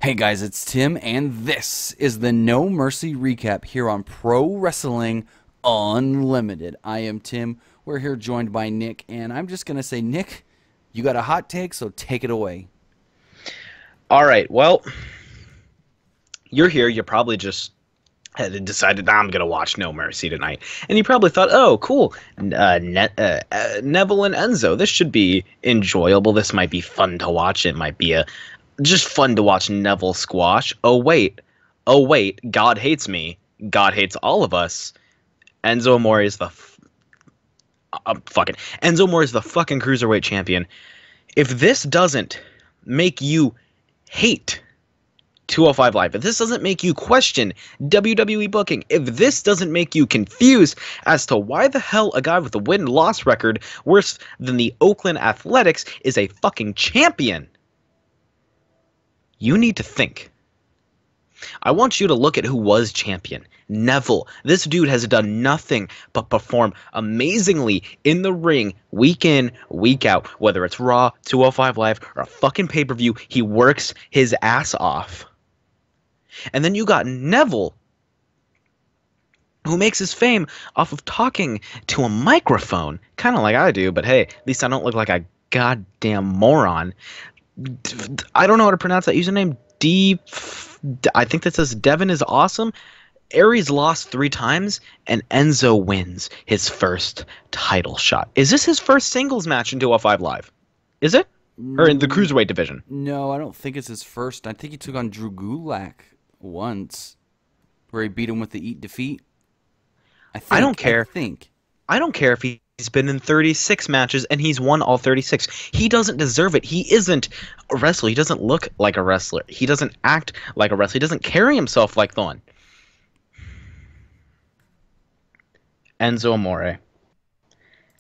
Hey guys, it's Tim, and this is the No Mercy recap here on Pro Wrestling Unlimited. I am Tim. We're here joined by Nick, and I'm just going to say, Nick, you got a hot take, so take it away. All right, well, you're here. You probably just had decided I'm going to watch No Mercy tonight. And you probably thought, oh, cool, Neville and Enzo. This should be enjoyable. This might be fun to watch. It might be just fun to watch Neville squash. Oh, wait. God hates me. God hates all of us. Enzo Amore is the Enzo Amore is the fucking cruiserweight champion. If this doesn't make you hate 205 Live, if this doesn't make you question WWE booking, if this doesn't make you confused as to why the hell a guy with a win-loss record worse than the Oakland Athletics is a fucking champion, you need to think. I want you to look at who was champion. Neville. This dude has done nothing but perform amazingly in the ring week in, week out. Whether it's Raw, 205 Live, or a fucking pay-per-view, he works his ass off. And then you got Neville, who makes his fame off of talking to a microphone. Kind of like I do, but hey, at least I don't look like a goddamn moron. I don't know how to pronounce that username. I think that says Devin is awesome. Aries lost 3 times, and Enzo wins his first title shot. Is this his first singles match in 205 Live? Is it? Or in the Cruiserweight division? No, I don't think it's his first. I think he took on Drew Gulak once, where he beat him with the Eat Defeat. I don't care. I don't care if he's been in 36 matches and he's won all 36. He doesn't deserve it. He isn't a wrestler. He doesn't look like a wrestler. He doesn't act like a wrestler. He doesn't carry himself like one. Enzo Amore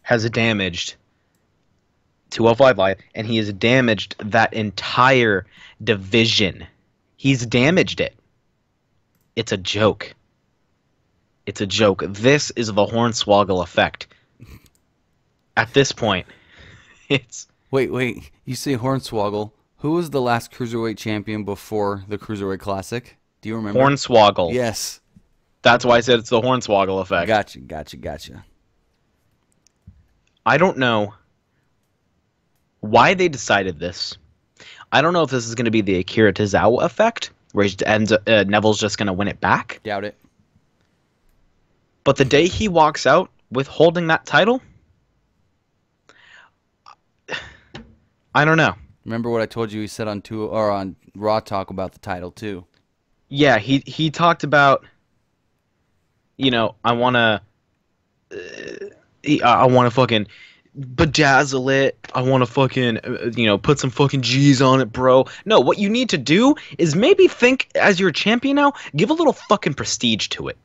has damaged 205 Live, and he has damaged that entire division. He's damaged it. It's a joke. It's a joke. This is the Hornswoggle effect. At this point, it's... Wait. You say Hornswoggle. Who was the last Cruiserweight champion before the Cruiserweight Classic? Do you remember? Hornswoggle. Yes. That's why I said it's the Hornswoggle effect. Gotcha. I don't know why they decided this. I don't know if this is going to be the Akira Tozawa effect, where Neville's just going to win it back. Doubt it. But the day he walks out with holding that title, I don't know. Remember what I told you he said on Raw Talk about the title too? Yeah, he talked about, I want to fucking bedazzle it. I want to fucking, put some fucking G's on it, bro. No, what you need to do is maybe think, as you're a champion now, give a little fucking prestige to it.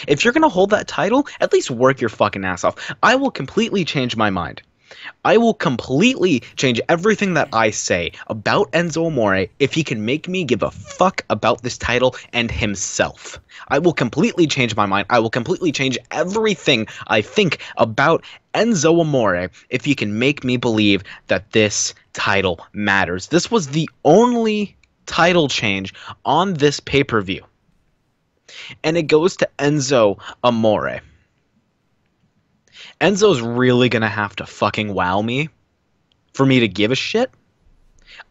If you're going to hold that title, at least work your fucking ass off. I will completely change my mind. I will completely change everything that I say about Enzo Amore if he can make me give a fuck about this title and himself. I will completely change my mind. I will completely change everything I think about Enzo Amore if he can make me believe that this title matters. This was the only title change on this pay-per-view. And it goes to Enzo Amore. Enzo's really going to have to fucking wow me for me to give a shit.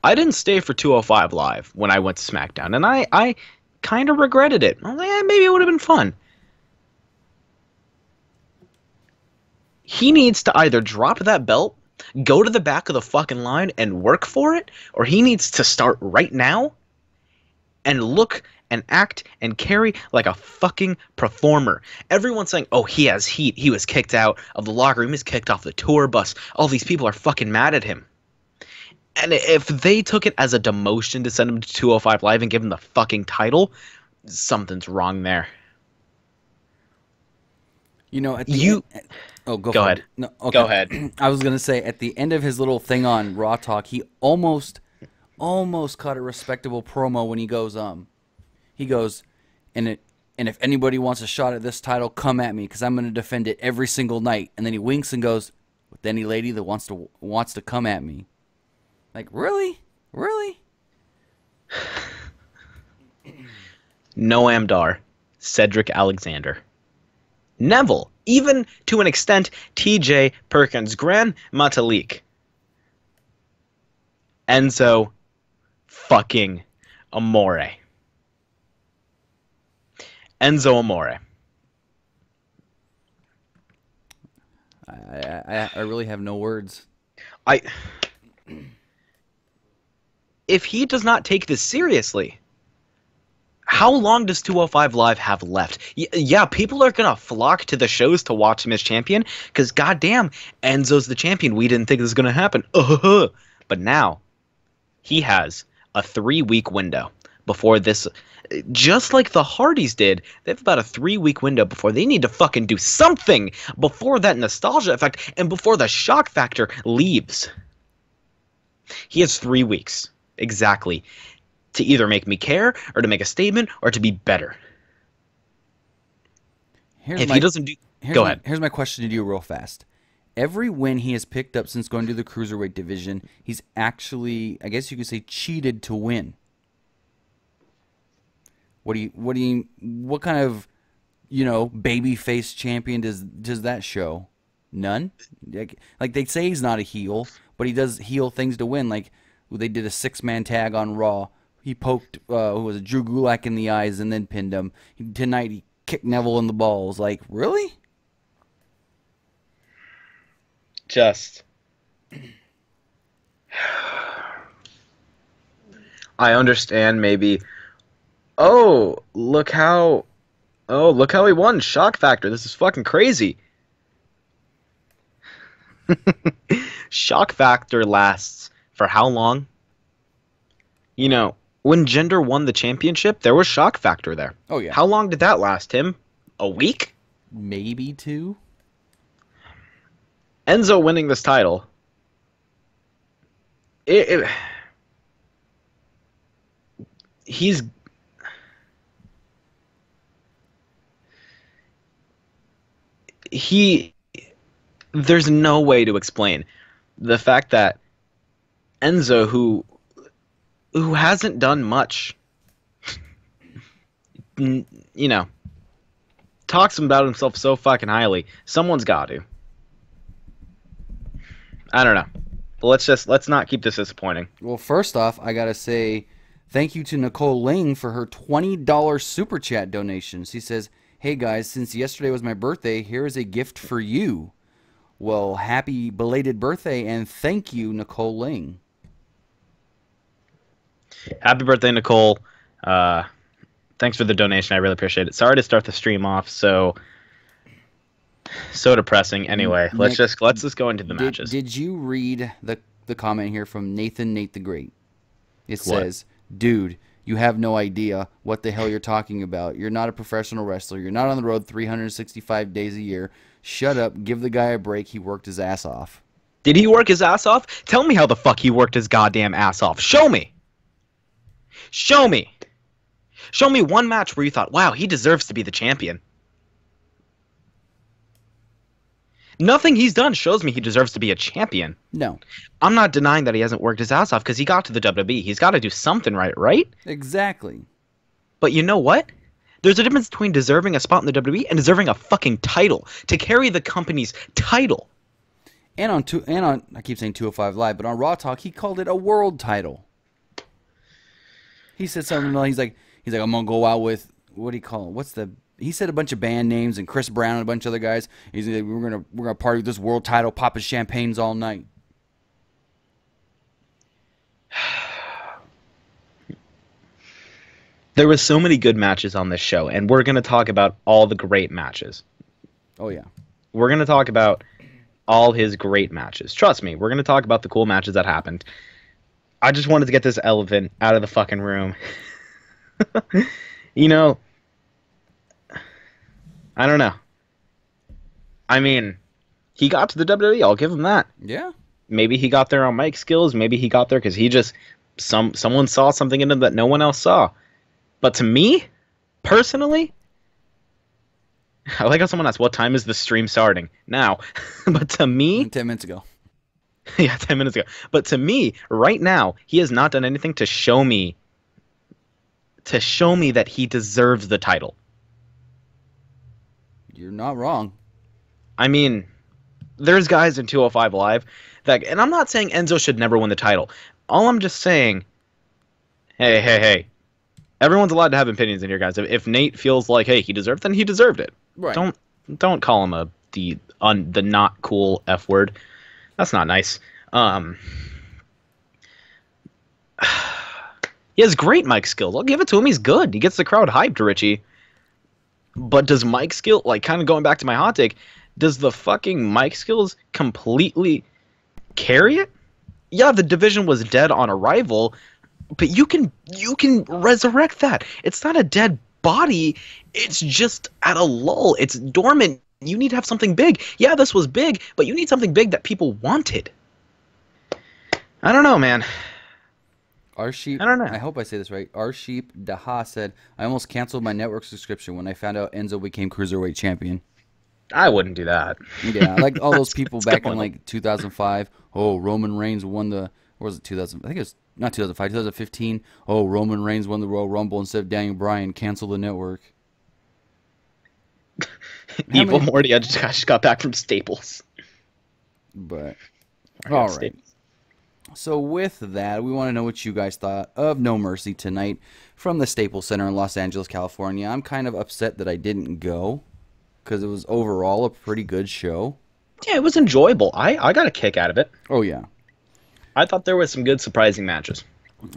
I didn't stay for 205 Live when I went to SmackDown, and I kind of regretted it. I was like, maybe it would have been fun. He needs to either drop that belt, go to the back of the fucking line and work for it, or he needs to start right now and look and act and carry like a fucking performer. Everyone's saying, oh, he has heat. He was kicked out of the locker room. He was kicked off the tour bus. All these people are fucking mad at him. And if they took it as a demotion to send him to 205 Live and give him the fucking title, something's wrong there. At the end... Oh, go ahead. No, okay. Go ahead. I was going to say, at the end of his little thing on Raw Talk, he almost cut a respectable promo when he goes, and if anybody wants a shot at this title, come at me, because I'm going to defend it every single night. And then he winks and goes, with any lady that wants to come at me. Like, really? Noam Dar, Cedric Alexander, Neville, even to an extent, TJ Perkins, Gran Metalik, Enzo fucking Amore. Enzo Amore. I really have no words. If he does not take this seriously, how long does 205 Live have left? Yeah, people are going to flock to the shows to watch him as champion, because goddamn, Enzo's the champion. We didn't think this was going to happen. But now, he has a 3-week window before this. Just like the Hardys did, they have about a 3-week window before they need to fucking do something before that nostalgia effect and before the shock factor leaves. He has 3 weeks, exactly, to either make me care or to make a statement or to be better. If he doesn't do... Go ahead. Here's my question to you real fast. Every win he has picked up since going to the Cruiserweight division, he's actually, I guess you could say, cheated to win. What kind of, baby-face champion does that show? None? Like they say he's not a heel, but he does heel things to win. Like they did a 6-man tag on Raw. He poked Drew Gulak in the eyes and then pinned him. Tonight he kicked Neville in the balls. Like, really? Just... I understand maybe... look how he won. Shock factor. This is fucking crazy. Shock factor lasts for how long? When Jinder won the championship, there was shock factor there. Oh, yeah. How long did that last, Tim? A week? Maybe 2. Enzo winning this title. There's no way to explain the fact that Enzo, who hasn't done much, talks about himself so fucking highly. Someone's got to. I don't know. But let's not keep this disappointing. Well, first off, I gotta say thank you to Nicole Ling for her $20 super chat donation. She says, "Hey guys, since yesterday was my birthday, here is a gift for you." Well, happy belated birthday, and thank you, Nicole Ling. Happy birthday, Nicole. Thanks for the donation. I really appreciate it. Sorry to start the stream off so depressing. Anyway, let's just go into the matches. Did you read the comment here from Nate the Great? It says, "Dude, you have no idea what the hell you're talking about. You're not a professional wrestler. You're not on the road 365 days a year. Shut up. Give the guy a break. He worked his ass off." Did he work his ass off? Tell me how the fuck he worked his goddamn ass off. Show me. Show me. Show me one match where you thought, wow, he deserves to be the champion. Nothing he's done shows me he deserves to be a champion. No. I'm not denying that he hasn't worked his ass off because he got to the WWE. He's got to do something right? Exactly. But you know what? There's a difference between deserving a spot in the WWE and deserving a fucking title. To carry the company's title. And on I keep saying 205 Live, but on Raw Talk, he called it a world title. He said something like, he's like, I'm going to go out with, what do you call it? He said a bunch of band names and Chris Brown and a bunch of other guys. He's like, we're gonna party with this world title, popping champagnes all night. There was so many good matches on this show, and we're going to talk about all the great matches. Oh, yeah. We're going to talk about all his great matches. Trust me, we're going to talk about the cool matches that happened. I just wanted to get this elephant out of the fucking room. I don't know. I mean, he got to the WWE. I'll give him that. Yeah. Maybe he got there on mic skills. Maybe he got there because he just someone saw something in him that no one else saw. But to me, personally, I like how someone asked, "What time is the stream starting?" Now, but to me, 10 minutes ago. Yeah, 10 minutes ago. But to me, right now, he has not done anything to show me to show me that he deserves the title. You're not wrong. I mean, there's guys in 205 Live that, and I'm not saying Enzo should never win the title. All I'm just saying, hey. Everyone's allowed to have opinions in here, guys. If Nate feels like, hey, he deserved, then he deserved it. Right. Don't call him the not cool F word. That's not nice. He has great mic skills. I'll give it to him. He's good. He gets the crowd hyped, Richie. But does mic skill, like, kind of going back to my hot take, does the fucking mic skills completely carry it? Yeah, the division was dead on arrival, but you can resurrect that. It's not a dead body. It's just at a lull. It's dormant. You need to have something big. Yeah, this was big, but you need something big that people wanted. I don't know, man. Our Sheep, I don't know. I hope I say this right. Our Sheep Daha said, I almost canceled my network subscription when I found out Enzo became Cruiserweight Champion. I wouldn't do that. Yeah, like all those people back in like 2005. Oh, Roman Reigns won the, or was it 2000? I think it was not 2005, 2015. Oh, Roman Reigns won the Royal Rumble instead of Daniel Bryan. Cancel the network. Evil Morty, I just got back from Staples. But, all right. So with that, we want to know what you guys thought of No Mercy tonight from the Staples Center in Los Angeles, California. I'm kind of upset that I didn't go because it was overall a pretty good show. Yeah, it was enjoyable. I got a kick out of it. Oh, yeah. I thought there was some good surprising matches.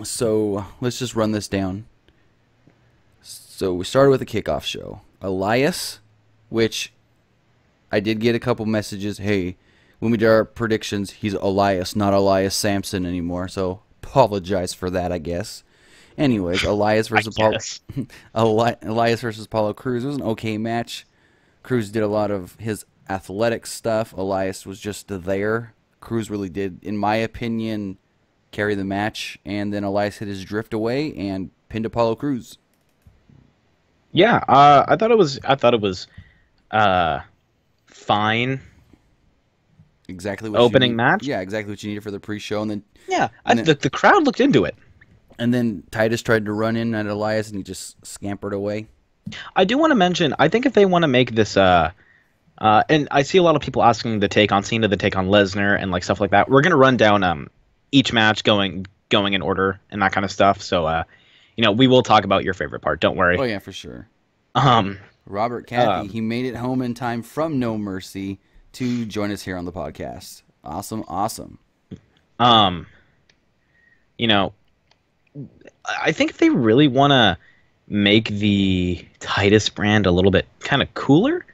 So let's just run this down. So we started with a kickoff show. Elias, which I did get a couple messages, hey, when we did our predictions, he's Elias, not Elias Sampson anymore. So apologize for that, I guess. Anyways, Elias versus Elias versus Apollo Crews. It was an okay match. Crews did a lot of his athletic stuff. Elias was just there. Crews really did, in my opinion, carry the match. And then Elias hit his drift away and pinned Apollo Crews. Yeah, I thought it was fine. Exactly what opening match. Yeah, exactly what you needed for the pre-show, and then the crowd looked into it. And then Titus tried to run in at Elias, and he just scampered away. I do want to mention, I think if they want to make this, and I see a lot of people asking the take on Cena, the take on Lesnar, and like stuff like that. We're gonna run down each match going in order and that kind of stuff. So we will talk about your favorite part. Don't worry. Oh yeah, for sure. Robert Cathy, he made it home in time from No Mercy to join us here on the podcast. Awesome. I think if they really want to make the Titus brand a little bit kind of cooler,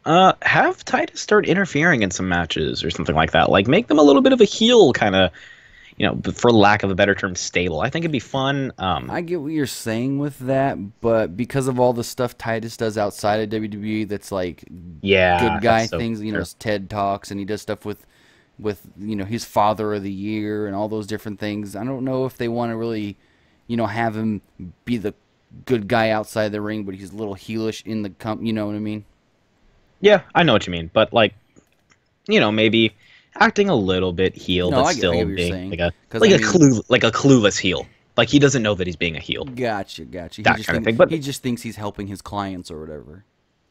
have Titus start interfering in some matches or something like that. Like, make them a little bit of a heel kind of, for lack of a better term, stable. I think it'd be fun. I get what you're saying with that, but because of all the stuff Titus does outside of WWE that's like good guy things, his TED Talks, and he does stuff with his Father of the Year and all those different things. I don't know if they want to really, have him be the good guy outside the ring, but he's a little heelish in the you know what I mean? Yeah, I know what you mean, but maybe acting a little bit heel, but still being like a clueless heel. Like, he doesn't know that he's being a heel. Gotcha. That kind of thing. But he just thinks he's helping his clients or whatever.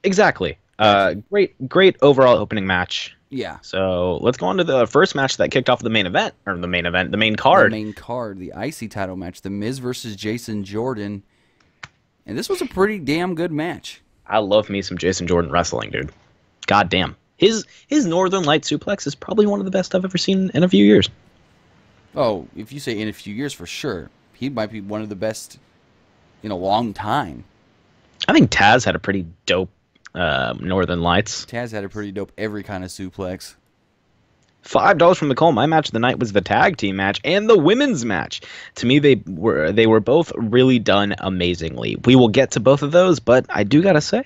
Exactly. Gotcha. Great overall opening match. Yeah. So let's go on to the first match that kicked off the main card. The main card, the IC title match, The Miz versus Jason Jordan. And this was a pretty damn good match. I love me some Jason Jordan wrestling, dude. God damn. His Northern Light suplex is probably one of the best I've ever seen in a few years. Oh, if you say in a few years, for sure. He might be one of the best in a long time. I think Taz had a pretty dope Northern Lights. Taz had a pretty dope every kind of suplex. $5 from Nicole. My match of the night was the tag team match and the women's match. To me, they were both really done amazingly. We will get to both of those, but I do gotta say,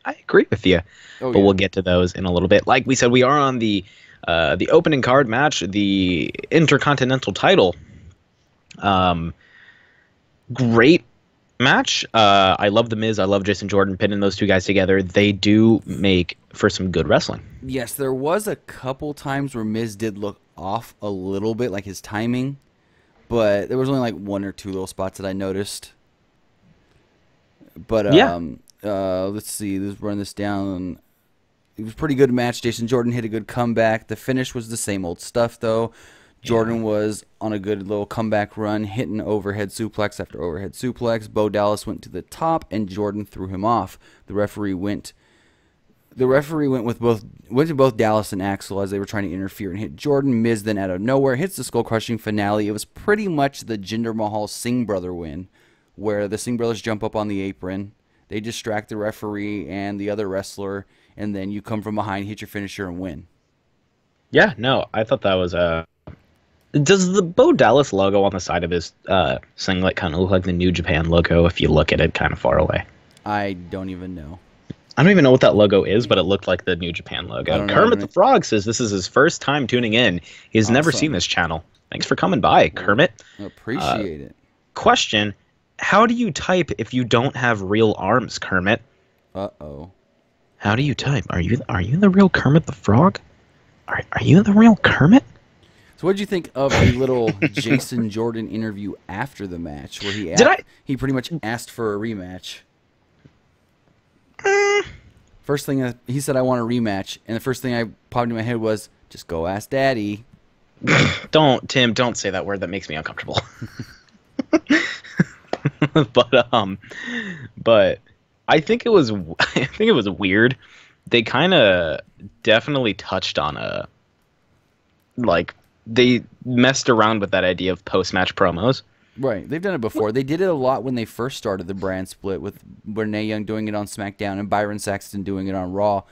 I agree with you. But we'll get to those in a little bit. Like we said, we are on the opening card match, the Intercontinental title. Great match. I love The Miz. I love Jason Jordan. Pinning those two guys together, they do make for some good wrestling. Yes, there was a couple times where Miz did look off a little bit, like his timing, but there was only like one or two little spots that I noticed. But Yeah. let's see. Let's run this down. It was a pretty good match. Jason Jordan hit a good comeback. The finish was the same old stuff, though. Jordan was on a good little comeback run, hitting overhead suplex after overhead suplex. Bo Dallas went to the top, and Jordan threw him off. The referee went to both Dallas and Axel as they were trying to interfere and hit Jordan. Miz then out of nowhere hits the skull-crushing finale. It was pretty much the Jinder Mahal Singh brother win, where the Singh brothers jump up on the apron, they distract the referee and the other wrestler, and then you come from behind, hit your finisher, and win. Yeah, no, I thought that was Does the Bo Dallas logo on the side of his singlet kind of look like the New Japan logo if you look at it kind of far away? I don't even know. I don't even know what that logo is, but it looked like the New Japan logo. Kermit the Frog says this is his first time tuning in. He's never seen this channel. Thanks for coming by, Kermit. Appreciate it. Question, how do you type if you don't have real arms, Kermit? Uh-oh. How do you type? Are you the real Kermit the Frog? Are you the real Kermit? So what did you think of the little Jason Jordan interview after the match where he pretty much asked for a rematch? First thing he said, I want a rematch, and the first thing I popped in my head was, just go ask Daddy. Don't say that word. That makes me uncomfortable. But I think it was weird. They kind of definitely touched on they messed around with that idea of post-match promos. Right. They've done it before. They did it a lot when they first started the brand split, with Renee Young doing it on SmackDown and Byron Saxton doing it on Raw.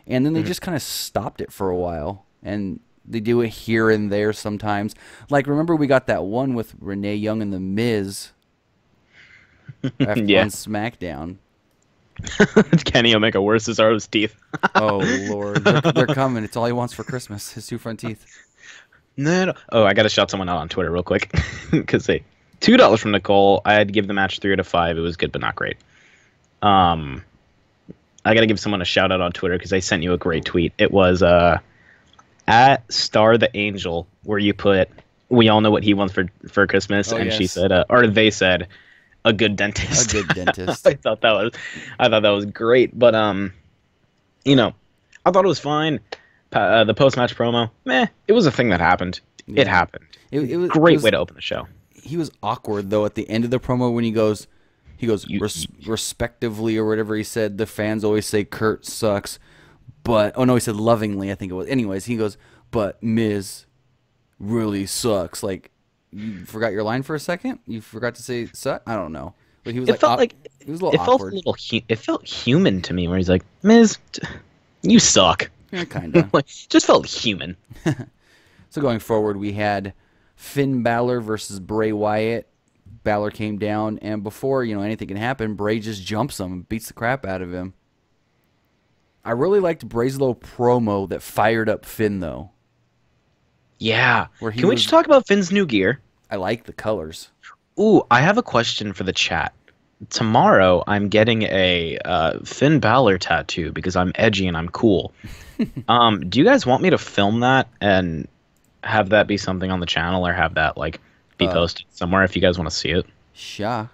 And then they just kind of stopped it for a while. And they do it here and there sometimes. Like, remember we got that one with Renee Young and The Miz on SmackDown. Kenny Omega wears Cesaro's teeth. Oh, Lord. They're coming. It's all he wants for Christmas, his two front teeth. No. Oh, I got to shout someone out on Twitter real quick. Because $2 from Nicole. I had to give the match 3 out of 5. It was good, but not great. I got to give someone a shout out on Twitter because they sent you a great tweet. It was at Star the Angel, where you put, we all know what he wants for Christmas, and yes. She said, or they said, a good dentist. A good dentist. I thought that was great, but I thought it was fine. The post-match promo, it was a thing that happened. Yeah. It happened. It was great way to open the show. He was awkward though at the end of the promo when he goes respectively or whatever he said. The fans always say Kurt sucks, but he said lovingly, I think it was. Anyways, he goes, but Miz really sucks. Like, you forgot your line for a second. You forgot to say suck. I don't know, but he was it felt it felt human to me, where he's like, Miz, you suck. Yeah, kind of. Just felt human. So going forward, we had Finn Balor versus Bray Wyatt. Balor came down, and before anything can happen, Bray just jumps him and beats the crap out of him. I really liked Bray's little promo that fired up Finn, though. Yeah. Can we just talk about Finn's new gear? I like the colors. Ooh, I have a question for the chat. Tomorrow, I'm getting a Finn Balor tattoo because I'm edgy and I'm cool. Do you guys want me to film that and have that be something on the channel, or have that be posted somewhere if you guys want to see it? Sure.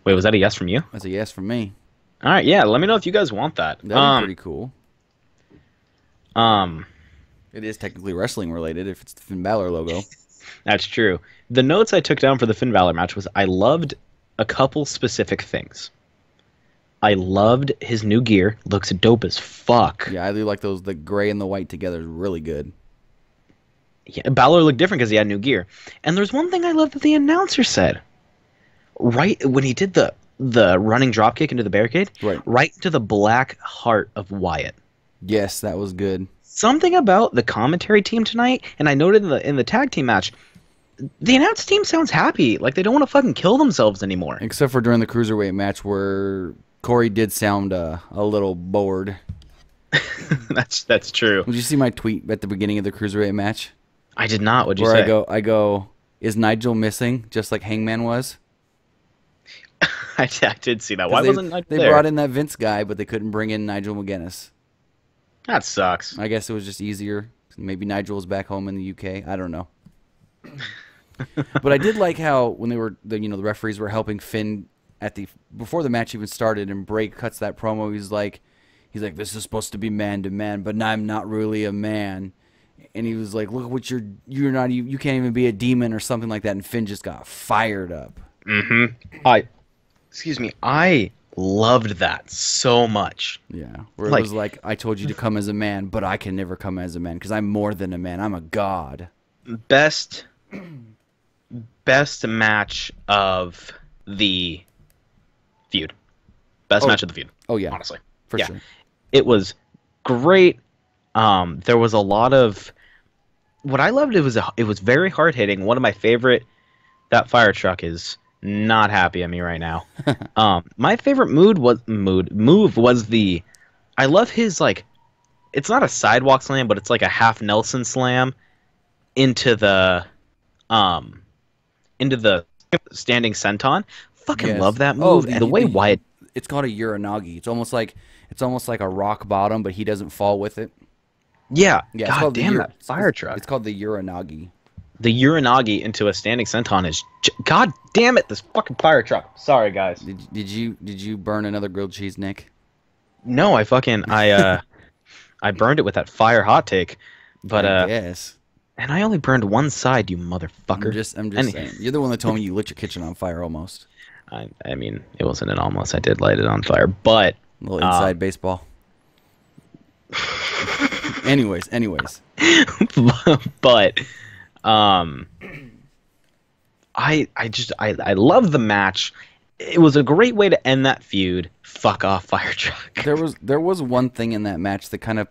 Wait, was that a yes from you? That's a yes from me. All right, yeah. Let me know if you guys want that. That'd be pretty cool. It is technically wrestling related if it's the Finn Balor logo. That's true. The notes I took down for the Finn Balor match was I loved a couple specific things. I loved his new gear. Looks dope as fuck. Yeah, I do like those. The gray and the white together is really good. Yeah, Balor looked different because he had new gear. And there's one thing I love that the announcer said. Right when he did the running dropkick into the barricade, right into the black heart of Wyatt. Yes, that was good. Something about the commentary team tonight, and I noted in the tag team match, the announce team sounds happy. Like they don't want to fucking kill themselves anymore. Except for during the Cruiserweight match where Corey did sound a little bored. That's true. Did you see my tweet at the beginning of the Cruiserweight match? I did not. What'd you say? I go, is Nigel missing just like Hangman was? I did see that. Why wasn't Nigel there? They brought in that Vince guy, but they couldn't bring in Nigel McGuinness. That sucks. I guess it was just easier. Maybe Nigel was back home in the UK. I don't know. But I did like how when they were, the referees were helping Finn before the match even started, and Bray cuts that promo. He's like, this is supposed to be man to man, but I'm not really a man. And he was like, look what you're not, you can't even be a demon or something like that. And Finn just got fired up. I loved that so much. Yeah, where it was like, I told you to come as a man, but I can never come as a man because I'm more than a man. I'm a god. Best match of the feud. Best match of the feud. Oh yeah, honestly, for sure. It was great. There was a lot of what I loved. It was very hard hitting. One of my favorite. That fire truck is not happy at me right now. My favorite move was the. I love his like. It's not a sidewalk slam, but it's like a half Nelson slam into the standing senton. Fucking love that move. And the way Wyatt. It's called a uranagi. It's almost like a rock bottom, but he doesn't fall with it. Yeah. God damn that fire truck. It's called the uranagi. The uranagi into a standing senton is god damn it, this fucking fire truck. Sorry guys. Did you burn another grilled cheese, Nick? No, I burned it with that fire hot take. But yes. And I only burned one side, you motherfucker. I'm just saying. You're the one that told me you lit your kitchen on fire almost. I mean, it wasn't an almost. I did light it on fire, but a little inside baseball. anyways. But I love the match. It was a great way to end that feud. Fuck off, fire truck. There was one thing in that match that kind of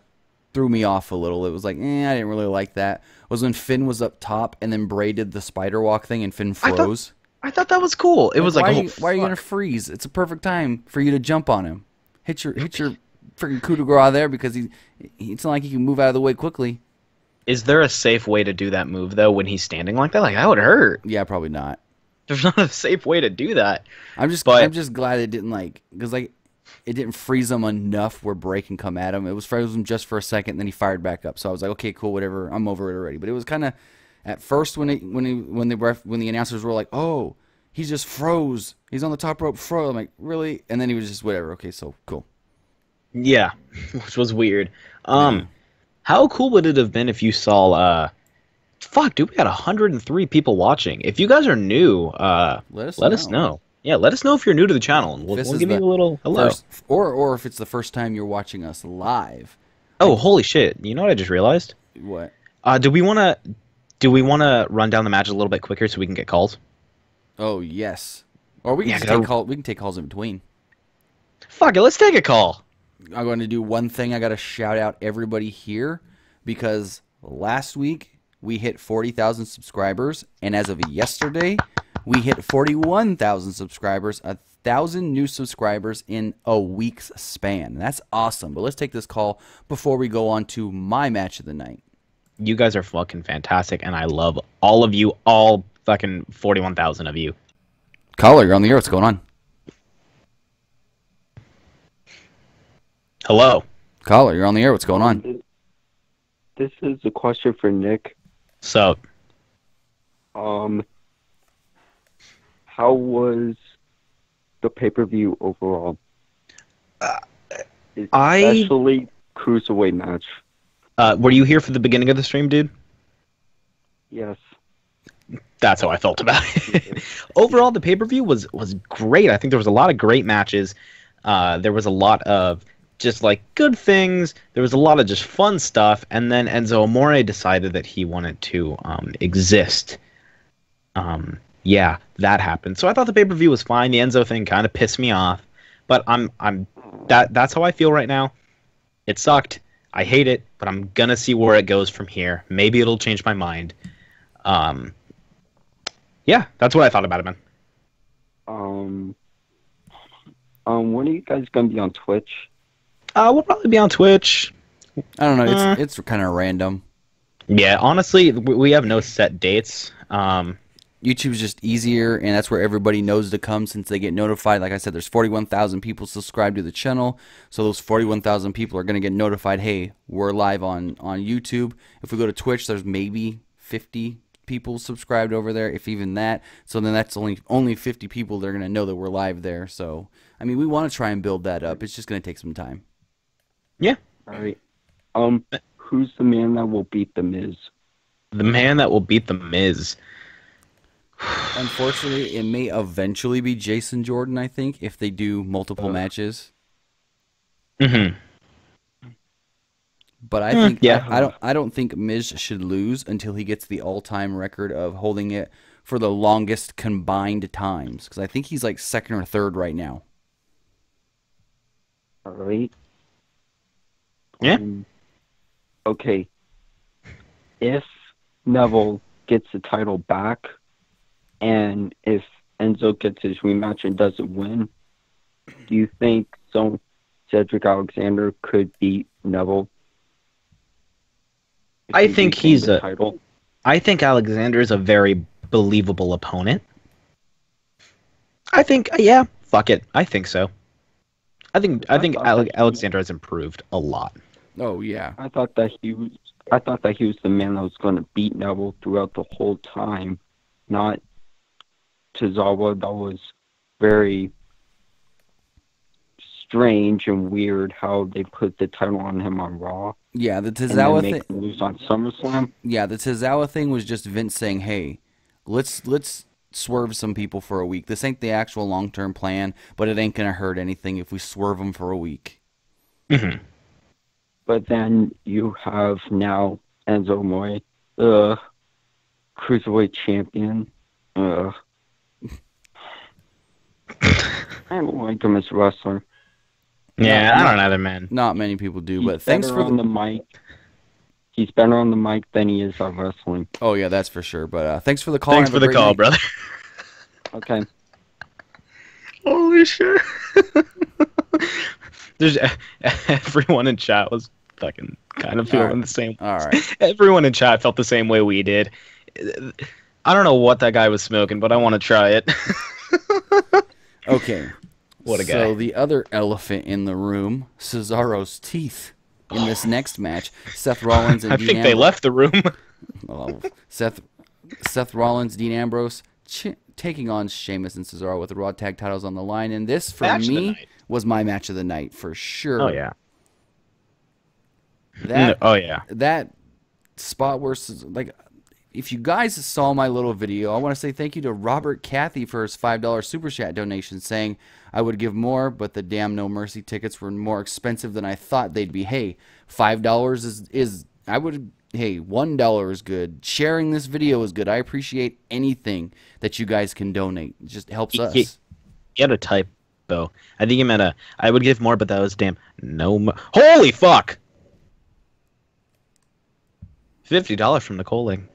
threw me off a little. It was like, I didn't really like that. Was when Finn was up top and then Bray did the spider walk thing and Finn froze. I thought that was cool. It was like, why are you gonna freeze? It's a perfect time for you to jump on him. Hit your freaking coup de grace there because it's not like he can move out of the way quickly. Is there a safe way to do that move though when he's standing like that? Like that would hurt. Yeah, probably not. There's not a safe way to do that. I'm just glad it didn't because it didn't freeze him enough where Bray can come at him. It was froze him just for a second, and then he fired back up. So I was like, okay, cool, whatever. I'm over it already. But it was kind of at first when the announcers were like, oh, he just froze. He's on the top rope, froze. I'm like, really? And then he was just whatever. Okay, so cool. Yeah, which was weird. How cool would it have been if you saw? Fuck, dude, we got 103 people watching. If you guys are new, let us know. Yeah, let us know if you're new to the channel, and we'll give you a little hello. Or if it's the first time you're watching us live. Oh, holy shit! You know what I just realized? What? Do we want to run down the match a little bit quicker so we can get calls? Oh yes. Or we can we can take calls in between. Fuck it, let's take a call. I'm going to do one thing. I got to shout out everybody here because last week we hit 40,000 subscribers, and as of yesterday, we hit 41,000 subscribers, 1,000 new subscribers in a week's span. That's awesome. But let's take this call before we go on to my match of the night. You guys are fucking fantastic, and I love all of you, all fucking 41,000 of you. Caller, you're on the air. What's going on? Hello. Caller, you're on the air. What's going on? This is a question for Nick. So, how was the pay-per-view overall? Especially Cruiserweight match. Were you here for the beginning of the stream, dude? Yes. That's how I felt about it. Overall, the pay-per-view was great. I think there was a lot of great matches. There was a lot of just like good things. There was a lot of just fun stuff. And then Enzo Amore decided that he wanted to exist. Yeah, that happened. So I thought the pay-per-view was fine. The Enzo thing kind of pissed me off. But that's how I feel right now. It sucked. I hate it, but I'm gonna see where it goes from here. Maybe it'll change my mind. Yeah, that's what I thought about it, man. When are you guys gonna be on Twitch? We'll probably be on Twitch. I don't know. It's kind of random. Yeah, honestly, we have no set dates. YouTube's just easier, and that's where everybody knows to come since they get notified. Like I said, there's 41,000 people subscribed to the channel, so those 41,000 people are going to get notified, hey, we're live on YouTube. If we go to Twitch, there's maybe 50, people subscribed over there, if even that. So then that's only 50 people that are going to know that we're live there. So, I mean, we want to try and build that up. It's just going to take some time. Yeah. All right. Who's the man that will beat The Miz? The man that will beat The Miz. Unfortunately, it may eventually be Jason Jordan, I think, if they do multiple matches. Mm-hmm. But I think yeah. I don't think Miz should lose until he gets the all-time record of holding it for the longest combined times, because I think he's like second or third right now. All right. Yeah. Okay. If Neville gets the title back, and if Enzo gets his rematch and doesn't win, do you think Cedric Alexander could beat Neville? I think he's a title? I think Alexander is a very believable opponent. I think, yeah, fuck it. I think so. I think Alexander has improved a lot. Oh yeah. I thought that he was the man that was going to beat Neville throughout the whole time, not Tozawa. That was very strange and weird how they put the title on him on Raw. Yeah, the Tozawa thing. Lose on SummerSlam. Yeah, the Tozawa thing was just Vince saying, "Hey, let's swerve some people for a week. This ain't the actual long-term plan, but it ain't gonna hurt anything if we swerve them for a week." Mm-hmm. But then you have now Enzo Amore, Cruiserweight champion. I don't like him as a wrestler. Yeah, I don't either, man. Not many people do, He's but thanks for on the mic. He's better on the mic than he is on wrestling. Oh yeah, that's for sure. But thanks for the call. Thanks for the call, brother. Okay. Holy shit. There's everyone in chat was fucking kind of feeling the same. All right. Everyone in chat felt the same way we did. I don't know what that guy was smoking, but I want to try it. Okay. What a guy. So the other elephant in the room, Cesaro's teeth. In this next match, Seth Rollins and I think they left the room. Oh, Seth Rollins, Dean Ambrose taking on Sheamus and Cesaro with the Raw Tag titles on the line, and this for me was my match of the night for sure. Oh yeah. That spot where, like, if you guys saw my little video, I want to say thank you to Robert Cathy for his $5 super chat donation, saying I would give more, but the damn No Mercy tickets were more expensive than I thought they'd be. Hey, $5 is hey, $1 is good. Sharing this video is good. I appreciate anything that you guys can donate. It just helps us. He had a typo. I think he meant I would give more, but that was damn holy fuck! $50 from Nicole Ling.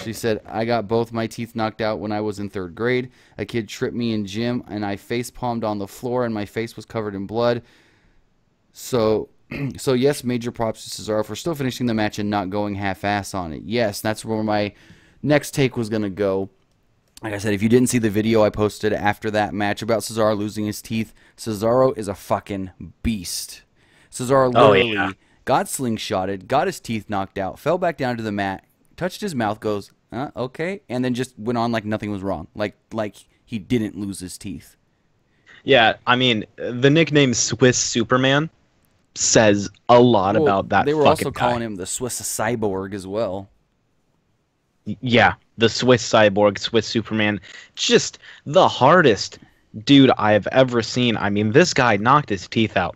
She said, I got both my teeth knocked out when I was in 3rd grade. A kid tripped me in gym, and I face palmed on the floor, and my face was covered in blood. So yes, major props to Cesaro for still finishing the match and not going half-ass on it. Yes, that's where my next take was going to go. Like I said, if you didn't see the video I posted after that match about Cesaro losing his teeth, Cesaro is a fucking beast. Cesaro literally got slingshotted, got his teeth knocked out, fell back down to the mat, touched his mouth, goes, okay, and then just went on like nothing was wrong. Like he didn't lose his teeth. Yeah, I mean, the nickname Swiss Superman says a lot about that. They were fucking also calling him the Swiss Cyborg as well. Yeah, the Swiss Cyborg, Swiss Superman. Just the hardest dude I've ever seen. I mean, this guy knocked his teeth out.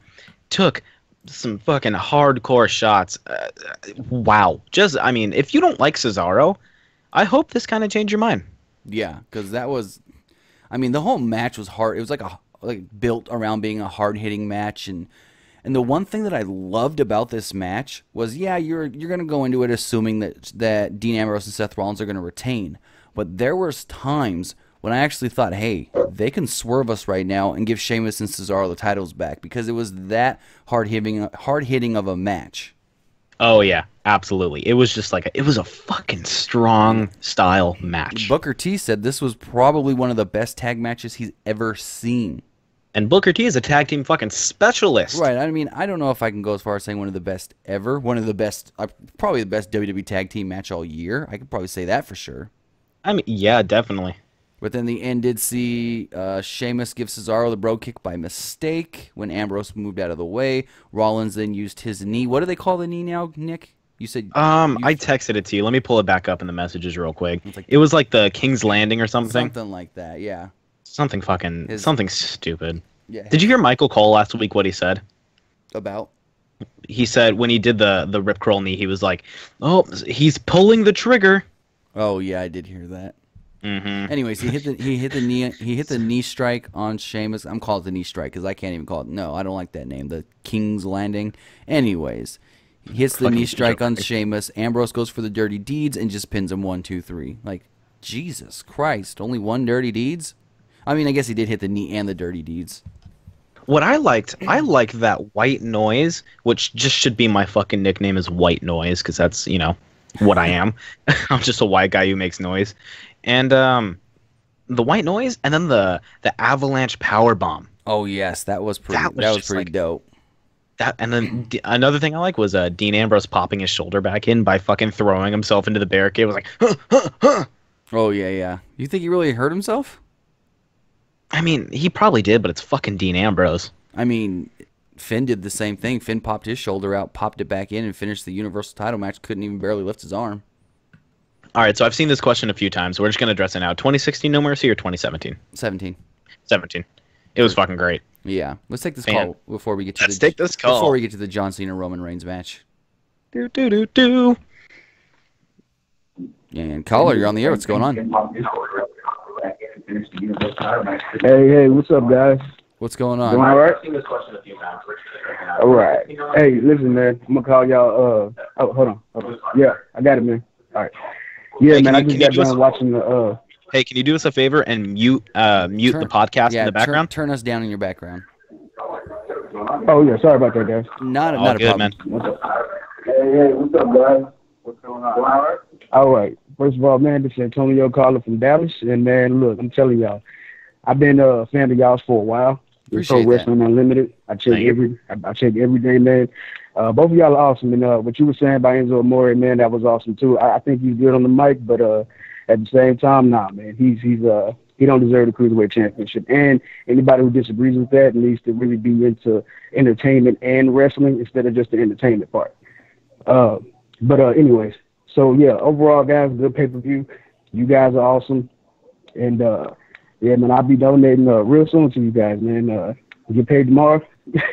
Took some fucking hardcore shots. Wow. Just, I mean, if you don't like Cesaro, I hope this kind of changed your mind. Yeah, because that was, I mean, the whole match was hard. It was like built around being a hard-hitting match, and the one thing that I loved about this match was, yeah, you're gonna go into it assuming that Dean Ambrose and Seth Rollins are gonna retain, but there was times when I actually thought, hey, they can swerve us right now and give Sheamus and Cesaro the titles back, because it was that hard-hitting of a match. Oh, yeah, absolutely. It was just it was a fucking strong style match. Booker T said this was probably one of the best tag matches he's ever seen. And Booker T is a tag team fucking specialist. Right. I mean, I don't know if I can go as far as saying one of the best ever. One of the best, probably the best WWE tag team match all year. I could probably say that for sure. I mean, yeah, definitely. But then the end did see Sheamus give Cesaro the bro kick by mistake when Ambrose moved out of the way. Rollins then used his knee. What do they call the knee now, Nick? You said I texted it to you. Let me pull it back up in the messages real quick. Like, it was like the King's Landing or something. Something like that, yeah. Something fucking something stupid. Yeah. Did you hear Michael Cole last week? What he said? About? He said when he did the rip curl knee, he was like, "Oh, he's pulling the trigger." Oh yeah, I did hear that. Mm-hmm. Anyways, he hit the knee strike on Sheamus. I'm calling it the knee strike because I can't even call it. No, I don't like that name. The King's Landing. Anyways, he hits the knee strike on Sheamus. Ambrose goes for the dirty deeds and just pins him 1, 2, 3. Like, Jesus Christ, only one dirty deeds? I mean, I guess he did hit the knee and the dirty deeds. What I liked that white noise, which just should be my fucking nickname is White Noise because that's what I am. I'm just a white guy who makes noise. And the white noise, and then the avalanche power bomb. Oh yes, that was pretty. That was pretty dope. That, and then another thing I like was Dean Ambrose popping his shoulder back in by fucking throwing himself into the barricade. It was like, huh, huh, huh. Oh yeah. You think he really hurt himself? I mean, he probably did, but it's fucking Dean Ambrose. I mean, Finn did the same thing. Finn popped his shoulder out, popped it back in, and finished the Universal title match. Couldn't even barely lift his arm. All right, so I've seen this question a few times. We're just going to address it now. 2016 No Mercy or 2017? 17. It was fucking great. Yeah. Let's take this call before we get to take this call. Before we get to the John Cena Roman Reigns match. Do. And caller, you're on the air. What's going on? Hey, what's up, guys? What's going on? Doing all right? All right. Hey, listen, man. I'm gonna call y'all. Oh, hold on. Yeah, I got it, man. All right. Yeah, hey, man. I just got done watching the. Hey, can you do us a favor and mute the podcast in the background? Turn us down in your background. Oh yeah, sorry about that, guys. Not a good, problem. Man. Hey, what's up, guys? What's going on? All right. First of all, man, this is Antonio calling from Dallas, and man, look, I'm telling y'all, I've been a fan of y'all's for a while. Appreciate Pro Wrestling Unlimited. I check every day, man. Both of y'all are awesome, and what you were saying about Enzo Amore, man, that was awesome too. I think he's good on the mic, but at the same time, nah, man, he don't deserve the Cruiserweight Championship. And anybody who disagrees with that needs to really be into entertainment and wrestling instead of just the entertainment part. But anyways, so yeah, overall, guys, good pay-per-view. You guys are awesome, and yeah, man, I'll be donating real soon to you guys, man. Get paid tomorrow.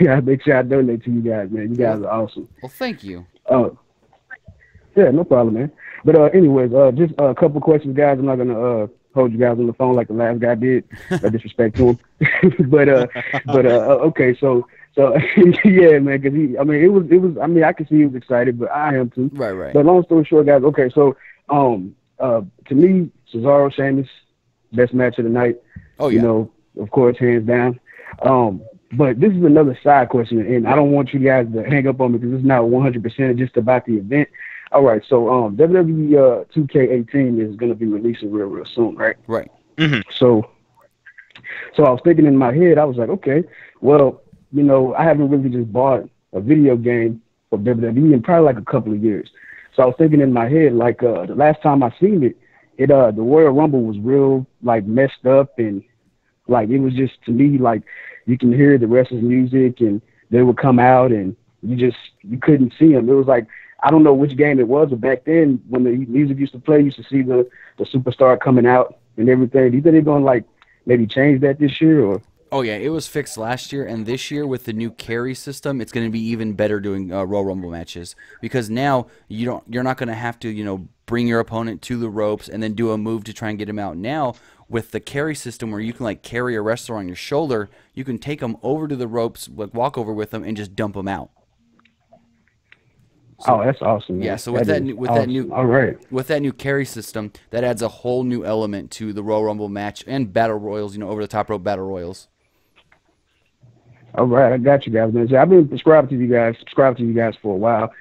Yeah, make sure I donate to you guys, man. You guys are awesome. Well, thank you. Yeah, no problem, man. But anyways, just a couple questions, guys. I'm not gonna hold you guys on the phone like the last guy did. No disrespect to him. but okay, so yeah, man, because it was. I mean, I can see he was excited, but I am too. Right. But long story short, guys. Okay, so to me, Cesaro, Sheamus, best match of the night. Oh yeah. Of course, hands down. But this is another side question, and I don't want you guys to hang up on me because it's not 100% just about the event. All right, so WWE 2K18 is going to be releasing real soon, right? Right. Mm-hmm. So I was thinking in my head, I was like, okay, well, I haven't really just bought a video game for WWE in probably like a couple of years. So I was thinking in my head, like the last time I seen it, the Royal Rumble was real like messed up, and like it was just, to me, like you can hear the wrestlers' music and they would come out and you couldn't see them. It was like, I don't know which game it was, but back then when the music used to play, you used to see the superstar coming out and everything. Do you think they're going to like maybe change that this year? Or? Oh yeah, it was fixed last year, and this year with the new carry system, it's going to be even better doing Royal Rumble matches, because now you're not going to have to bring your opponent to the ropes and then do a move to try and get him out. Now with the carry system, where you can like carry a wrestler on your shoulder, you can take them over to the ropes, like walk over with them, and just dump them out. So, that's awesome. Man. Yeah, so with that new carry system, that adds a whole new element to the Royal Rumble match and battle royals, over the top rope battle royals. All right, I got you guys, man. I've been subscribed to you guys for a while.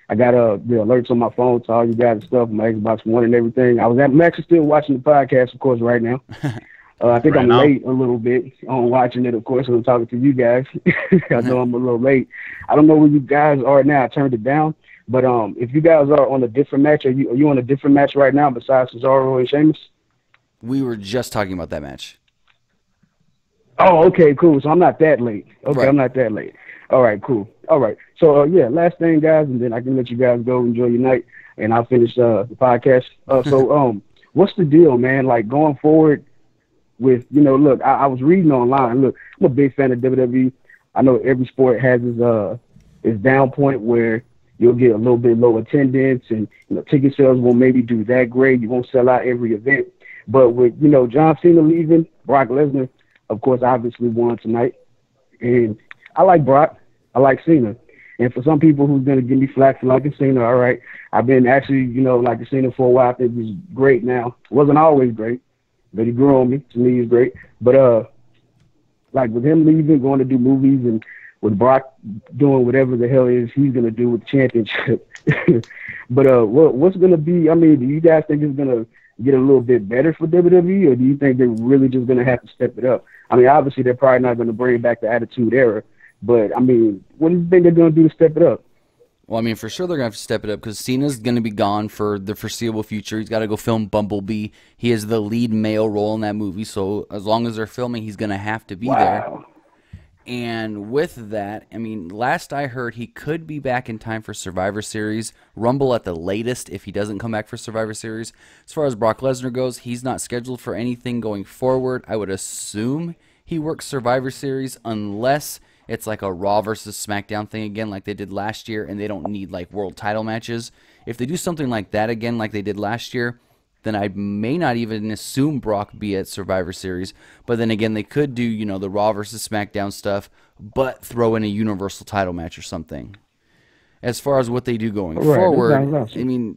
I got the alerts on my phone to all you guys and stuff, my Xbox One and everything. I'm actually still watching the podcast, of course, right now. I think Right I'm now. late a little bit on watching it, of course, when I'm talking to you guys. I know I'm a little late. I don't know where you guys are now. I turned it down. But if you guys are on a different match, are you on a different match right now besides Cesaro and Sheamus? We were just talking about that match. Oh, okay, cool. So I'm not that late. Okay, Right. I'm not that late. All right, cool. All right. So, yeah, last thing, guys, and then I can let you guys go enjoy your night, and I'll finish the podcast. What's the deal, man? Like, going forward with, look, I was reading online. Look, I'm a big fan of WWE. I know every sport has its down point where you'll get a little bit low attendance and, ticket sales won't maybe do that great. You won't sell out every event. But with, John Cena leaving, Brock Lesnar, of course, obviously won tonight. And I like Brock. I like Cena. And for some people who's going to give me flack for liking Cena, all right, I've been actually, liking Cena for a while. I think he's great now. Wasn't always great, but he grew on me. To me, he's great. But, like, with him leaving, going to do movies, and with Brock doing whatever the hell is he's going to do with the championship. But what's going to be, I mean, do you guys think it's going to get a little bit better for WWE, or do you think they're really just going to have to step it up? I mean, obviously, they're probably not going to bring back the Attitude Era, but, I mean, what do you think they're going to do to step it up? Well, I mean, for sure they're going to have to step it up because Cena's going to be gone for the foreseeable future. He's got to go film Bumblebee. He has the lead male role in that movie, so as long as they're filming, he's going to have to be there. And with that, I mean, last I heard, he could be back in time for Survivor Series, Rumble at the latest if he doesn't come back for Survivor Series. As far as Brock Lesnar goes, he's not scheduled for anything going forward. I would assume he works Survivor Series unless it's like a Raw versus SmackDown thing again like they did last year and they don't need like world title matches. If they do something like that again like they did last year, then I may not even assume Brock be at Survivor Series. But then again, they could do, the Raw versus SmackDown stuff, but throw in a Universal title match or something. As far as what they do going forward, I mean,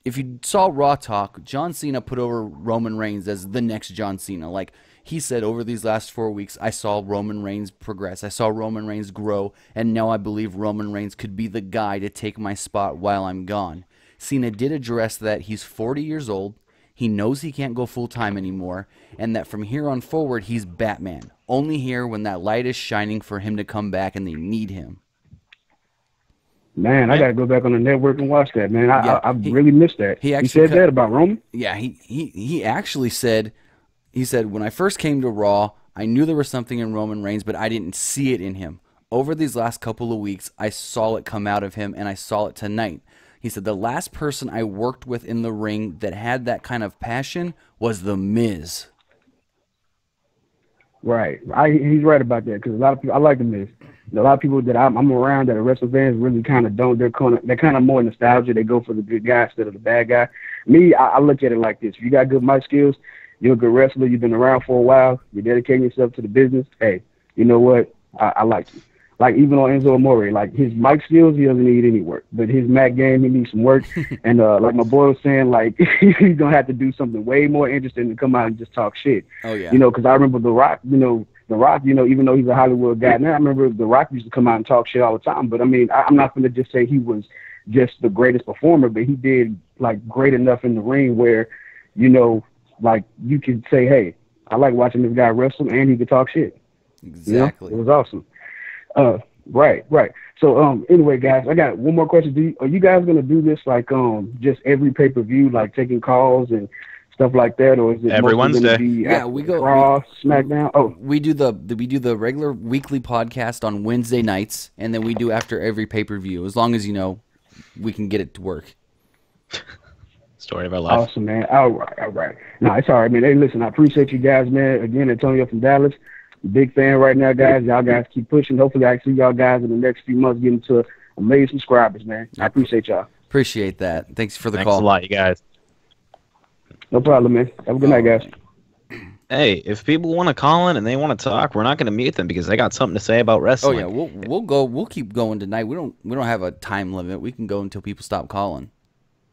if you saw Raw Talk, John Cena put over Roman Reigns as the next John Cena. Like, he said, over these last 4 weeks, I saw Roman Reigns progress. I saw Roman Reigns grow, and now I believe Roman Reigns could be the guy to take my spot while I'm gone. Cena did address that he's 40 years old, he knows he can't go full-time anymore, and that from here on forward, he's Batman. Only here when that light is shining for him to come back and they need him. Man, I got to go back on the network and watch that, man. I really missed that. He said that about Roman? Yeah, he actually said, when I first came to Raw, I knew there was something in Roman Reigns, but I didn't see it in him. Over these last couple of weeks, I saw it come out of him, and I saw it tonight. He said, the last person I worked with in the ring that had that kind of passion was The Miz. Right. He's right about that because a lot of people, I like The Miz. A lot of people that I'm around that are wrestling fans really kind of don't. They're kind of more nostalgia. They go for the good guy instead of the bad guy. Me, I look at it like this. If you got good mic skills, you're a good wrestler, you've been around for a while, you're dedicating yourself to the business, hey, you know what? I like you. Like, even on Enzo Amore, like, his mic skills, he doesn't need any work. But his mat game, he needs some work. And like my boy was saying, like, he's going to have to do something way more interesting than come out and just talk shit. Oh, yeah. Because I remember The Rock, even though he's a Hollywood guy now, I remember The Rock used to come out and talk shit all the time. But, I mean, I'm not going to just say he was just the greatest performer, but he did, like, great enough in the ring where, like, you could say, hey, I like watching this guy wrestle, and he could talk shit. Exactly. It was awesome. Right. So, anyway, guys, I got one more question. Are you guys going to do this, like, just every pay-per-view, like taking calls and stuff like that, or is it every Wednesday? We go Raw, SmackDown. Oh, we do the regular weekly podcast on Wednesday nights, and then we do after every pay-per-view, as long as, we can get it to work. Story of our life. Awesome, man. All right. No, it's all right, man. Hey, listen, I appreciate you guys, man. Again, Antonio from Dallas. Big fan right now, guys. Y'all guys keep pushing. Hopefully, I can see y'all guys in the next few months getting to a million subscribers, man. I appreciate y'all. Appreciate that. Thanks for the call. Thanks a lot, you guys. No problem, man. Have a good night, guys. Hey, if people want to call in and they want to talk, we're not going to mute them because they got something to say about wrestling. Oh yeah, we'll go. We'll keep going tonight. We don't have a time limit. We can go until people stop calling.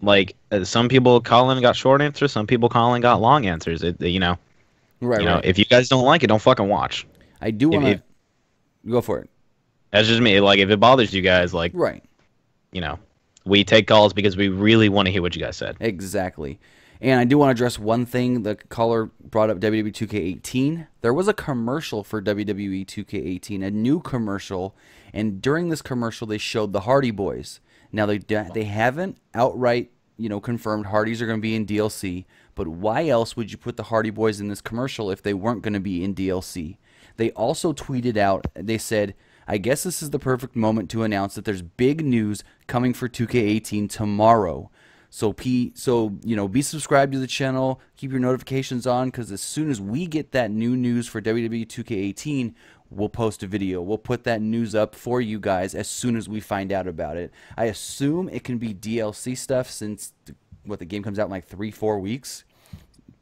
Like some people call in got short answers, some people call in got long answers. Right. If you guys don't like it, don't fucking watch. I do want to go for it. That's just me. Like, if it bothers you guys, like, right. We take calls because we really want to hear what you guys said. Exactly. And I do want to address one thing. The caller brought up WWE 2K18. There was a commercial for WWE 2K18, a new commercial, and during this commercial they showed the Hardy Boys. Now they haven't outright, confirmed Hardys are going to be in DLC, but why else would you put the Hardy Boys in this commercial if they weren't going to be in DLC? They also tweeted out, they said, I guess this is the perfect moment to announce that there's big news coming for 2K18 tomorrow. So be subscribed to the channel, keep your notifications on, because as soon as we get that new news for WWE 2K18, we'll post a video. We'll put that news up for you guys as soon as we find out about it. I assume it can be DLC stuff since the game comes out in like 3-4 weeks.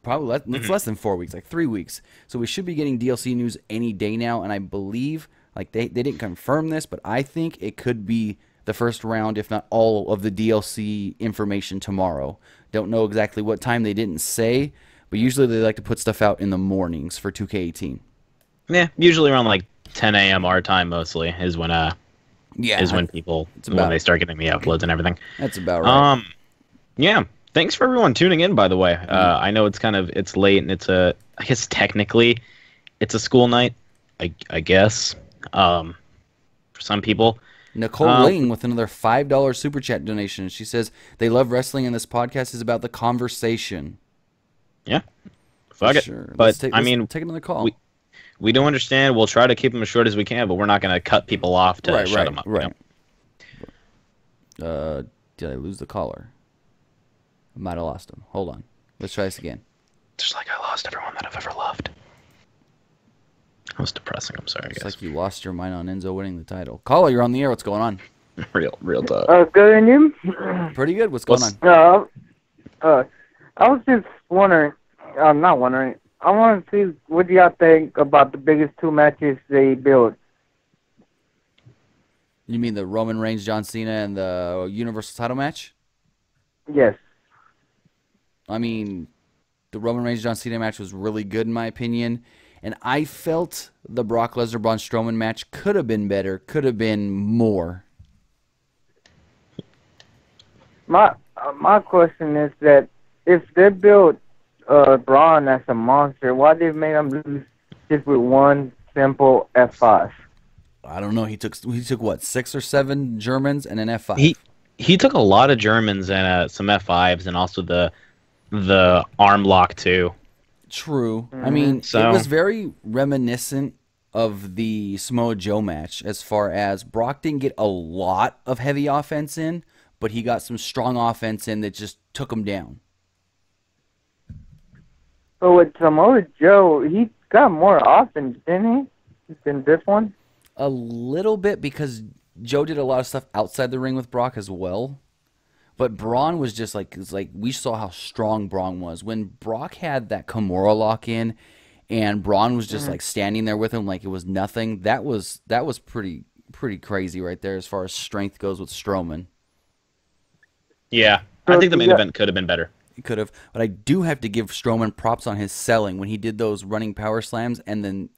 Probably it's less than 4 weeks, like 3 weeks. So we should be getting DLC news any day now, and I believe, like they didn't confirm this, but I think it could be the first round, if not all of the DLC information tomorrow. Don't know exactly what time, they didn't say, but usually they like to put stuff out in the mornings for 2K18. Yeah, usually around like 10 a.m. our time mostly is when when they start getting the uploads and everything. That's about right. Yeah. Thanks for everyone tuning in, by the way. I know it's late and I guess technically it's a school night, I guess, for some people. Nicole Ling with another $5 super chat donation. She says, they love wrestling and this podcast is about the conversation. Yeah. Fuck it. Sure. But, take another call. We do understand. We'll try to keep them as short as we can, but we're not going to cut people off to shut them up. Right. Did I lose the caller? I might have lost him. Hold on. Let's try this again. Just like I lost everyone that I've ever loved. That was depressing. I'm sorry, It's guys. like you lost your mind on Enzo winning the title. Caller, you're on the air. What's going on? Real talk. Good, and you? Pretty good. What's going on? I was just wondering, I want to see what do y'all think about the biggest two matches they built. You mean the Roman Reigns, John Cena, and the Universal title match? Yes. I mean, the Roman Reigns, John Cena match was really good in my opinion. And I felt the Brock Lesnar, Braun Strowman match could have been better, could have been more. My question is that if they built Braun as a monster, why did they make him lose just with one simple F5? I don't know. He took what, 6 or 7 Germans and an F5. He took a lot of Germans and some F5s and also the arm lock too. True. I mean, it was very reminiscent of the Samoa Joe match as far as Brock didn't get a lot of heavy offense in, but he got some strong offense in that just took him down. So with Samoa Joe, he got more offense, didn't he, than this one? A little bit, because Joe did a lot of stuff outside the ring with Brock as well. But Braun was just like we saw how strong Braun was. When Brock had that Kimura lock in and Braun was just like standing there with him like it was nothing, that was pretty crazy right there as far as strength goes with Strowman. Yeah. I think the main event could have been better. He could have, but I do have to give Strowman props on his selling when he did those running power slams and then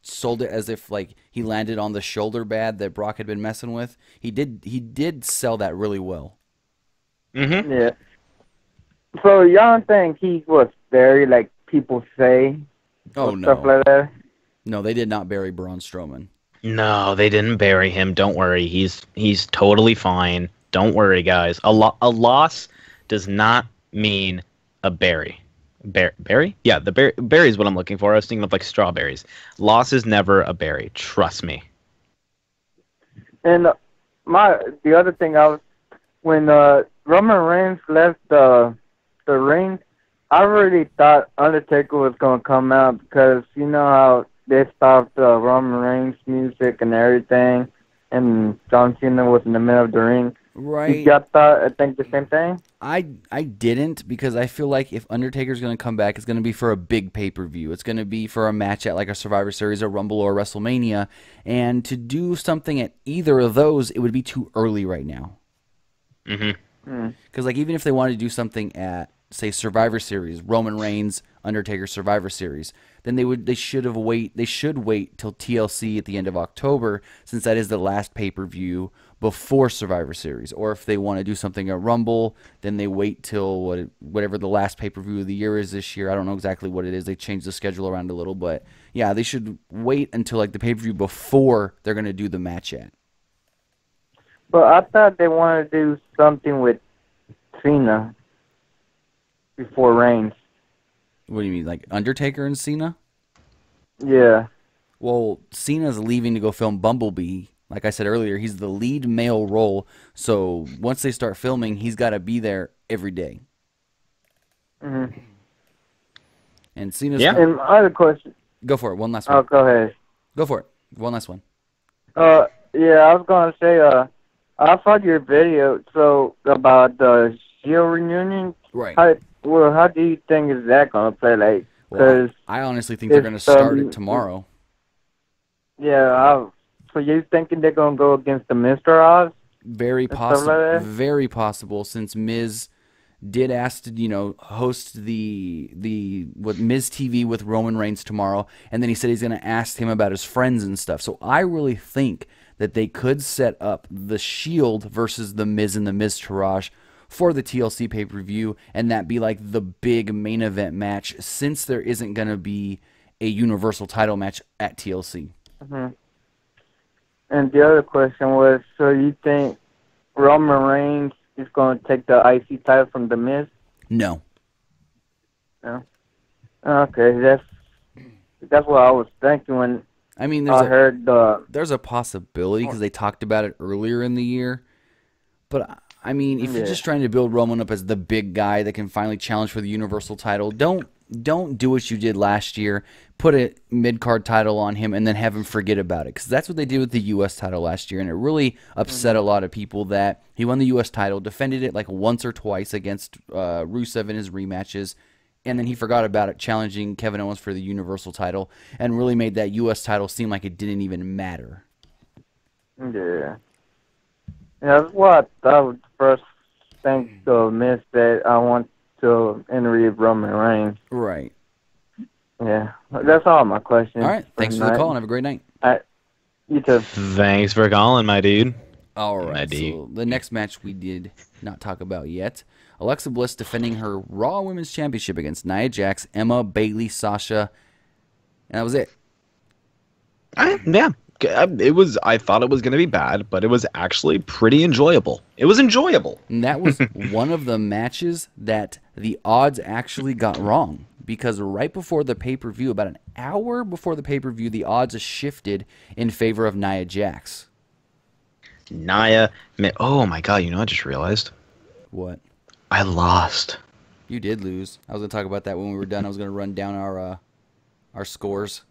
sold it as if like he landed on the shoulder pad that Brock had been messing with. He did sell that really well. Mm-hmm. Yeah. So y'all think he was very like people say? Oh no. Stuff like that? No, they did not bury Braun Strowman. No, they didn't bury him. Don't worry. He's totally fine. Don't worry, guys. A loss does not mean a bury. Berry? Yeah, berry is what I'm looking for. I was thinking of like strawberries. Loss is never a berry. Trust me. And the other thing when Roman Reigns left the ring, I really thought Undertaker was gonna come out because you know how they stopped Roman Reigns' music and everything, and John Cena was in the middle of the ring. Right. You got that? I think the same thing. I didn't, because I feel like if Undertaker's going to come back, it's going to be for a big pay-per-view. It's going to be for a match at like a Survivor Series, a Rumble, or WrestleMania. And to do something at either of those, it would be too early right now. Mm-hmm. Because like even if they wanted to do something at, say, Survivor Series, Roman Reigns, Undertaker Survivor Series. Then they should wait till TLC at the end of October, since that is the last pay-per-view before Survivor Series. Or if they want to do something at Rumble, then they wait till whatever the last pay-per-view of the year is this year. I don't know exactly what it is. They changed the schedule around a little, but yeah, they should wait until like the pay-per-view before they're going to do the match at. But I thought they wanted to do something with Cena before Reigns. What do you mean, like Undertaker and Cena? Yeah. Well, Cena's leaving to go film Bumblebee. Like I said earlier, he's the lead male role. So once they start filming, he's got to be there every day. Mm-hmm. And Cena's... Yeah. And my other question... Go for it. One last one. Oh, go ahead. Go for it. One last one. Yeah, I was going to say, I saw your video, about the Shield reunion. Right. How do you think is that going to play? Like, Well, I honestly think they're going to start it tomorrow. Yeah, so you thinking they're going to go against the Mr. Oz? Very possible. Like very possible, since Miz did ask to, host the Miz TV with Roman Reigns tomorrow, and then he said he's going to ask him about his friends and stuff. So I really think that they could set up the Shield versus the Miz and the Miztourage for the TLC pay-per-view, and that be like the big main event match, since there isn't going to be a Universal title match at TLC. Mm-hmm. And the other question was, so you think Roman Reigns is going to take the IC title from The Miz? No. No? Okay, that's what I was thinking when there's a possibility, because they talked about it earlier in the year. But I mean, if you're just trying to build Roman up as the big guy that can finally challenge for the Universal title, don't do what you did last year. Put a mid-card title on him and then have him forget about it, because that's what they did with the U.S. title last year, and it really upset a lot of people that he won the U.S. title, defended it like once or twice against Rusev in his rematches, and then he forgot about it, challenging Kevin Owens for the Universal title, and really made that U.S. title seem like it didn't even matter. Yeah. Yeah, that's what I would first think to Miz that I want to interview Roman Reigns. Right. Yeah. That's all my questions. All right. Thanks for the call, and have a great night. You too. Thanks for calling, my dude. All right. So the next match we did not talk about yet. Alexa Bliss defending her Raw Women's Championship against Nia Jax, Emma, Bayley, Sasha, and that was it. Yeah. I thought it was going to be bad, but it was actually pretty enjoyable. It was enjoyable. And that was one of the matches that the odds actually got wrong, because right before the pay-per-view, about an hour before the pay-per-view, the odds shifted in favor of Nia Jax. Nia, oh my god, I just realized. What? I lost. You did lose. I was going to talk about that when we were done. I was going to run down our scores.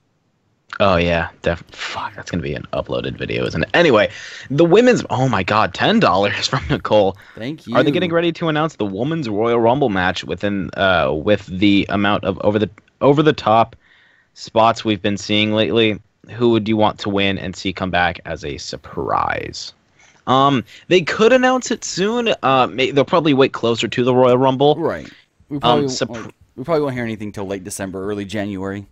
Oh, yeah. Fuck, that's going to be an uploaded video, isn't it? Anyway, the women's... Oh, my God. $10 from Nicole. Thank you. Are they getting ready to announce the Women's Royal Rumble match with the amount of over-the-top spots we've been seeing lately? Who would you want to win and see come back as a surprise? They could announce it soon. They'll probably wait closer to the Royal Rumble. Right. We probably won't hear anything till late December, early January.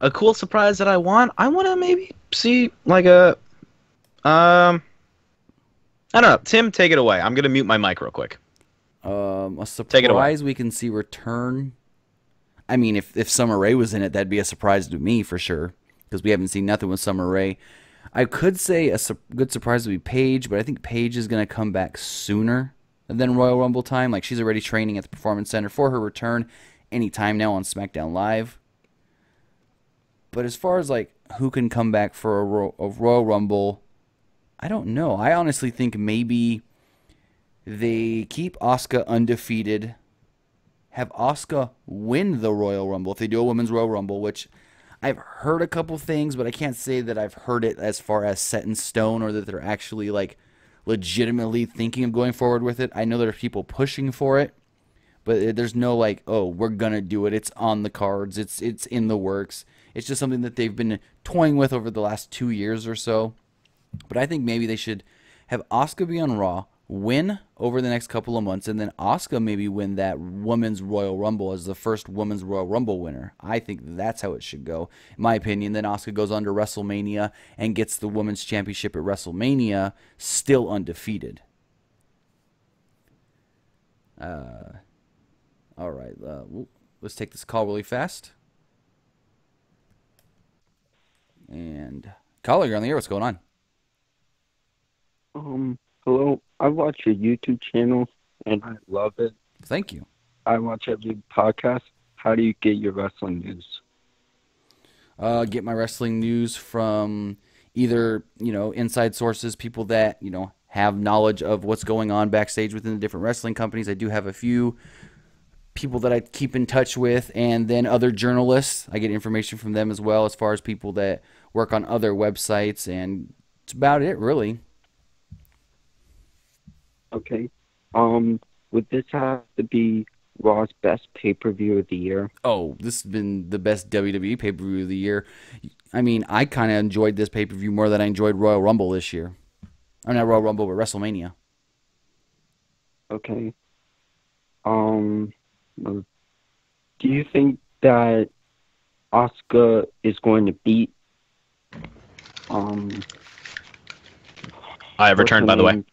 A cool surprise that I want to maybe see like I don't know. Tim, take it away. I'm going to mute my mic real quick. A surprise we can see return. I mean, if Summer Rae was in it, that'd be a surprise to me for sure, because we haven't seen nothing with Summer Rae. I could say a good surprise would be Paige, but I think Paige is going to come back sooner than Royal Rumble time. Like, she's already training at the Performance Center for her return anytime now on SmackDown Live. But as far as like who can come back for a Royal Rumble, I don't know. I honestly think maybe they keep Asuka undefeated, have Asuka win the Royal Rumble if they do a Women's Royal Rumble, which I've heard a couple things, but I can't say that I've heard it as far as set in stone or that they're actually like legitimately thinking of going forward with it. I know there's people pushing for it, but there's no like, oh, we're gonna do it. It's on the cards. It's in the works. It's just something that they've been toying with over the last 2 years or so. But I think maybe they should have Asuka be on Raw, win over the next couple of months, and then Asuka maybe win that Women's Royal Rumble as the first Women's Royal Rumble winner. I think that's how it should go, in my opinion. Then Asuka goes on to WrestleMania and gets the Women's Championship at WrestleMania, still undefeated. All right, let's take this call really fast. And caller, you're on the air. What's going on? Hello. I watch your YouTube channel and I love it. Thank you. I watch every podcast. How do you get your wrestling news? Get my wrestling news from either, inside sources, people that, have knowledge of what's going on backstage within the different wrestling companies. I do have a few people that I keep in touch with, and then other journalists. I get information from them as well, as far as people that work on other websites, and it's about it, really. Okay. Would this have to be Raw's best pay-per-view of the year? Oh, this has been the best WWE pay-per-view of the year. I mean, I kind of enjoyed this pay-per-view more than I enjoyed Royal Rumble this year. Or not Royal Rumble, but WrestleMania. Okay. Do you think that Asuka is going to beat I have returned, by the way.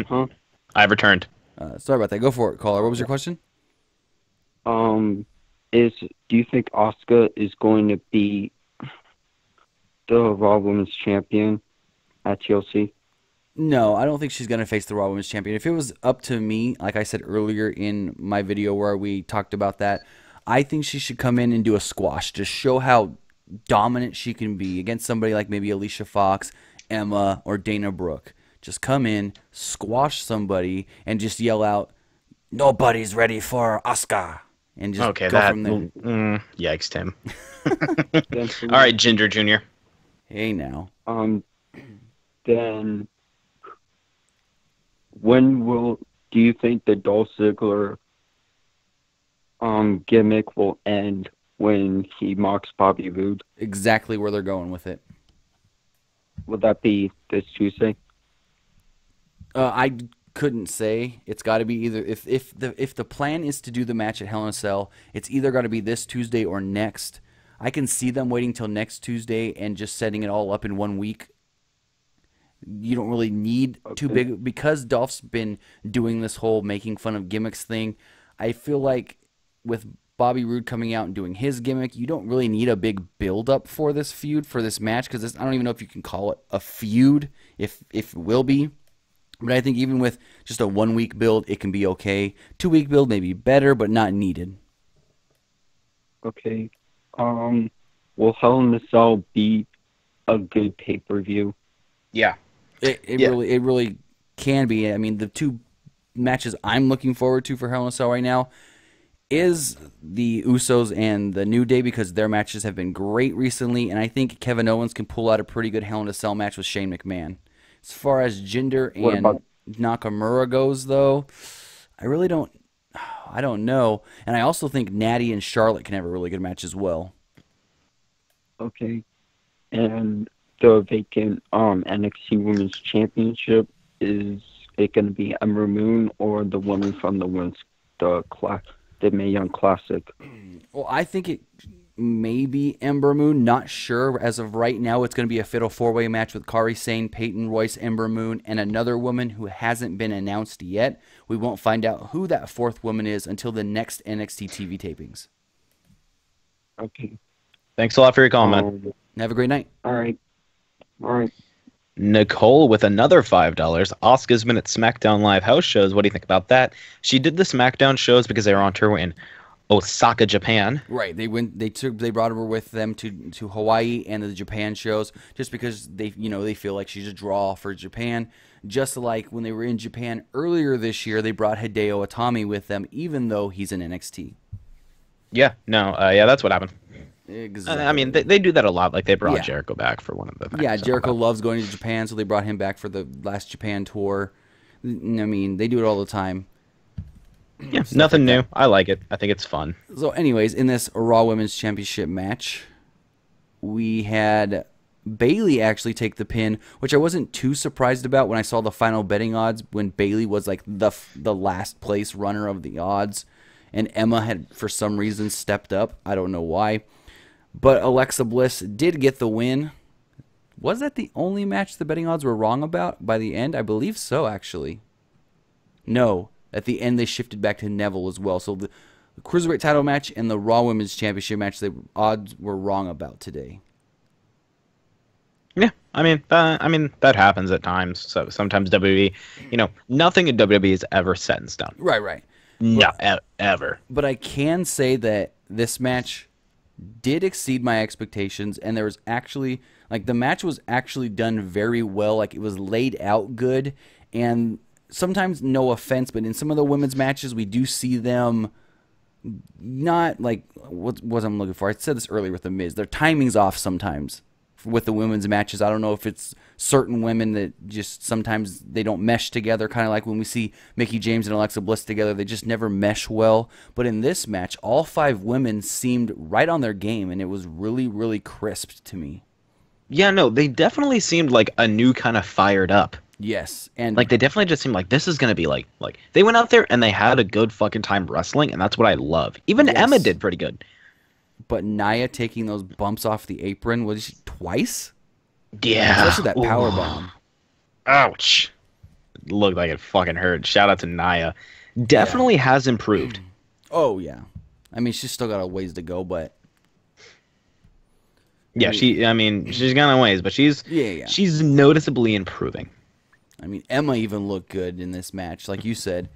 Huh? I have returned. Sorry about that. Go for it, caller. What was your question? Do you think Asuka is going to be the Raw Women's Champion at TLC? No, I don't think she's going to face the Raw Women's Champion. If it was up to me, like I said earlier in my video where we talked about that, I think she should come in and do a squash. Just show how dominant she can be against somebody like maybe Alicia Fox, Emma, or Dana Brooke. Just come in, squash somebody, and just yell out, "Nobody's ready for Asuka," and just go from there. Yikes, Tim. All right, Ginger Jr. Hey, now. Then do you think the Dolph Ziggler gimmick will end when he mocks Bobby Roode? Exactly where they're going with it. Would that be this Tuesday? I couldn't say. It's got to be either if the plan is to do the match at Hell in a Cell, it's either got to be this Tuesday or next. I can see them waiting till next Tuesday and just setting it all up in 1 week. You don't really need too big, because Dolph's been doing this whole making fun of gimmicks thing. I feel like with Bobby Roode coming out and doing his gimmick, you don't really need a big build-up for this feud, for this match, because I don't even know if you can call it a feud, if it will be. But I think even with just a 1 week build, it can be okay. 2 week build may be better, but not needed. Okay. Will Hell in a Cell be a good pay-per-view? Yeah. It really can be. I mean, the two matches I'm looking forward to for Hell in a Cell right now is the Usos and the New Day, because their matches have been great recently, and I think Kevin Owens can pull out a pretty good Hell in a Cell match with Shane McMahon. As far as Jinder and Nakamura goes, though, I don't know. And I also think Natty and Charlotte can have a really good match as well. Okay. And the vacant NXT Women's Championship, is it going to be Ember Moon or the woman from the Mae Young Classic? Well, I think it may be Ember Moon. Not sure. As of right now, it's going to be a fatal four-way match with Kairi Sane, Peyton Royce, Ember Moon, and another woman who hasn't been announced yet. We won't find out who that fourth woman is until the next NXT TV tapings. Okay. Thanks a lot for your call, man. Have a great night. All right. Nicole with another $5. Asuka's been at SmackDown Live house shows. What do you think about that? She did the SmackDown shows because they were on tour in Osaka, Japan. Right. They brought her with them to Hawaii and the Japan shows, just because they feel like she's a draw for Japan. Just like when they were in Japan earlier this year, they brought Hideo Itami with them, even though he's in NXT. Yeah. No. That's what happened. Exactly. I mean, they do that a lot. Like, they brought Jericho back for one of the things. Yeah, Jericho loves going to Japan, so they brought him back for the last Japan tour. I mean, they do it all the time. Yeah, nothing new. I like it. I think it's fun. So anyways, in this Raw Women's Championship match, we had Bayley actually take the pin, which I wasn't too surprised about when I saw the final betting odds when Bayley was like the last place runner of the odds, and Emma had for some reason stepped up. I don't know why, but Alexa Bliss did get the win. Was that the only match the betting odds were wrong about by the end? I believe so, actually. No, at the end they shifted back to Neville as well. So the Cruiserweight title match and the Raw Women's Championship match, the odds were wrong about today. Yeah, I mean that happens at times. So sometimes WWE, nothing in WWE is ever set in stone. Right. No, ever. But I can say that this match did exceed my expectations, and there was actually, the match was actually done very well. Like, it was laid out good, and sometimes, no offense, but in some of the women's matches, we do see them not, what I'm looking for. I said this earlier with The Miz. Their timing's off sometimes with the women's matches. I don't know if it's certain women that just sometimes they don't mesh together, kind of like when we see Mickie James and Alexa Bliss together, they just never mesh well. But in this match, all 5 women seemed right on their game, and it was really, really crisp to me. Yeah, no, they definitely seemed like a new kind of fired up. Yes, and they definitely just seemed like this is gonna be like they went out there and they had a good fucking time wrestling, and that's what I love. Even Emma did pretty good. But Nia taking those bumps off the apron, was she twice? Yeah. Especially that power bomb. Ouch. It looked like it fucking hurt. Shout out to Nia. Definitely has improved. Oh, yeah. I mean, she's still got a ways to go, but... Yeah, she's got a ways, but she's noticeably improving. I mean, Emma even looked good in this match, like you said.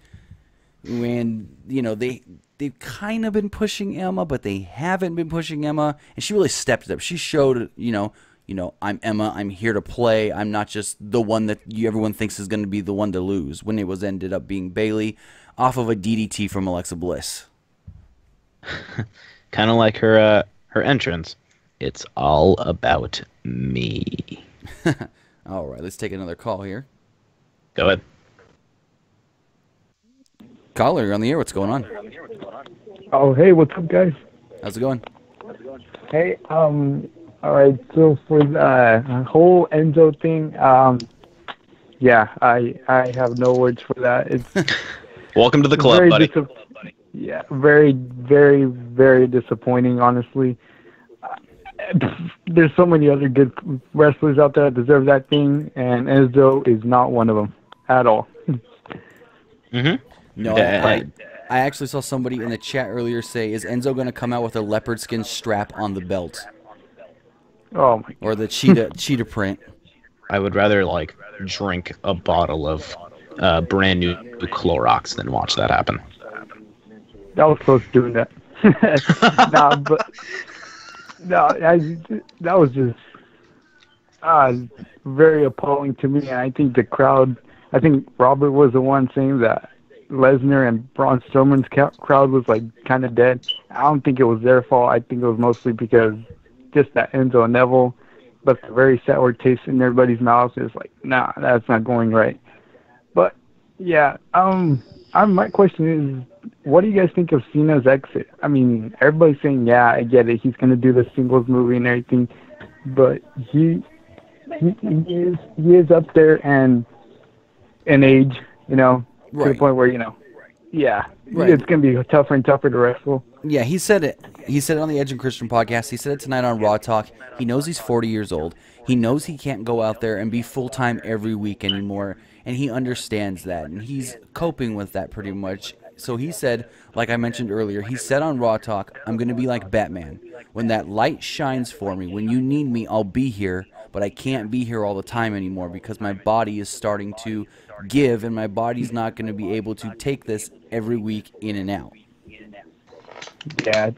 And, they've kind of been pushing Emma, but they haven't been pushing Emma. And she really stepped up. She showed, I'm Emma. I'm here to play. I'm not just the one that everyone thinks is going to be the one to lose. When it was ended up being Bayley off of a DDT from Alexa Bliss. Kind of like her entrance. It's all about me. All right, let's take another call here. Go ahead. Caller, you're on the air. What's going on? Oh, hey, what's up, guys? How's it going? Hey, all right, so for the whole Enzo thing, yeah, I have no words for that. It's welcome to the club, buddy. Yeah, very, very, very disappointing, honestly. There's so many other good wrestlers out there that deserve that thing, and Enzo is not one of them at all. Mm-hmm. No, I actually saw somebody in the chat earlier say, is Enzo going to come out with a leopard skin strap on the belt? Oh, my God. Or the cheetah print. I would rather, drink a bottle of brand new Clorox than watch that happen. That was close to doing that. That was just very appalling to me. And I think the crowd, Robert was the one saying that Lesnar and Braun Strowman's crowd was kind of dead. I don't think it was their fault. I think it was mostly because just that Enzo and Neville left a very sour taste in everybody's mouth. It's nah, that's not going right. But yeah, my question is, what do you guys think of Cena's exit? I mean, everybody's saying, yeah, I get it. He's gonna do the singles movie and everything, but he is up there and in age, Right. to the point where, it's going to be tougher and tougher to wrestle. Yeah, he said it. He said it on the Edge and Christian podcast. He said it tonight on Raw Talk. He knows he's 40 years old. He knows he can't go out there and be full-time every week anymore, and he understands that, and he's coping with that pretty much. So he said, like I mentioned earlier, he said on Raw Talk, I'm going to be like Batman. When that light shines for me, when you need me, I'll be here, but I can't be here all the time anymore because my body is starting to give, and my body's not going to be able to take this every week in and out. Yeah,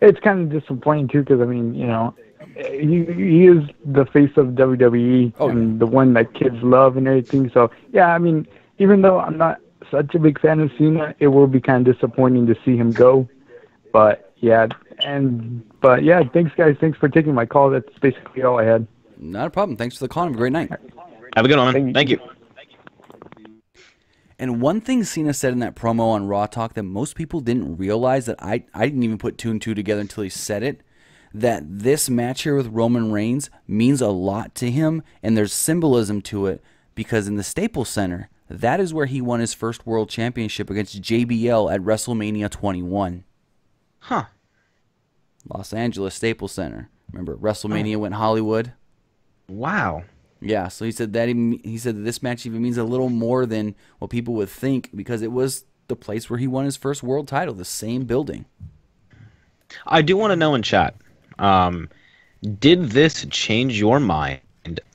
it's kind of disappointing too, because he is the face of WWE and the one that kids love and everything. So yeah, even though I'm not such a big fan of Cena, it will be kind of disappointing to see him go. But yeah, thanks guys. Thanks for taking my call. That's basically all I had. Not a problem. Thanks for the call. Have a great night. Have a good one, man. Thank you. And one thing Cena said in that promo on Raw Talk that most people didn't realize, that I didn't even put two and two together until he said it, that this match here with Roman Reigns means a lot to him, and there's symbolism to it because in the Staples Center, that is where he won his first world championship against JBL at WrestleMania 21. Huh. Los Angeles Staples Center. Remember, WrestleMania went Hollywood? Wow. Yeah, so he said that this match even means a little more than what people would think because it was the place where he won his first world title, the same building. I do want to know in chat, did this change your mind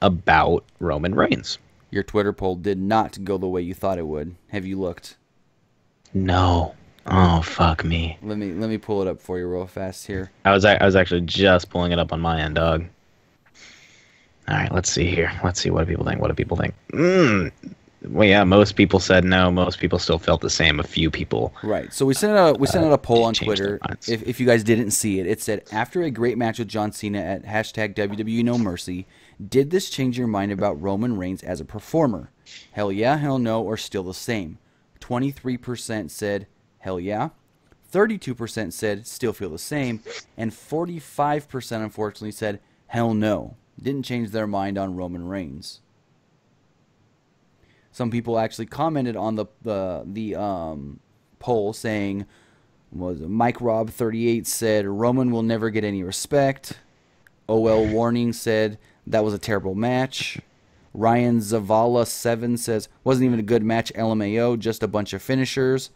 about Roman Reigns? Your Twitter poll did not go the way you thought it would. Have you looked? No. Oh, fuck me. Let me pull it up for you real fast here. I was actually just pulling it up on my end, dog. All right, let's see here. Let's see what do people think. What do people think? Well, yeah, most people said no. Most people still felt the same. A few people. Right. So we sent out a poll on changed their Twitter. minds. If you guys didn't see it, it said after a great match with John Cena at hashtag WWE No Mercy, did this change your mind about Roman Reigns as a performer? Hell yeah, hell no, or still the same. 23% said hell yeah. 32% said still feel the same, and 45% unfortunately said hell no. Didn't change their mind on Roman Reigns. Some people actually commented on the poll saying, was it Mike Rob 38 said Roman will never get any respect. OL Warning said that was a terrible match. Ryan Zavala 7 says wasn't even a good match. LMAO, just a bunch of finishers.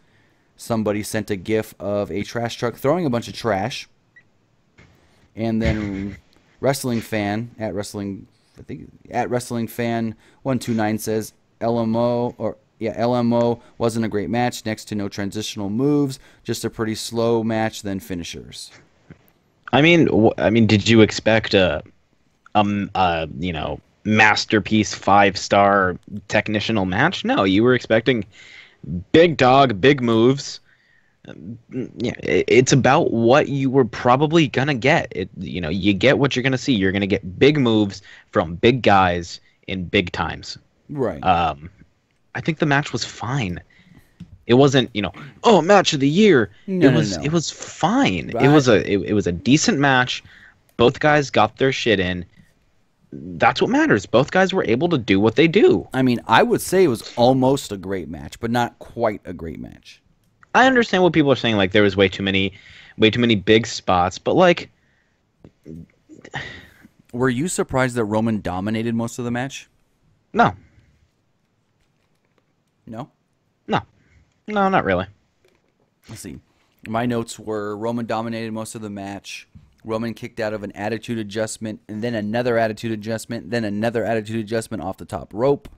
Somebody sent a gif of a trash truck throwing a bunch of trash. And then Wrestling Fan at Wrestling Fan 129 says LMO wasn't a great match. Next to no transitional moves, just a pretty slow match. Then finishers. I mean, did you expect a masterpiece 5-star technical match? No, you were expecting big dog, big moves. Yeah, it's about what you were probably gonna get. You get what you're gonna see. You're gonna get big moves from big guys in big times. Right. I think the match was fine. It wasn't, match of the year. No, it was fine. But It was a decent match. Both guys got their shit in. That's what matters. Both guys were able to do what they do. I mean, I would say it was almost a great match, but not quite a great match. I understand what people are saying, like there was way too many big spots, but like, were you surprised that Roman dominated most of the match? No, not really. Let's see. My notes were Roman dominated most of the match. Roman kicked out of an attitude adjustment, and then another attitude adjustment, then another attitude adjustment off the top rope.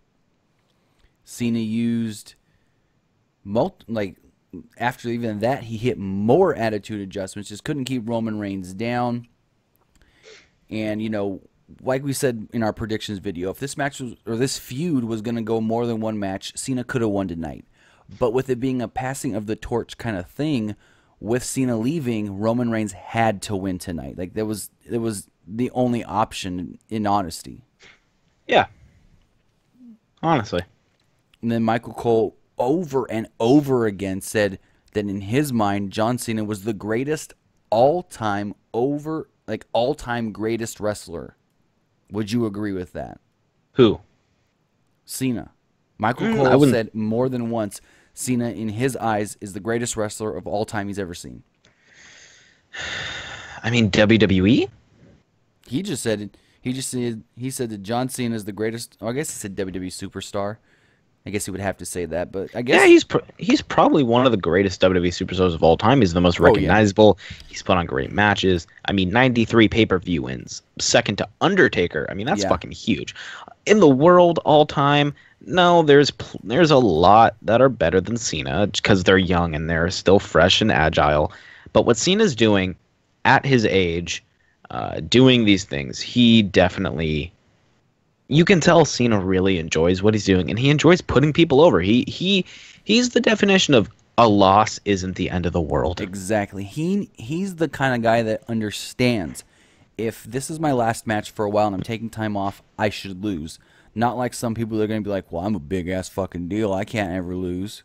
Cena used after even that, he hit more attitude adjustments, just couldn't keep Roman Reigns down. And, like we said in our predictions video, if this match this feud was going to go more than one match, Cena could have won tonight. But with it being a passing of the torch kind of thing, with Cena leaving, Roman Reigns had to win tonight. Like, it was the only option, in honesty. Yeah. Honestly. And then Michael Cole over and over again said that in his mind, John Cena was the greatest all-time greatest wrestler. Would you agree with that? Who? Cena. Michael Cole said more than once, Cena, in his eyes, is the greatest wrestler of all time he's ever seen. I mean, WWE? He said that John Cena is the greatest. I guess he said WWE superstar. I guess he would have to say that, but I guess he's probably one of the greatest WWE superstars of all time. He's the most recognizable. Yeah. He's put on great matches. I mean, 93 pay-per-view wins, second to Undertaker. I mean, that's fucking huge. In the world, all time, no, there's a lot that are better than Cena because they're young and they're still fresh and agile. But what Cena's doing at his age, doing these things, he definitely. You can tell Cena really enjoys what he's doing, and he enjoys putting people over. He's the definition of a loss isn't the end of the world. Exactly. He's the kind of guy that understands if this is my last match for a while and I'm taking time off, I should lose. Not like some people that are going to be like, well, I'm a big-ass fucking deal. I can't ever lose.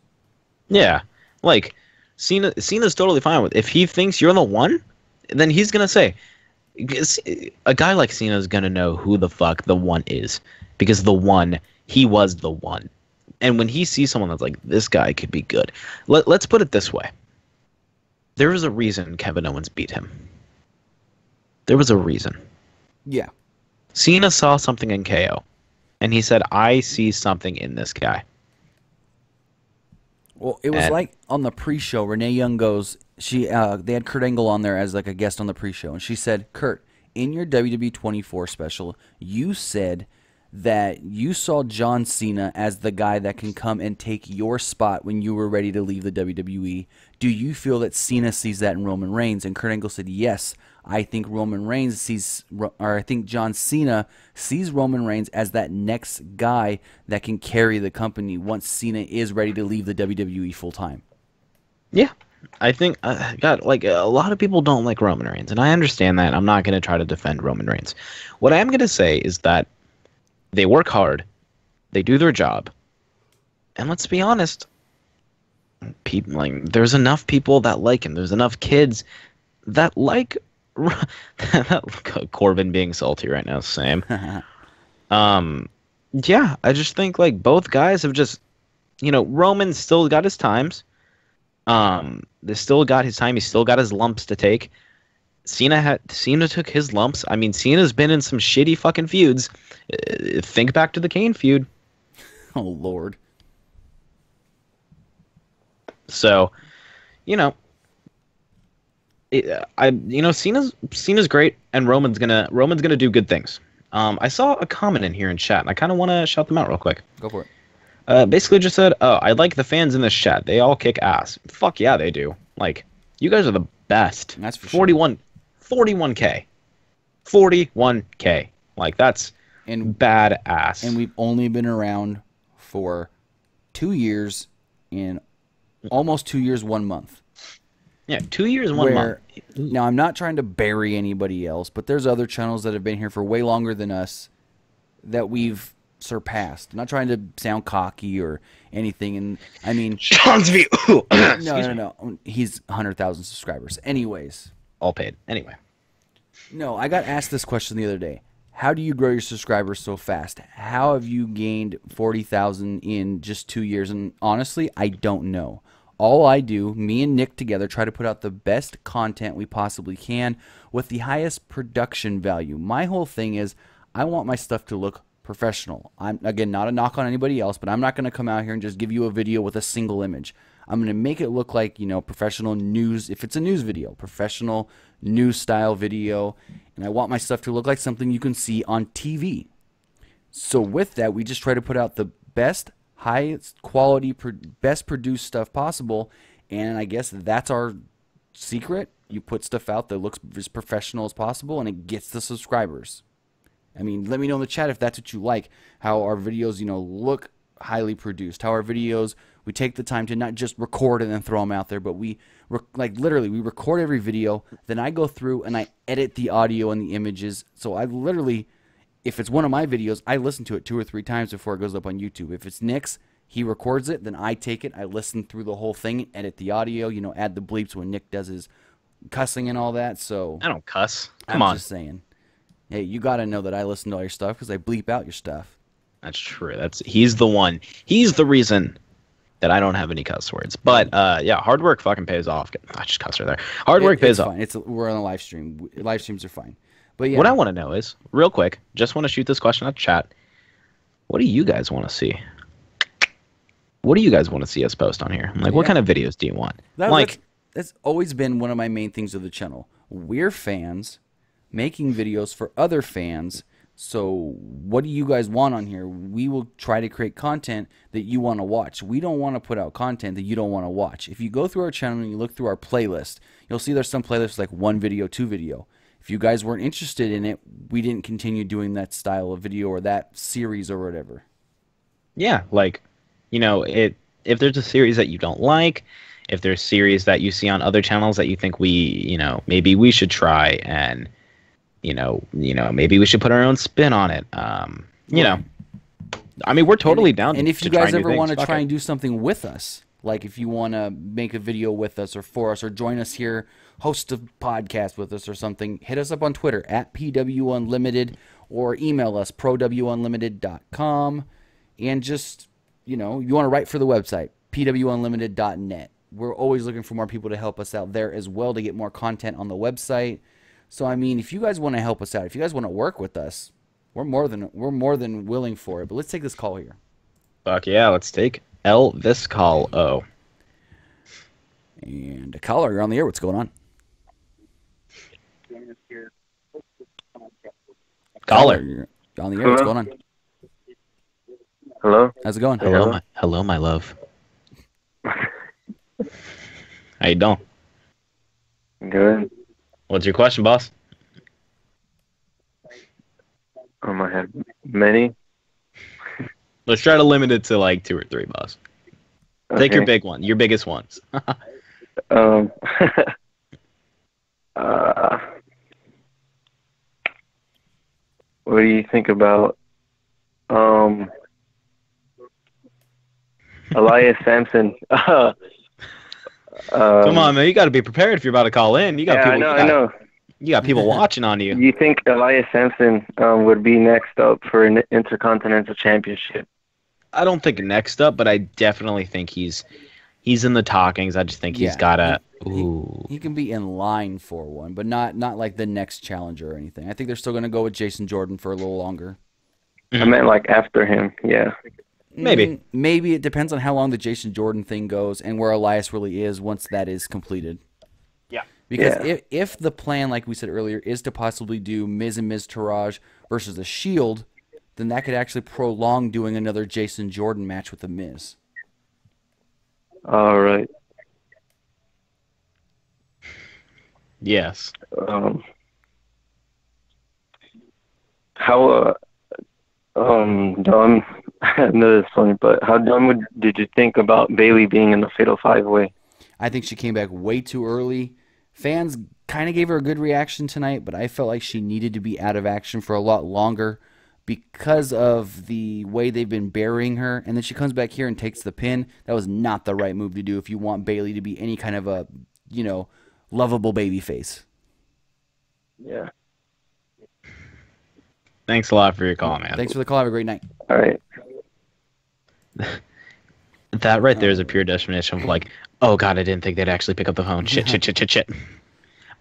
Yeah. Like, Cena's totally fine with it. If he thinks you're the one, then he's going to say, a guy like Cena is gonna know who the fuck the one is, because he was the one. And when he sees someone that's like, this guy could be good. Let's put it this way. There was a reason Kevin Owens beat him. There was a reason. Yeah. Cena saw something in KO, and he said, I see something in this guy. Well, it was like on the pre-show, Renee Young goes, they had Kurt Angle on there as like a guest on the pre-show, and she said, Kurt, in your WWE 24 special, you said that you saw John Cena as the guy that can come and take your spot when you were ready to leave the WWE. Do you feel that Cena sees that in Roman Reigns? And Kurt Angle said, yes, I think I think John Cena sees Roman Reigns as that next guy that can carry the company once Cena is ready to leave the WWE full time. Yeah. I think, God, like, a lot of people don't like Roman Reigns, and I understand that. I'm not going to try to defend Roman Reigns. What I am going to say is that they work hard, they do their job, and let's be honest, people, like, there's enough people that like him. There's enough kids that like Corbin being salty right now. Same. Yeah, I just think like both guys have just, Roman's still got his times. They still got his time. He's still got his lumps to take. Cena took his lumps. I mean, Cena's been in some shitty fucking feuds. Think back to the Kane feud. Oh Lord. So, Cena's great, and Roman's gonna do good things. I saw a comment in here in chat, and I kind of want to shout them out real quick. Go for it. Basically just said, oh, I like the fans in this chat. They all kick ass. Fuck yeah, they do. Like, you guys are the best. That's for 41K. 41K. Like, that's badass. And we've only been around for 2 years and almost 2 years, 1 month. Yeah, 2 years, 1 month. Now, I'm not trying to bury anybody else, but there's other channels that have been here for way longer than us that we've surpassed. I'm not trying to sound cocky or anything, and I mean, Sean's view. No. He's 100,000 subscribers. Anyways, all paid. Anyway, no, I got asked this question the other day. How do you grow your subscribers so fast? How have you gained 40,000 in just 2 years? And honestly, I don't know. All I do, me and Nick together, try to put out the best content we possibly can with the highest production value. My whole thing is I want my stuff to look professional. I'm, again, not a knock on anybody else, but I'm not going to come out here and just give you a video with a single image. I'm going to make it look like, professional news. If it's a news video, professional news style video. And I want my stuff to look like something you can see on TV. So with that, we just try to put out the best, highest quality, best produced stuff possible. And I guess that's our secret. You put stuff out that looks as professional as possible, and it gets the subscribers. I mean, let me know in the chat if that's what you like, how our videos, look highly produced, how our videos, we take the time to not just record and then throw them out there, but we, literally, we record every video, then I go through and I edit the audio and the images. So I literally, if it's one of my videos, I listen to it 2 or 3 times before it goes up on YouTube. If it's Nick's, he records it, then I take it, I listen through the whole thing, edit the audio, add the bleeps when Nick does his cussing and all that. So I don't cuss. Come on. I'm just saying. Hey, you got to know that I listen to all your stuff because I bleep out your stuff. That's true. He's the one. He's the reason that I don't have any cuss words. But yeah, hard work fucking pays off. I just cussed right there. Hard work pays off. We're on a live stream. Live streams are fine. But yeah. What I want to know is, real quick, just want to shoot this question at chat. What do you guys want to see? What do you guys want to see us post on here? Like, what kind of videos do you want? That's always been one of my main things of the channel. We're fans making videos for other fans. So what do you guys want on here? We will try to create content that you want to watch. We don't want to put out content that you don't want to watch. If you go through our channel and you look through our playlist, you'll see there's some playlists like 1 video, 2 video. If you guys weren't interested in it, we didn't continue doing that style of video or that series or whatever. Yeah, like, if there's a series that you don't like, if there's series that you see on other channels that you think maybe we should try, and maybe we should put our own spin on it. I mean, we're totally down. And if you guys ever want to try and do something with us, Like if you want to make a video with us or for us or join us here, host a podcast with us or something, hit us up on Twitter at PWUnlimited or email us prowunlimited.com. And just, you want to write for the website, pwunlimited.net. We're always looking for more people to help us out there as well to get more content on the website. So, I mean, if you guys want to help us out, if you guys want to work with us, we're more than willing for it. But let's take this call here. Fuck yeah, let's take this call. Oh. And a caller, you're on the air. What's going on? Caller. You're on the air. What's going on? Hello? How's it going? Hello, my love. How you doing? Good. What's your question, boss? I have many. Let's try to limit it to like 2 or 3, boss. Take your Okay. big one, your biggest ones. Um, what do you think about Elias Sampson? Come on, man. You got to be prepared if you're about to call in. You got Yeah, people. I know. You got people watching on you. You think Elias Sampson would be next up for an Intercontinental Championship? I don't think next up, but I definitely think he's in the talkings. I just think he's got a. Ooh. He can be in line for one, but not like the next challenger or anything. I think they're still going to go with Jason Jordan for a little longer. I meant like after him. Yeah. Maybe. Maybe it depends on how long the Jason Jordan thing goes and where Elias really is once that is completed. Yeah. Because if the plan, like we said earlier, is to possibly do Miz and Miz Taraj versus the Shield, then that could actually prolong doing another Jason Jordan match with the Miz. All right. Yes. How dumb? I know it's funny, but how dumb did you think about Bayley being in the Fatal 5-Way? I think she came back way too early. Fans kind of gave her a good reaction tonight, but I felt like she needed to be out of action for a lot longer because of the way they've been burying her. And then she comes back here and takes the pin. That was not the right move to do if you want Bayley to be any kind of a, lovable baby face. Yeah. Thanks a lot for your call, man. Thanks for the call. Have a great night. All right. That right there is a pure definition of like, oh god, I didn't think they'd actually pick up the phone. Shit.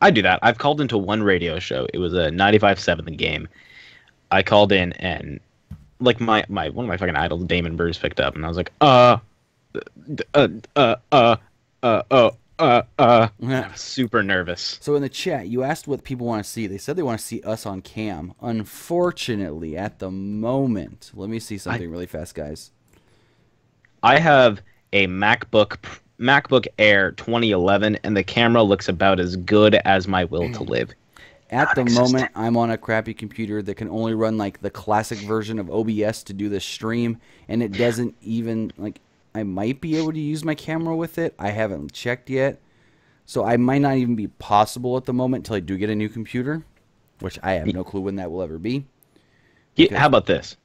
I do that. I've called into one radio show. It was a 95.7 The Game. I called in and like my one of my fucking idols, Damon Bruce, picked up and I was like, I was super nervous. So in the chat, you asked what people want to see. They said they want to see us on cam. Unfortunately, at the moment, let me see something really fast, guys. I have a MacBook Air 2011, and the camera looks about as good as my will to live. At the moment, I'm on a crappy computer that can only run like the classic version of OBS to do this stream, and it doesn't even like. I might be able to use my camera with it. I haven't checked yet, so I might not even be possible at the moment until I do get a new computer, which I have no clue when that will ever be. Yeah, how about this?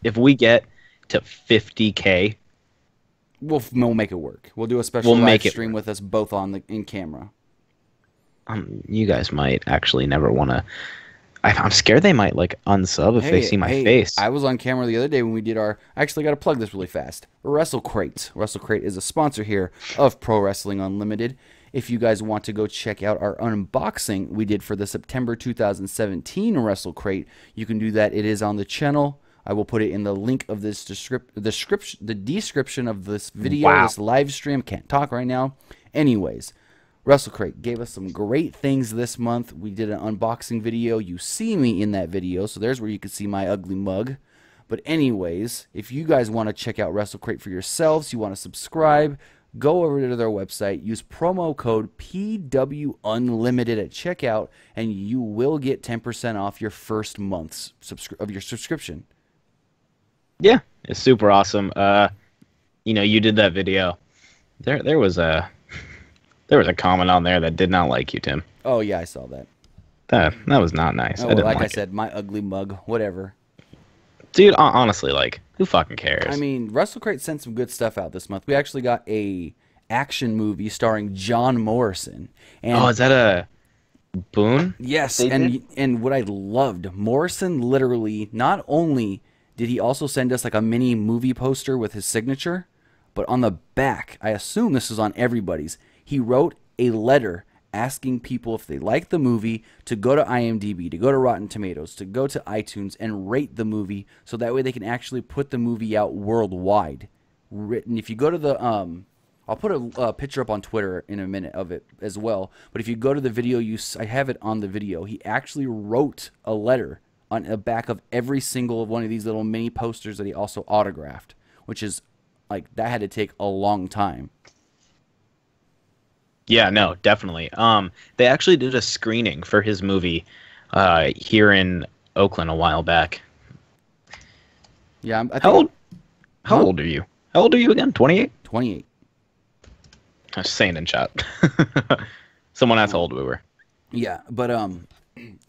If we get to 50K, we'll make it work. We'll do a special live stream with us both in camera. You guys might actually never want to. I'm scared they might like unsub if they see my face. I was on camera the other day when we did I actually got to plug this really fast. WrestleCrate. WrestleCrate is a sponsor here of Pro Wrestling Unlimited. If you guys want to go check out our unboxing we did for the September 2017 WrestleCrate, you can do that. It is on the channel. I will put it in the link of this the description of this video, this live stream. Can't talk right now. Anyways, WrestleCrate gave us some great things this month. We did an unboxing video. You see me in that video, so there's where you can see my ugly mug. But anyways, if you guys want to check out WrestleCrate for yourselves, you want to subscribe, go over to their website, use promo code PWUnlimited at checkout, and you will get 10% off your first month's of your subscription. Yeah, it's super awesome. You did that video. There was a comment on there that did not like you, Tim. Oh yeah, I saw that. That was not nice. Oh, like I said, my ugly mug, whatever. Dude, honestly, like, who fucking cares? I mean, WrestleCrate sent some good stuff out this month. We actually got a action movie starring John Morrison. And is that a Boone? yes, They did? and what I loved, Morrison literally, not only did he also send us like a mini movie poster with his signature, but on the back, I assume this is on everybody's, he wrote a letter asking people if they like the movie to go to IMDb, to go to Rotten Tomatoes, to go to iTunes and rate the movie so that way they can actually put the movie out worldwide. Written, if you go to the I'll put a picture up on Twitter in a minute of it as well. But if you go to the video, I have it on the video. He actually wrote a letter on the back of every single one of these little mini posters that he also autographed, which is like that had to take a long time. Yeah, no, definitely. They actually did a screening for his movie here in Oakland a while back. Yeah, I think, How old are you? How old are you again? 28? 28. I was saying in chat. Someone asked how old we were. Yeah, but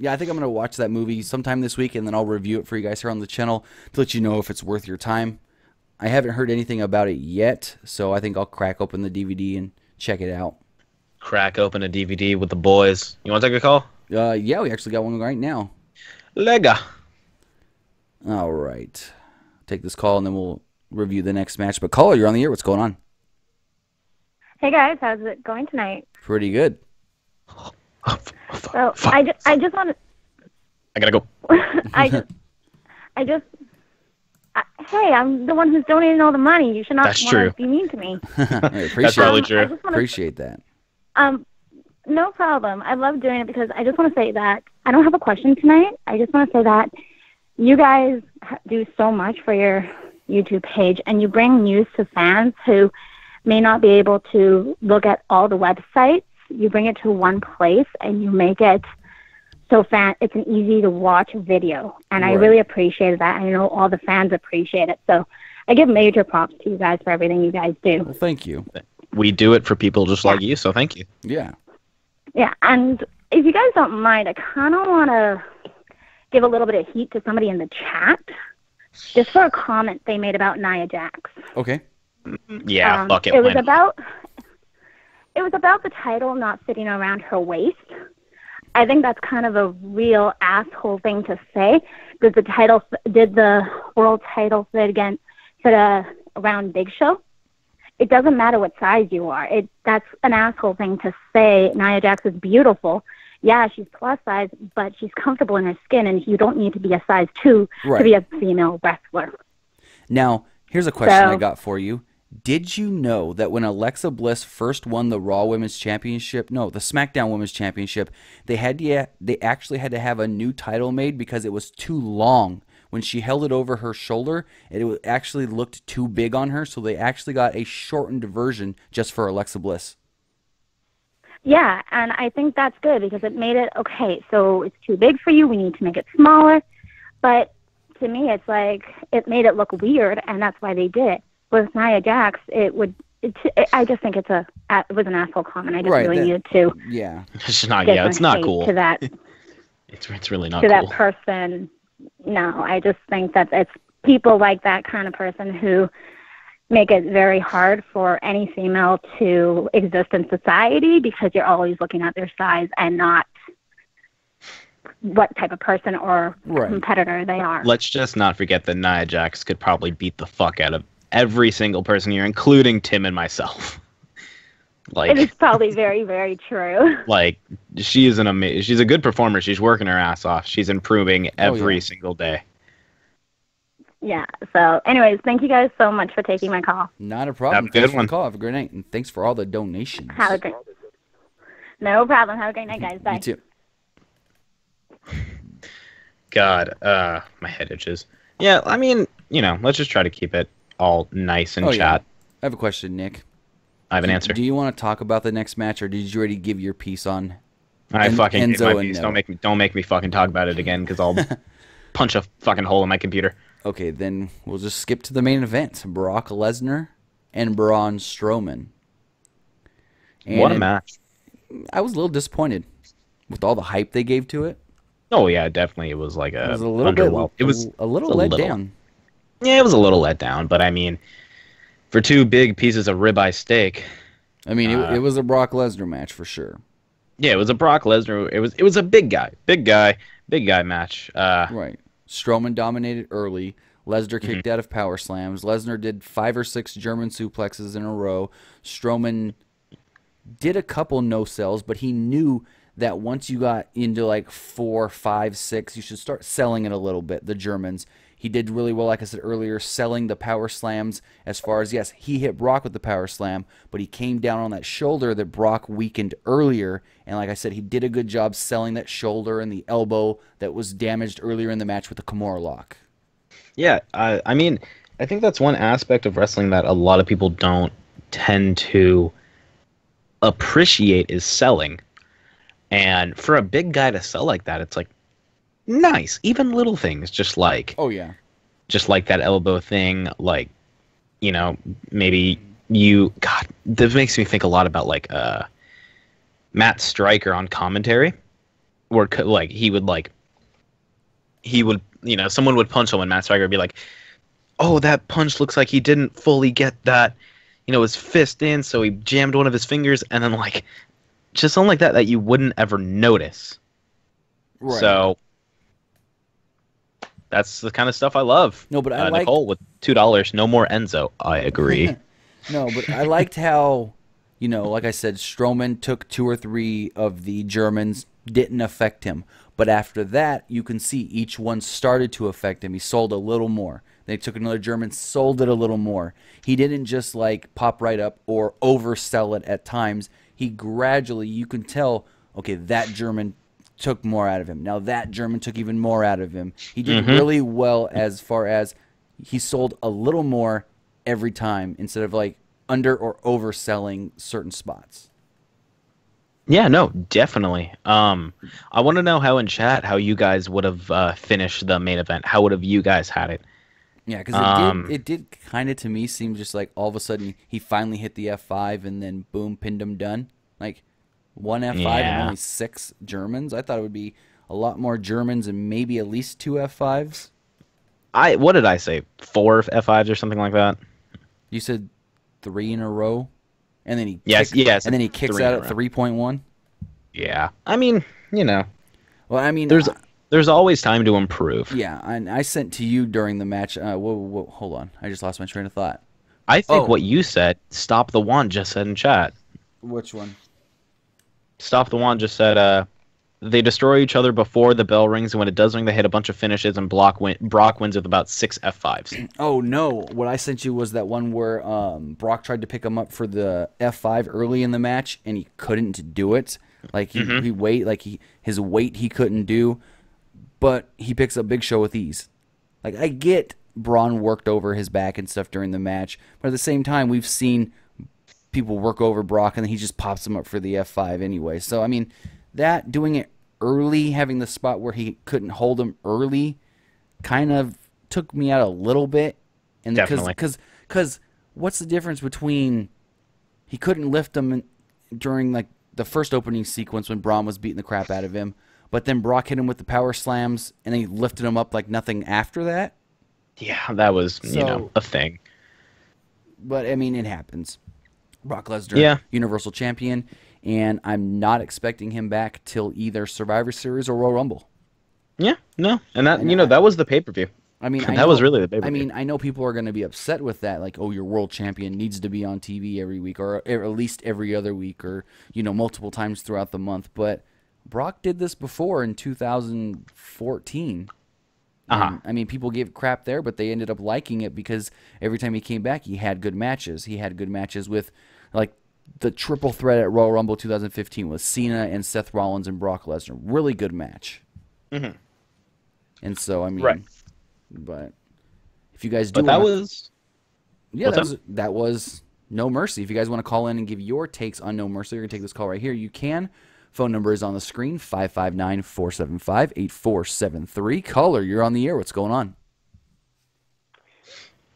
yeah, I think I'm gonna watch that movie sometime this week, and then I'll review it for you guys here on the channel to let you know if it's worth your time. I haven't heard anything about it yet, so I think I'll crack open the DVD and check it out. Crack open a DVD with the boys. You want to take a call? Yeah, we actually got one right now. Lega. All right, take this call and then we'll review the next match. But caller, you're on the air. What's going on? Hey guys, how's it going tonight? Pretty good. So I just want to. I gotta go. Hey, I'm the one who's donating all the money. You should not That's true. be mean to me. I That's probably true. Appreciate that. No problem. I love doing it because I just want to say that I don't have a question tonight. I just want to say that you guys do so much for your YouTube page, and you bring news to fans who may not be able to look at all the websites. You bring it to one place, and you make it so it's an easy to watch video. And I really appreciate that. I know all the fans appreciate it. So I give major props to you guys for everything you guys do. Well, thank you. We do it for people just like you, so thank you. Yeah. Yeah, and if you guys don't mind, I kind of want to give a little bit of heat to somebody in the chat just for a comment they made about Nia Jax. Okay. Yeah, fuck it. It was about the title not sitting around her waist. I think that's kind of a real asshole thing to say. Did the world title fit around Big Show? It doesn't matter what size you are. That's an asshole thing to say. Nia Jax is beautiful. Yeah, she's plus size, but she's comfortable in her skin, and you don't need to be a size 2 to be a female wrestler. Now, here's a question I got for you. Did you know that when Alexa Bliss first won the Raw Women's Championship, no, the SmackDown Women's Championship, they actually had to have a new title made because it was too long. When she held it over her shoulder, it actually looked too big on her, so they actually got a shortened version just for Alexa Bliss. Yeah, and I think that's good because it made it, okay, so it's too big for you, we need to make it smaller. But to me, it's like it made it look weird, and that's why they did it. With Nia Jax, I just think it was an asshole comment. I just really needed to. Yeah. It's not cool. To that, it's really not to cool. that person. No, I just think that it's people like that kind of person who make it very hard for any female to exist in society because you're always looking at their size and not what type of person or competitor they are. Let's just not forget that Nia Jax could probably beat the fuck out of every single person here, including Tim and myself. Like, it is probably very, very true. Like, she's a good performer. She's working her ass off. She's improving every single day. Yeah. So, anyways, thank you guys so much for taking my call. Not a problem. Have a good one. Call. Have a great night, and thanks for all the donations. No problem. Have a great night, guys. Bye. You too. God, my head itches. Yeah, I mean, let's just try to keep it all nice and chat. Yeah. I have a question, Nick. I have an answer. Do you want to talk about the next match, or did you already give your piece on? I fucking gave Enzo my piece. No. Don't make me fucking talk about it again, because I'll punch a fucking hole in my computer. Okay, then we'll just skip to the main event: Brock Lesnar and Braun Strowman. And what a match! I was a little disappointed with all the hype they gave to it. Oh yeah, definitely. It was like It was a little let down. Yeah, it was a little let down, but I mean, for 2 big pieces of ribeye steak. I mean, it was a Brock Lesnar match for sure. Yeah, it was a Brock Lesnar. It was a big guy match. Right. Strowman dominated early. Lesnar kicked out of power slams. Lesnar did 5 or 6 German suplexes in a row. Strowman did a couple no-sells, but he knew that once you got into like 4, 5, 6, you should start selling it a little bit, the Germans. He did really well, like I said earlier, selling the power slams as far as, yes, he hit Brock with the power slam, but he came down on that shoulder that Brock weakened earlier. And like I said, he did a good job selling that shoulder and the elbow that was damaged earlier in the match with the Kimura lock. Yeah, I mean, I think that's one aspect of wrestling that a lot of people don't tend to appreciate is selling. And for a big guy to sell like that, it's like, nice. Even little things, just like, oh yeah, just like that elbow thing, like, you know, maybe God, this makes me think a lot about like Matt Stryker on commentary, where like he would, you know, someone would punch him and Matt Stryker would be like, oh, that punch looks like he didn't fully get that, you know, his fist in, so he jammed one of his fingers, and then like just something like that you wouldn't ever notice. Right. So that's the kind of stuff I love. No, but I like Nicole with $2. No more Enzo. I agree. No, but I liked how, you know, like I said, Strowman took 2 or 3 of the Germans, didn't affect him. But after that, you can see each one started to affect him. He sold a little more. They took another German, sold it a little more. He didn't just like pop right up or oversell it at times. He gradually, you can tell, okay, that German took more out of him. Now that German took even more out of him. He did really well as far as he sold a little more every time instead of like under or overselling certain spots. Yeah, no, definitely. I want to know how in chat how you guys would have finished the main event. How would have you guys had it? Yeah, because it did kind of to me seem just like all of a sudden he finally hit the F5 and then boom, pinned him, done. Like one F5 and only 6 Germans. I thought it would be a lot more Germans and maybe at least 2 F5s. What did I say? 4 F5s or something like that? You said 3 in a row, and then he yes, and then he kicks out at 3.1. Yeah, I mean, you know. Well, I mean, there's always time to improve. Yeah, and I sent to you during the match. Whoa, hold on, I just lost my train of thought. I think what you said, Stop the Wand just said in chat. Which one? Stop the Wand just said, they destroy each other before the bell rings, and when it does ring, they hit a bunch of finishes, and Brock wins with about 6 F5s. Oh, no. What I sent you was that one where Brock tried to pick him up for the F5 early in the match, and he couldn't do it. Like, his weight he couldn't do, but he picks up Big Show with ease. Like, I get Braun worked over his back and stuff during the match, but at the same time, we've seen people work over Brock, and then he just pops him up for the F5 anyway. So, I mean, that doing it early, having the spot where he couldn't hold him early, kind of took me out a little bit. And definitely. Because what's the difference between he couldn't lift him during like the first opening sequence when Braun was beating the crap out of him, but then Brock hit him with the power slams and he lifted him up like nothing after that? Yeah, that was, a thing. But, I mean, it happens. Brock Lesnar, Universal Champion, and I'm not expecting him back till either Survivor Series or Royal Rumble. Yeah, no, and that that was the pay-per-view. I mean, that was really the pay-per-view. I mean, I know people are going to be upset with that, like, oh, your world champion needs to be on TV every week, or at least every other week, or multiple times throughout the month. But Brock did this before in 2014. I mean, people gave crap there, but they ended up liking it because every time he came back, he had good matches. He had good matches with, like, the triple threat at Royal Rumble 2015 was Cena and Seth Rollins and Brock Lesnar. Really good match. And so, I mean, but if you guys do, that was No Mercy. If you guys want to call in and give your takes on No Mercy, you're gonna take this call right here. You can. Phone number is on the screen, 559-475-8473. Caller, you're on the air. What's going on?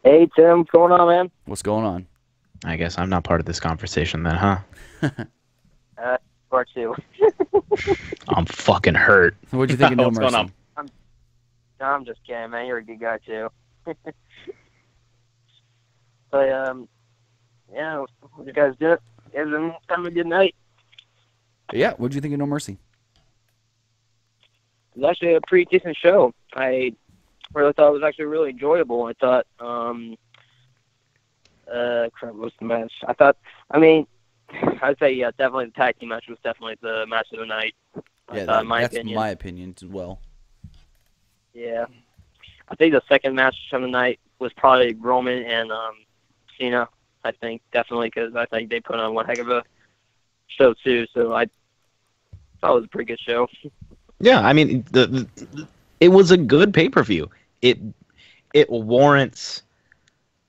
Hey, Tim. What's going on, man? What's going on? I guess I'm not part of this conversation then, huh? Part 2. I'm fucking hurt. What'd you think of No What's Mercy? Going on? I'm just kidding, man. You're a good guy, too. But yeah, what you guys do? You guys been having a good night? Yeah, what'd you think of No Mercy? It was actually a pretty decent show. I really thought it was actually really enjoyable. I thought, crap, what's the match? I'd say, yeah, definitely the tag team match was definitely the match of the night. Yeah, that's my opinion as well. Yeah. I think the second match of the night was probably Roman and Cena, I think, definitely, because I think they put on one heck of a show, too. So I thought it was a pretty good show. Yeah, I mean, it was a good pay-per-view. It warrants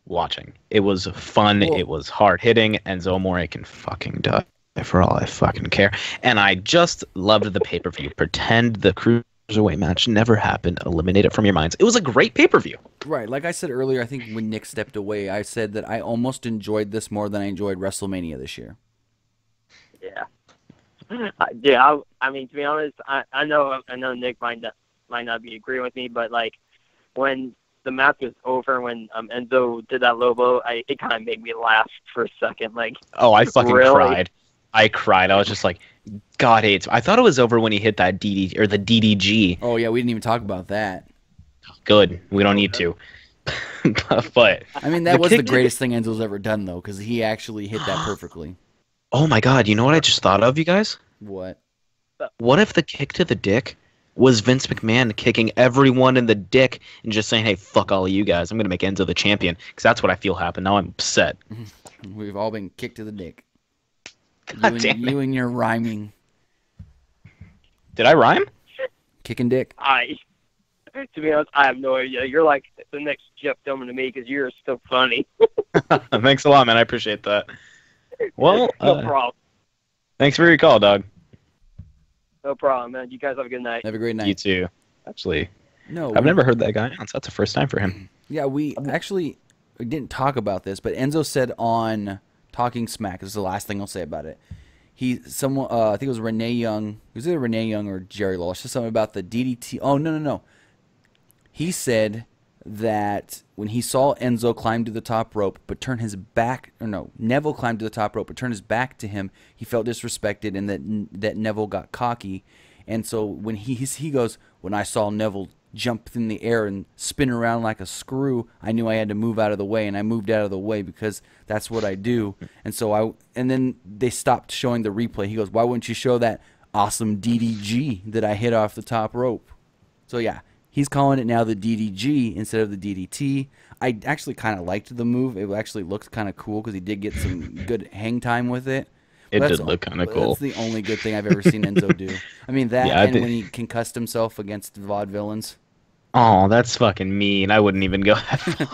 watching. It was fun. Well, it was hard-hitting. Enzo Amore can fucking die for all I fucking care. And I just loved the pay-per-view. Pretend the Cruiserweight match never happened. Eliminate it from your minds. It was a great pay-per-view. Right, like I said earlier, I think when Nick stepped away, I said that I almost enjoyed this more than I enjoyed WrestleMania this year. Yeah. Yeah, I mean, to be honest, I know Nick might not be agreeing with me, but like when the match was over, when Enzo did that low blow, it kind of made me laugh for a second. Like, oh, I fucking really? cried. I cried. I was just like, God hates. I thought it was over when he hit that DD or the DDG. Oh yeah, we didn't even talk about that. Good. We don't need to. But I mean, that was the greatest thing Enzo's ever done, though, because he actually hit that perfectly. Oh my God! You know what I just thought of, you guys? What? What if the kick to the dick was Vince McMahon kicking everyone in the dick and just saying, "Hey, fuck all of you guys. I'm gonna make Enzo the champion," because that's what I feel happened. Now I'm upset. We've all been kicked to the dick. You and your rhyming. Did I rhyme? Kicking dick. To be honest, I have no idea. You're like the next Jeff Dillman to me because you're so funny. Thanks a lot, man. I appreciate that. Well, no problem. Thanks for your call, dog. No problem, man. You guys have a good night. Have a great night. You too. Actually, no, I've never heard that guy announce. That's the first time for him. Yeah, we didn't talk about this, but Enzo said on Talking Smack, this is the last thing I'll say about it. I think it was Renee Young. It was either Renee Young or Jerry Lawler. Said something about the DDT. Oh, no. He said that when he saw Enzo climb to the top rope but turn his back, Neville climbed to the top rope but turn his back to him, he felt disrespected and that Neville got cocky. And so when he goes, when I saw Neville jump in the air and spin around like a screw, I knew I had to move out of the way, and I moved out of the way because that's what I do. And then they stopped showing the replay. He goes, why wouldn't you show that awesome DDG that I hit off the top rope? So yeah, he's calling it now the DDG instead of the DDT. I actually kind of liked the move. It actually looked kind of cool because he did get some good hang time with it. It did look kind of cool. That's the only good thing I've ever seen Enzo do. I mean, when he concussed himself against vaudevillains. Oh, that's fucking mean. I wouldn't even go that far.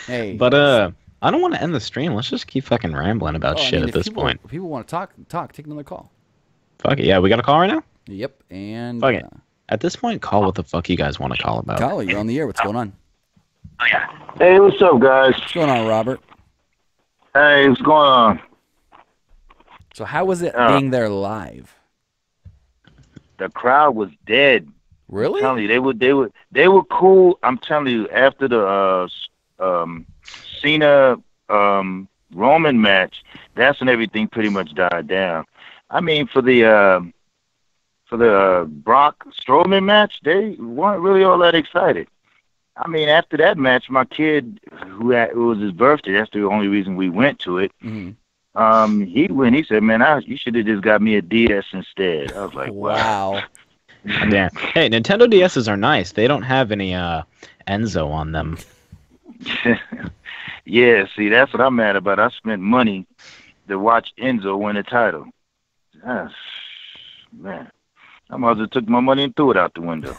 Hey. But I don't want to end the stream. Let's just keep fucking rambling about shit at this point. If people want to talk, take another call. Fuck it. Yeah, we got a call right now? Yep. And fuck it. At this point, call what the fuck you guys want to call about. Call, you're on the air. What's going on? Oh, yeah. Hey, what's up, guys? What's going on, Robert? Hey, what's going on? So how was it being there live? The crowd was dead. Really? I'm telling you, they were cool. I'm telling you, after the Cena Roman match, that's when everything pretty much died down. I mean, for the Brock Strowman match, they weren't really all that excited. I mean, after that match, my kid, it was his birthday, that's the only reason we went to it. Mm-hmm. He said, man, you should have just got me a DS instead. I was like, wow. Yeah. Hey, Nintendo DSs are nice. They don't have any Enzo on them. Yeah, see, that's what I'm mad about. I spent money to watch Enzo win the title. Man, I might as well took my money and threw it out the window.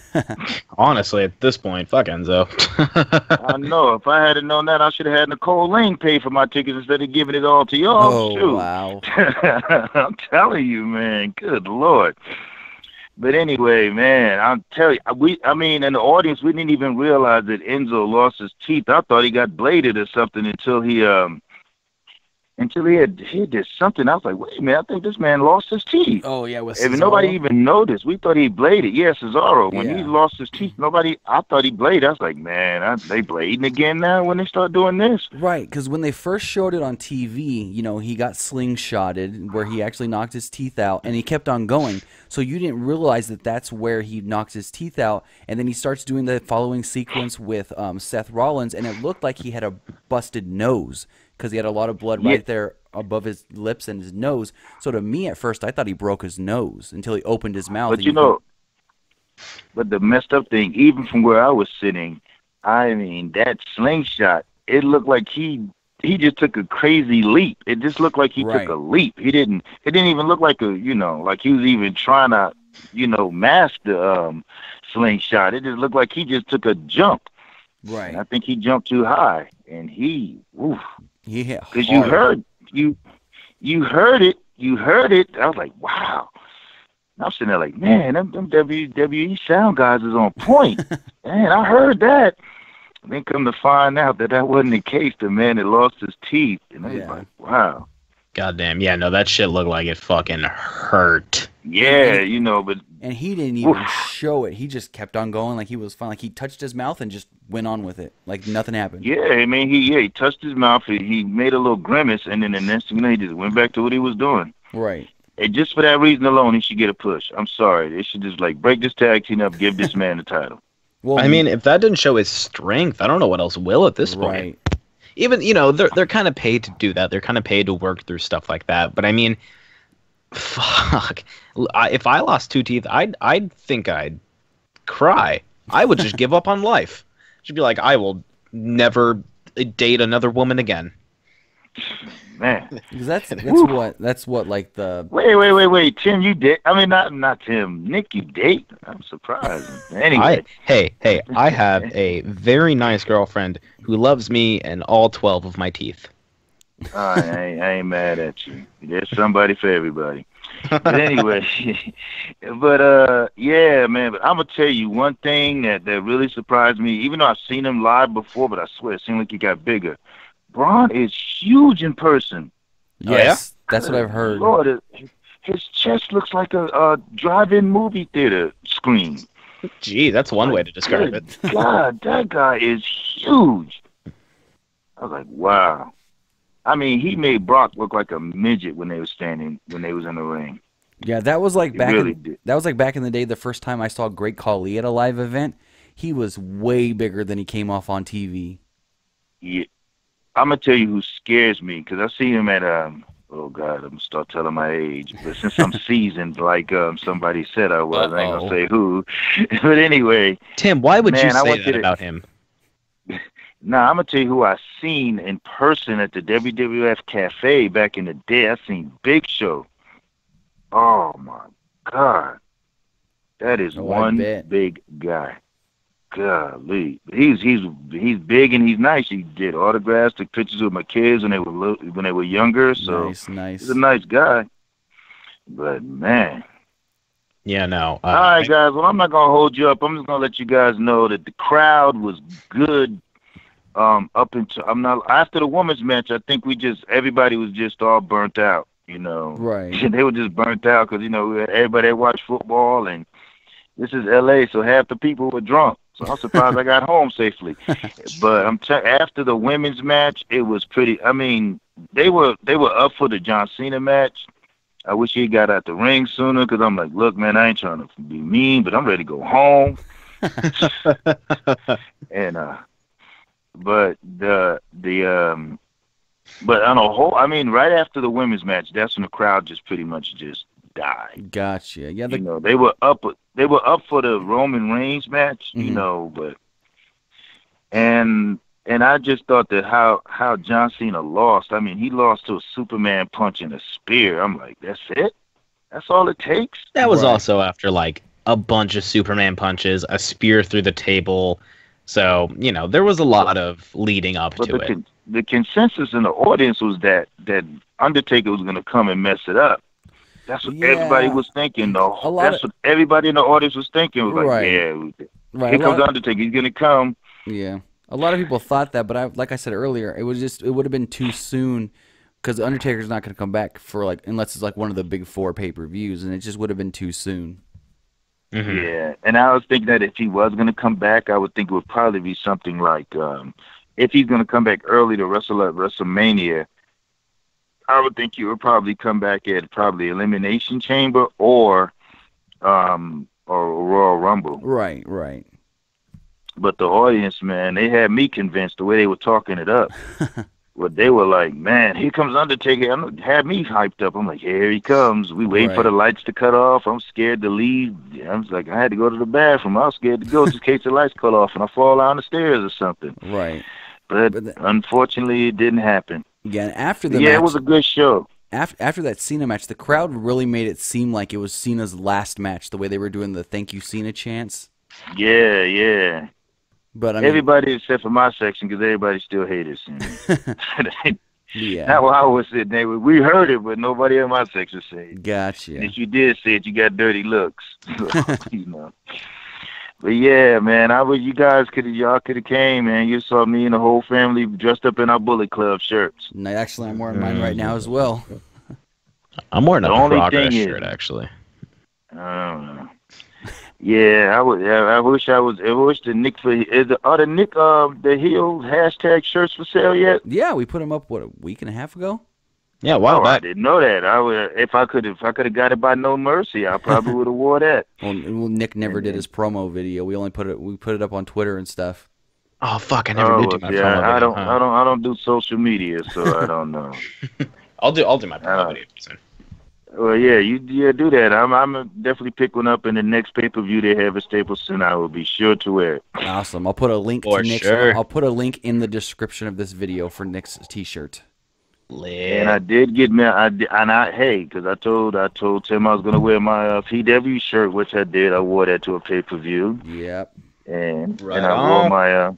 Honestly, at this point, fuck Enzo. I know. If I had known that, I should have had Nicole Lane pay for my tickets instead of giving it all to y'all. Oh, too. Wow. I'm telling you, man. Good Lord. But anyway, man, I'll tell you, in the audience, we didn't even realize that Enzo lost his teeth. I thought he got bladed or something until until he did something. I was like, wait a minute, I think this man lost his teeth. Oh yeah, with If Cesaro? nobody even noticed, we thought he bladed. Yeah, Cesaro. When he Yeah. lost his teeth, I thought he bladed. I was like, man, they blading again now when they start doing this. Right, because when they first showed it on TV, you know, he got slingshotted where he actually knocked his teeth out, and he kept on going. So you didn't realize that that's where he knocked his teeth out, and then he starts doing the following sequence with Seth Rollins, and it looked like he had a busted nose because he had a lot of blood right there above his lips and his nose. So to me, at first, I thought he broke his nose until he opened his mouth. But but the messed up thing, even from where I was sitting, I mean, that slingshot, it looked like he just took a crazy leap. It just looked like he took a leap. It didn't even look like like he was even trying to, mask the slingshot. It just looked like he just took a jump. Right. And I think he jumped too high, and he hit hard. Because you heard it. I was like, wow. And I'm sitting there like, man, them WWE sound guys is on point. Man, I heard that. And then come to find out that wasn't the case. The man had lost his teeth. And I was like, wow. Goddamn, yeah, no, that shit looked like it fucking hurt. Yeah, but... And he didn't even show it. He just kept on going like he was fine. Like he touched his mouth and just went on with it. Like nothing happened. Yeah, I mean, he touched his mouth. He made a little grimace, and then the next thing he just went back to what he was doing. Right. And just for that reason alone, he should get a push. I'm sorry. They should just, break this tag team up, give this man the title. Well, I mean, if that didn't show his strength, I don't know what else will at this point. Even, they're kind of paid to do that. They're kind of paid to work through stuff like that. But, I mean, fuck. If I lost 2 teeth, I'd think I'd cry. I would just give up on life. Just be like, I will never date another woman again. Man, because that's what like the wait, Tim, you date? I mean, not Tim, Nick, you date? I'm surprised. Anyway, I have a very nice girlfriend who loves me and all 12 of my teeth. I ain't mad at you. There's somebody for everybody. But anyway, yeah, man. But I'm gonna tell you one thing that really surprised me. Even though I've seen him live before, but I swear it seemed like he got bigger. Braun is huge in person. Yes, that's what I've heard. Lord, his chest looks like a drive-in movie theater screen. Gee, that's one way to describe it. God, that guy is huge. I was like, wow. I mean, he made Brock look like a midget when they was in the ring. Yeah, that was like back in the day. The first time I saw Great Khali at a live event, he was way bigger than he came off on TV. Yeah. I'm going to tell you who scares me, because I see him at, oh, God, I'm going to start telling my age. But since I'm seasoned, like somebody said I was, I ain't going to say who. But anyway. Tim, why would you say that about him? Nah, I'm going to tell you who I seen in person at the WWF Cafe back in the day. I seen Big Show. Oh, my God. That is one big guy. Golly, he's big and he's nice. He did autographs, took pictures with my kids when they were younger. So nice. He's a nice guy. But man, yeah, no. All right, guys. Well, I'm not gonna hold you up. I'm just gonna let you guys know that the crowd was good. Up until after the women's match. I think everybody was just all burnt out. Right? They were just burnt out because everybody had watched football, and this is LA, so half the people were drunk. So I'm surprised I got home safely. But after the women's match, it was pretty. I mean, they were up for the John Cena match. I wish he got out the ring sooner, because I'm like, look, man, I ain't trying to be mean, but I'm ready to go home. And but but on a whole, I mean, right after the women's match, that's when the crowd just pretty much just died. Gotcha. Yeah, they were up for the Roman Reigns match, but and I just thought that how John Cena lost. I mean, he lost to a Superman punch and a spear. I'm like, that's it? That's all it takes? That was also after like a bunch of Superman punches, a spear through the table. So, there was a lot of leading up to it. The consensus in the audience was that Undertaker was going to come and mess it up. That's what everybody was thinking, though. That's what everybody in the audience was thinking. Was like, here comes Undertaker. He's going to come. Yeah. A lot of people thought that, but like I said earlier, it would have been too soon because Undertaker's not going to come back for like unless it's like one of the big 4 pay-per-views, and it just would have been too soon. Mm-hmm. Yeah, and I was thinking that if he was going to come back, I would think it would probably be something like if he's going to come back early to wrestle at WrestleMania, I would think he would probably come back at probably Elimination Chamber or Royal Rumble. Right, right. But the audience, man, they had me convinced the way they were talking it up. Well, they were like, man, here comes Undertaker. Had me hyped up. I'm like, here he comes. We waiting for the lights to cut off. I'm scared to leave. I was like, I had to go to the bathroom. I was scared to go just in case the lights cut off and I fall down the stairs or something. Right. But unfortunately, it didn't happen. Yeah, after the match, it was a good show. After that Cena match, the crowd really made it seem like it was Cena's last match, the way they were doing the thank you Cena chants. Yeah, yeah. But I mean, everybody except for my section, because everybody still hated Cena. Yeah. That's why I was sitting there. We heard it, but nobody in my section said it. Gotcha. And if you did say it, you got dirty looks. You know. But yeah, man, you guys could have came, man. You saw me and the whole family dressed up in our Bullet Club shirts. No, actually, I'm wearing mine right now as well. I'm wearing a Progress shirt, actually. I don't know. Yeah, I wish the Nick the heel hashtag shirts for sale yet? Yeah, we put them up a week and a half ago. Yeah, wow. I didn't know that. If I could have got it by No Mercy, I probably would have wore that. Well, Nick never did his promo video. We put it up on Twitter and stuff. Oh fuck! I never did do my promo video. I don't do social media, so I don't know. I'll do my promo video soon. Well, yeah, you do that. I'm definitely pick one up in the next pay-per-view they have at Staples Center. I will be sure to wear it. Awesome. I'll put a link to Nick's. Sure. I'll put a link in the description of this video for Nick's T-shirt. And I did get me. Because I told Tim I was gonna wear my PW shirt, which I did. I wore that to a pay-per-view. Yep. And I wore my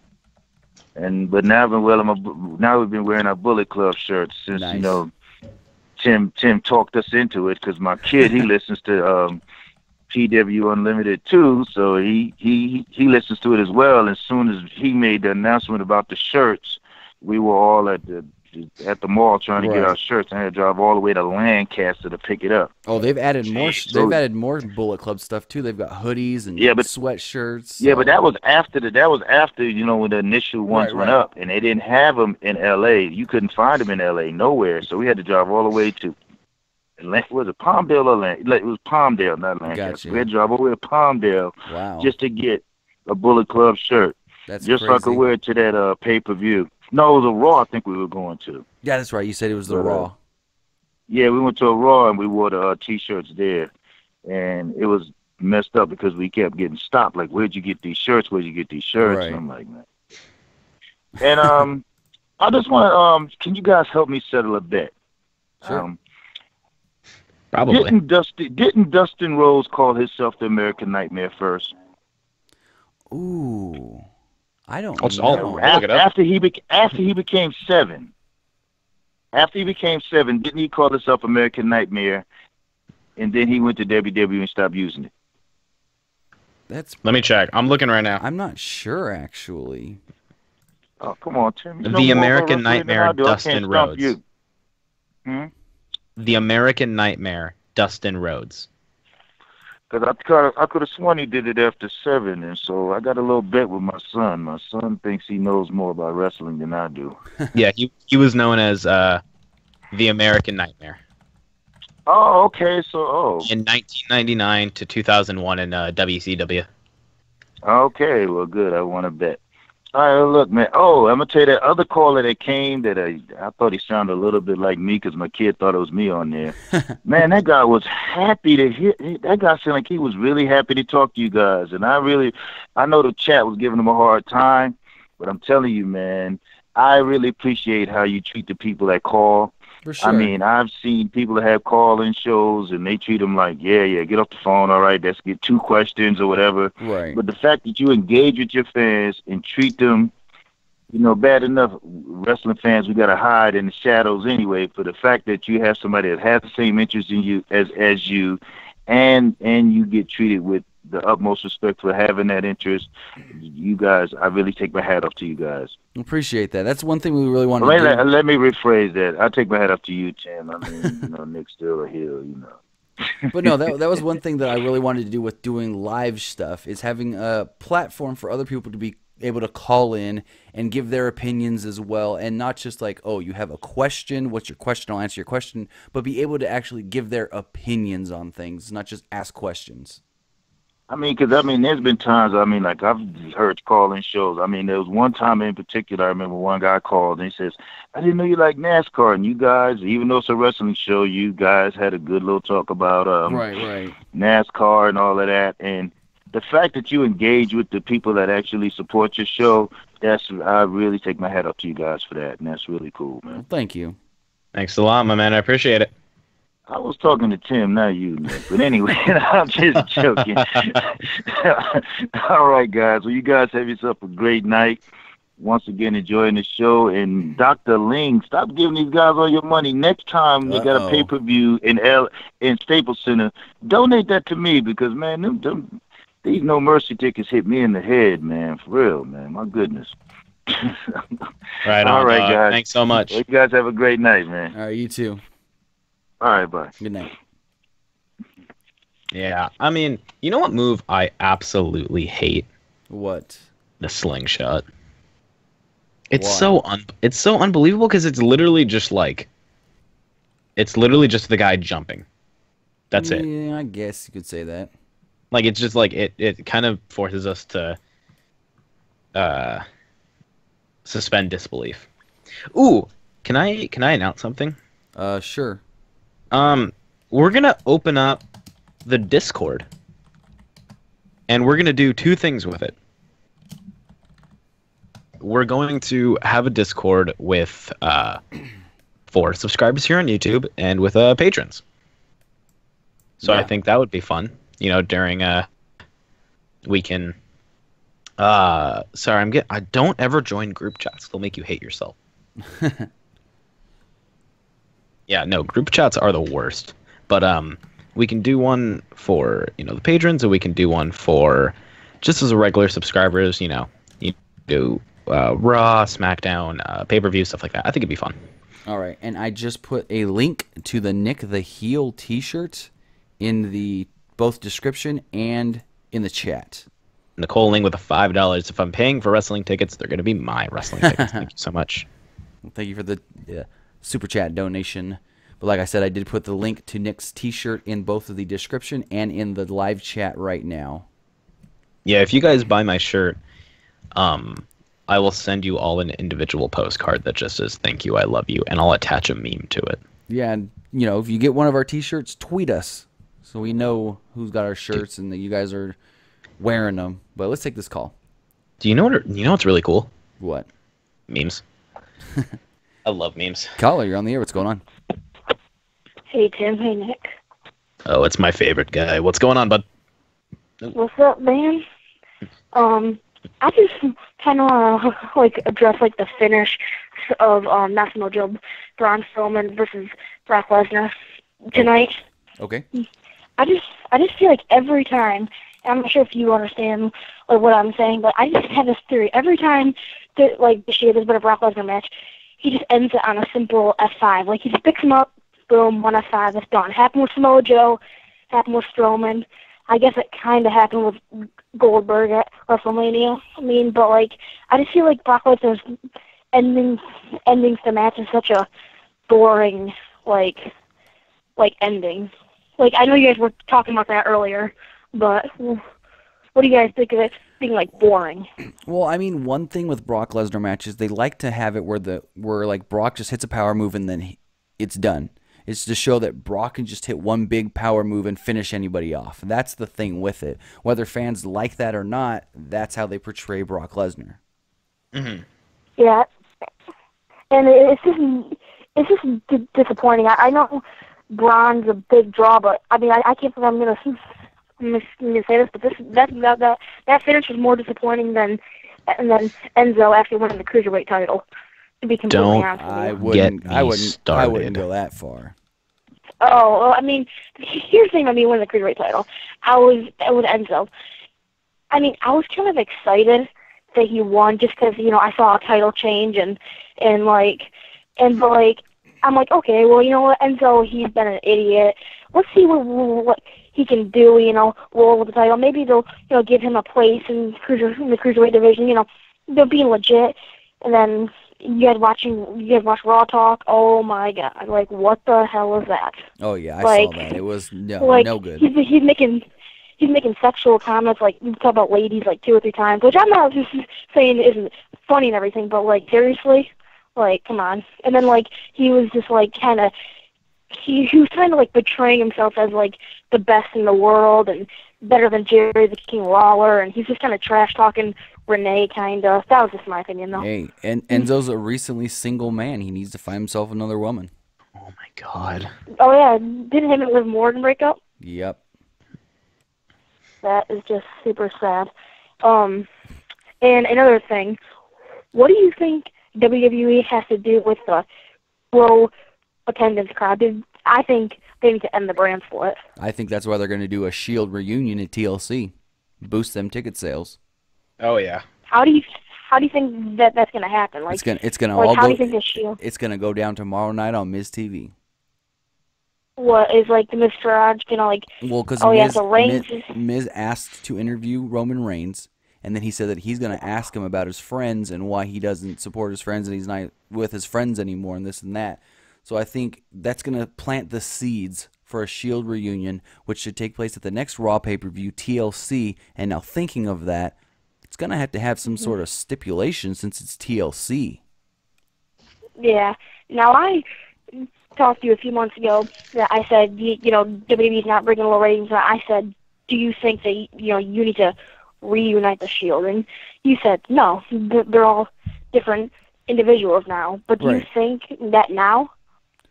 but now we've been wearing our Bullet Club shirts since nice. You know. Tim talked us into it because my kid he listens to PW Unlimited too, so he listens to it as well. As soon as he made the announcement about the shirts, we were all at the mall trying to get our shirts. I had to drive all the way to Lancaster to pick it up. Oh, they've added more. They've added more Bullet Club stuff too. They've got hoodies and sweatshirts. Yeah, but that was after when the initial ones went up, and they didn't have them in L.A. You couldn't find them in L.A. nowhere, so we had to drive all the way to. Was it Palmdale or Lancaster? It was Palmdale, not Lancaster. Gotcha. We had to drive all the way to Palmdale just to get a Bullet Club shirt. That's just crazy. so I could wear it to that pay-per-view. No, it was a Raw I think we were going to. Yeah, that's right. You said it was the Raw. Yeah, we went to a Raw and we wore the T-shirts there. And it was messed up because we kept getting stopped. Like, where'd you get these shirts? Where'd you get these shirts? Right. And I'm like, man. And I just want to, can you guys help me settle a bet? Sure. Probably. Didn't Dustin Rhodes call himself the American Nightmare first? Ooh. I don't know. After he became 7. After he became 7, didn't he call himself American Nightmare? And then he went to WWE and stopped using it. Let me check. I'm looking right now. I'm not sure, actually. Oh, come on, Tim. The American Nightmare, Dustin Rhodes. The American Nightmare, Dustin Rhodes. Because I could have sworn he did it after 7, and so I got a little bet with my son. My son thinks he knows more about wrestling than I do. Yeah, he was known as the American Nightmare. Oh, okay. In 1999 to 2001 in WCW. Okay, well, good. I want to bet. All right, look, man. Oh, I'm going to tell you that other caller that came that I thought he sounded a little bit like me because my kid thought it was me on there. Man, that guy was happy to hear. That guy sounded like he was really happy to talk to you guys. And I know the chat was giving him a hard time, but I'm telling you, man, I really appreciate how you treat the people that call. For sure. I mean, I've seen people that have call-in shows, and they treat them like, yeah, get off the phone, all right, let's get 2 questions or whatever. Right. But the fact that you engage with your fans and treat them, bad enough, wrestling fans, we got to hide in the shadows anyway, for the fact that you have somebody that has the same interest in you as you, and you get treated with the utmost respect for having that interest. You guys, I really take my hat off to you guys. Appreciate that. That's one thing we really want to do. Let me rephrase that. I take my hat off to you, Tim. I mean, Nick's still a heel, But no, that was one thing that I really wanted to do with doing live stuff, is having a platform for other people to be able to call in and give their opinions as well, and not just like, oh, you have a question, what's your question, I'll answer your question, but be able to actually give their opinions on things, not just ask questions. I mean, because, there's been times, like, I've heard call-in shows. There was one time in particular, I remember one guy called, and he says, I didn't know you like NASCAR, and you guys, even though it's a wrestling show, you guys had a good little talk about right. NASCAR and all of that, and the fact that you engage with the people that actually support your show, I really take my hat off to you guys for that, and that's really cool, man. Well, thank you. Thanks a lot, my man. I appreciate it. I was talking to Tim, not you, Nick. But anyway, I'm just joking. All right, guys. Well, you guys have yourself a great night. Once again, enjoying the show. And Dr. Ling, stop giving these guys all your money. Next time they got a pay-per-view in Staples Center, donate that to me because, man, these No Mercy tickets hit me in the head, man. For real, man. My goodness. Right on, all right, guys. Thanks so much. Well, you guys have a great night, man. All right, you too. All right, bye. Good night. Yeah, you know what move I absolutely hate? What? The slingshot. It's so unbelievable because it's literally just the guy jumping. That's it. Yeah, I guess you could say that. Like, it's just like it kind of forces us to suspend disbelief. Ooh, can I announce something? Sure. We're gonna open up the Discord, and we're gonna do two things with it. We're going to have a Discord with for subscribers here on YouTube and with patrons. So yeah. I think that would be fun. During we can. Sorry, I don't ever join group chats. They'll make you hate yourself. Yeah, no, group chats are the worst. But we can do one for the patrons, and we can do one for just as a regular subscribers. You do Raw, SmackDown, pay-per-view, stuff like that. I think it'd be fun. All right, and I just put a link to the Nick the Heel T-shirt in the both description and in the chat. Nicole Ling with a $5. If I'm paying for wrestling tickets, they're going to be my wrestling tickets. Thank you so much. Well, thank you for the super chat donation. But like I said, I did put the link to Nick's T-shirt in both of the description and in the live chat right now. Yeah, if you guys buy my shirt, I will send you all an individual postcard that just says "Thank you, I love you," and I'll attach a meme to it. Yeah, and if you get one of our T-shirts, tweet us so we know who's got our shirts and that you guys are wearing them. But let's take this call. Do you know what's really cool? What? Memes. I love memes. Caller, you're on the air. What's going on? Hey, Tim. Hey, Nick. Oh, it's my favorite guy. What's going on, bud? What's up, man? I just kind of want to address the finish of National Joe Braun Strowman versus Brock Lesnar tonight. Okay. I just feel like every time, I'm not sure if you understand what I'm saying, but I just have this theory. Every time that this year there's been a Brock Lesnar match, he just ends it on a simple F5. He just picks him up, boom, one F5, it's done. Happened with Samoa Joe, happened with Strowman. I guess it kind of happened with Goldberg at WrestleMania. But I just feel like Brock Lesnar's endings to match is such a boring ending. I know you guys were talking about that earlier, but what do you guys think of it being boring? Well, one thing with Brock Lesnar matches, they like to have it where Brock just hits a power move and then it's done. It's to show that Brock can just hit one big power move and finish anybody off. That's the thing with it. Whether fans like that or not, that's how they portray Brock Lesnar. Mm-hmm. Yeah, and it's just disappointing. I know Braun's a big draw, but I can't believe I'm gonna say this, but that finish was more disappointing than Enzo after winning the cruiserweight title. To be completely honest with you. I wouldn't go that far. Oh, well, I mean, here's the thing about me winning the Cruiserweight title. I was with Enzo. I mean, I was kind of excited that he won just because, I saw a title change and I'm like, I'm like, okay, well, you know what, Enzo, he's been an idiot. Let's see what he can do, roll with the title. Maybe they'll, give him a place in the Cruiserweight division, they're being legit. And then you guys watch Raw Talk. Oh my God! Like, what the hell is that? Oh yeah, I saw that. It was no good. He's making sexual comments, like you talk about ladies like 2 or 3 times, which I'm not just saying isn't funny and everything, but like seriously, like come on. And then like he was just like he was kind of like betraying himself as like the best in the world and better than Jerry the King Lawler, and he's just kind of trash talking Renee, kind of. That was just my opinion, though. Hey, and Enzo's a recently single man. He needs to find himself another woman. Oh my God. Oh yeah, didn't him and Liv Morgan break up? Yep. That is just super sad. And another thing, what do you think WWE has to do with the low attendance crowd? I think they need to end the brand split. I think that's why they're going to do a Shield reunion at TLC, boost them ticket sales. Oh yeah. How do you think that's going to happen? Like it's gonna like, all how go. Do you think the Shield? It's going to go down tomorrow night on Miz TV. What is like the Miz Taraj gonna like? Well, because Miz asked to interview Roman Reigns, and then he said that he's going to ask him about his friends and why he doesn't support his friends and he's not with his friends anymore and this and that. So I think that's going to plant the seeds for a Shield reunion, which should take place at the next Raw pay-per-view, TLC. And now thinking of that, it's going to have some sort of stipulation since it's TLC. Yeah. Now I talked to you a few months ago that I said, WWE's not bringing low ratings. And I said, do you think that, you need to reunite the Shield? And you said, no, they're all different individuals now. But do you think that now?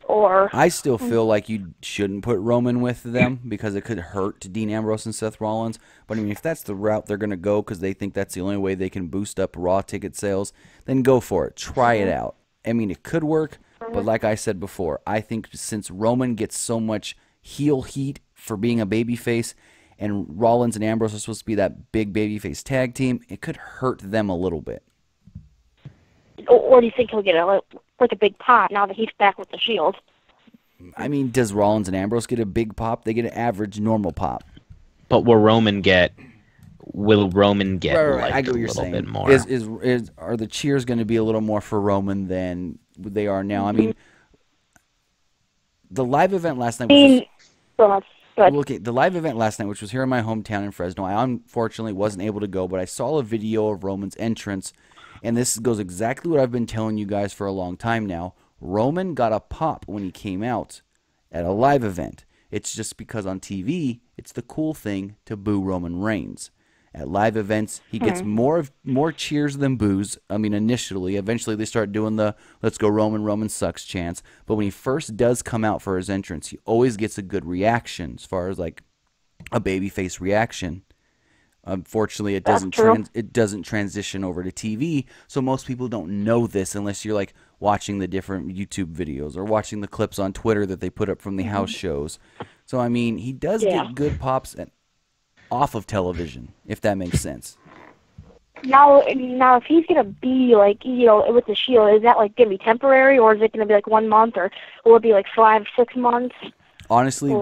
Or I still feel like you shouldn't put Roman with them because it could hurt Dean Ambrose and Seth Rollins. But I mean, if that's the route they're going to go because they think that's the only way they can boost up Raw ticket sales, then go for it. Try it out. I mean, it could work, but like I said before, I think since Roman gets so much heel heat for being a babyface, and Rollins and Ambrose are supposed to be that big babyface tag team, it could hurt them a little bit. Or do you think he'll get a big pop now that he's back with the Shield? I mean, does Rollins and Ambrose get a big pop? They get an average, normal pop. But will Roman get right. I get what you're a little saying. bit more? Are the cheers going to be a little more for Roman than they are now? I mean, the live event last night the live event last night, which was here in my hometown in Fresno, I unfortunately wasn't able to go, but I saw a video of Roman's entrance. And this goes exactly what I've been telling you guys for a long time now. Roman got a pop when he came out at a live event. It's just because on TV, it's the cool thing to boo Roman Reigns. At live events, he gets more cheers than boos. I mean, initially. Eventually, they start doing the let's go Roman sucks chants. But when he first does come out for his entrance, he always gets a good reaction as far as like a babyface reaction. Unfortunately, it doesn't transition over to TV, so most people don't know this unless you're like watching the different YouTube videos or watching the clips on Twitter that they put up from the house shows. So I mean, he does get good pops off of television, if that makes sense. Now, if he's gonna be like with the Shield, is that like gonna be temporary, or is it gonna be like 1 month, or will it be like 5-6 months? Honestly,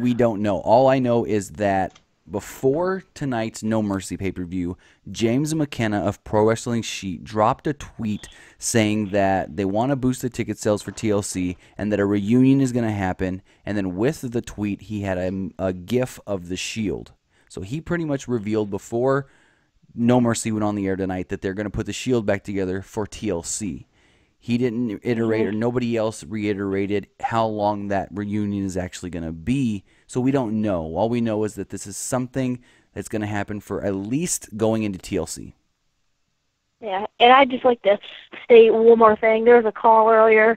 we don't know. All I know is that before tonight's No Mercy pay-per-view, James McKenna of Pro Wrestling Sheet dropped a tweet saying that they want to boost the ticket sales for TLC and that a reunion is going to happen. And then with the tweet, he had a gif of the Shield. So he pretty much revealed before No Mercy went on the air tonight that they're going to put the Shield back together for TLC. He didn't iterate, or nobody else reiterated how long that reunion is actually going to be, so we don't know. All we know is that this is something that's going to happen for at least going into TLC. Yeah, and I'd just like to state one more thing. There was a call earlier,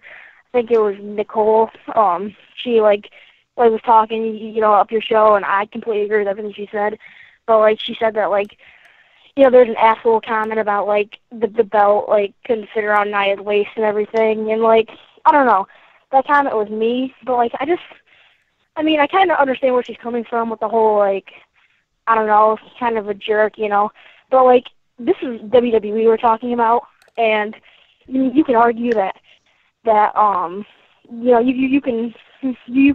I think it was Nicole. She was talking, up your show, and I completely agree with everything she said. But she said that there's an asshole comment about, the belt, couldn't fit around Nia's waist and everything. And, I don't know. That comment was me. But, I mean, I kind of understand where she's coming from with the whole, like, I don't know, kind of a jerk, you know. But, like, this is WWE we're talking about, and you can argue that you know, you can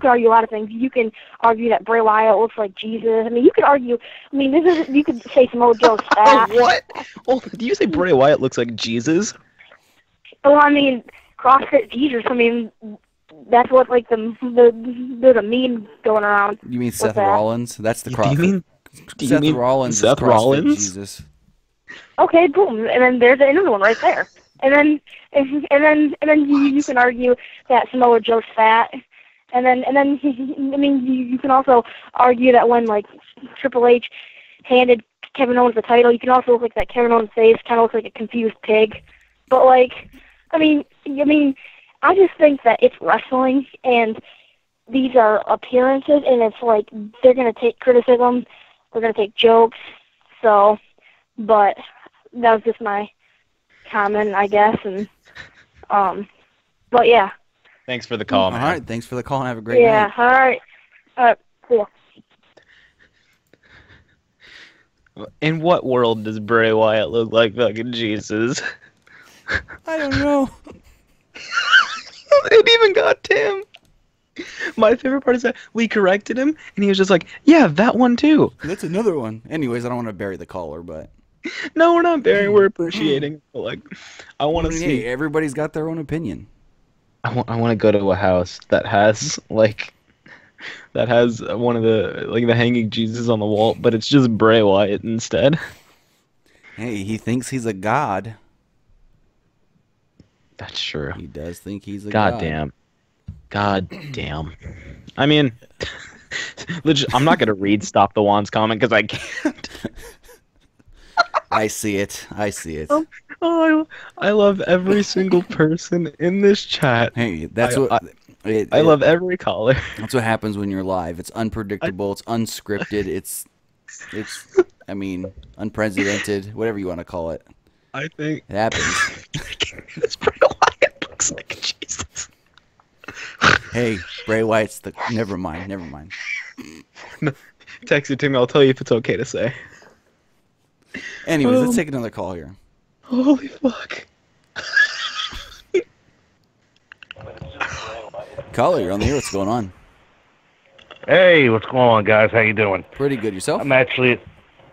argue a lot of things. You can argue that Bray Wyatt looks like Jesus. I mean, you could argue. I mean, you could say Samoa Joe's fat. What? Oh, do you say Bray Wyatt looks like Jesus? Well, I mean, CrossFit Jesus. I mean, that's what like there's a meme going around. You mean Seth Rollins? That's the CrossFit. Do you mean Rollins? Seth Rollins? Jesus. Okay, boom, and then there's another one right there. And then you can argue that Samoa Joe's fat. And then I mean you can also argue that when like Triple H handed Kevin Owens the title, you can also look like that Kevin Owens' face kind of looks like a confused pig. But like, I mean I just think that it's wrestling and these are appearances, and it's like they're gonna take criticism, they're gonna take jokes. So, but that was just my comment, I guess, and but yeah. Thanks for the call, man. All right, thanks for the call and have a great night. Yeah, all right, cool. In what world does Bray Wyatt look like fucking Jesus? I don't know. It even got Tim. My favorite part is that we corrected him, and he was just like, yeah, that one too. That's another one. Anyways, I don't want to bury the caller, but... No, we're not burying, we're appreciating. But, like, I want to see... Hey, everybody's got their own opinion. I want to go to a house that has like one of the hanging Jesus on the wall, but it's just Bray Wyatt instead. Hey, he thinks he's a god. That's true. He does think he's a god. God damn. I mean, legit, I'm not gonna read Stop the Wands comment because I can't. I see it. Oh, I love every single person in this chat. Hey, that's I love every caller. That's what happens when you're live. It's unpredictable. It's unscripted. It's I mean, unprecedented. Whatever you want to call it. I think it happens. This Bray Wyatt looks like Jesus. Hey, Bray Wyatt's the. Never mind. No, text it to me. I'll tell you if it's okay to say. Anyways, let's take another call here. Holy fuck. Caller, you're on the air. What's going on? Hey, what's going on, guys? How you doing? Pretty good. Yourself? I'm actually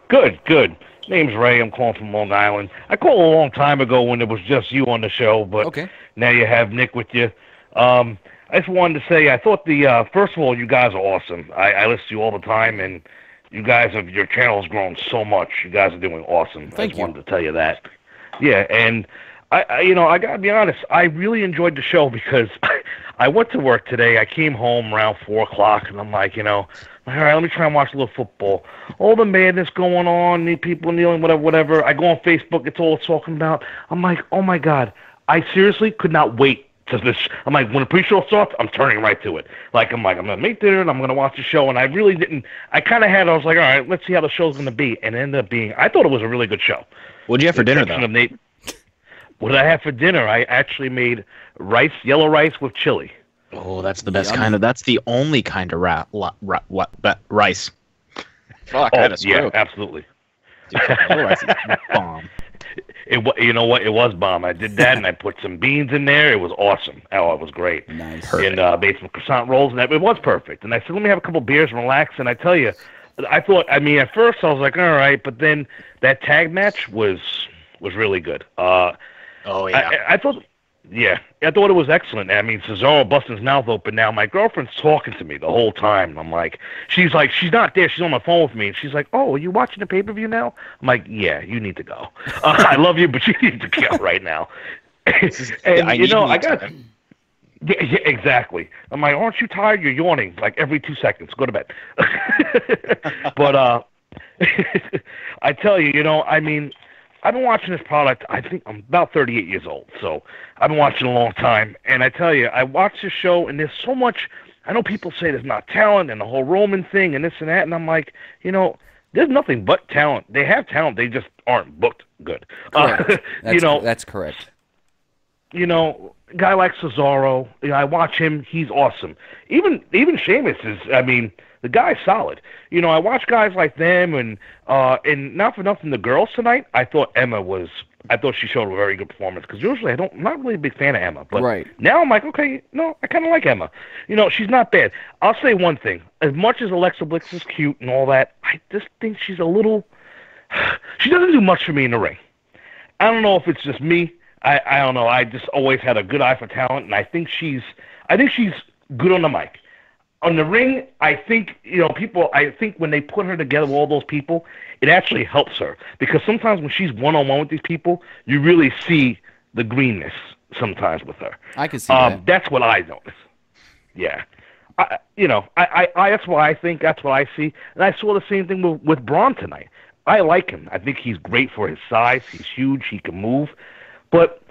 good. Name's Ray. I'm calling from Long Island. I called a long time ago when it was just you on the show, but now you have Nick with you. I just wanted to say I thought first of all, you guys are awesome. I listen to you all the time, and your channel has grown so much. You guys are doing awesome. I just wanted to tell you that. Yeah, and I gotta be honest. I really enjoyed the show because I went to work today. I came home around 4:00, and I'm like, all right, let me try and watch a little football. All the madness going on, the people kneeling, whatever. I go on Facebook. It's all it's talking about. I'm like, oh my god, I seriously could not wait to this. I'm like, when the pre-show starts, I'm turning right to it. I'm gonna make dinner and I'm gonna watch the show. And I really didn't. I was like, all right, let's see how the show's gonna be. And it ended up being. I thought it was a really good show. What'd you have for dinner though? What did I have for dinner? I actually made yellow rice with chili. Oh, that's the best kind of. That's the only kind of rice. Fuck, yeah, absolutely. Dude, yellow rice is bomb. You know what? It was bomb. I did that, and I put some beans in there. It was awesome. Oh, it was great. Nice. And made some croissant rolls, and it was perfect. And I said, let me have a couple beers and relax. And I tell you, at first I was like, all right, but then that tag match was really good. Oh yeah. I thought it was excellent. I mean, Cesaro busting his mouth open now. My girlfriend's talking to me the whole time. I'm like, she's not there. She's on the phone with me. And she's like, oh, are you watching the pay-per-view now? I'm like, yeah, you need to go. I love you, but you need to go right now. And, I got... Yeah, exactly. I'm like, aren't you tired? You're yawning like every 2 seconds. Go to bed. But I tell you, I've been watching this product. I think I'm about 38 years old, so I've been watching a long time. And I tell you, I watch this show, and there's so much. I know people say there's not talent and the whole Roman thing and this and that, and I'm like, there's nothing but talent. They have talent. They just aren't booked good. Correct. That's correct. a guy like Cesaro, I watch him. He's awesome. Even Sheamus is. I mean, the guy's solid. I watch guys like them, and not for nothing, the girls tonight. I thought she showed a very good performance because usually I'm not really a big fan of Emma, but now I'm like, okay, no, I kind of like Emma. She's not bad. I'll say one thing: as much as Alexa Bliss is cute and all that, I just think she's a little. She doesn't do much for me in the ring. I don't know if it's just me. I don't know. I just always had a good eye for talent, and I think she's good on the mic. On the ring, I think I think when they put her together with all those people, it actually helps her because sometimes when she's one-on-one with these people, you really see the greenness sometimes with her. I can see that. That's what I notice. Yeah. That's what I think. That's what I see. And I saw the same thing with Braun tonight. I like him. I think he's great for his size. He's huge. He can move. But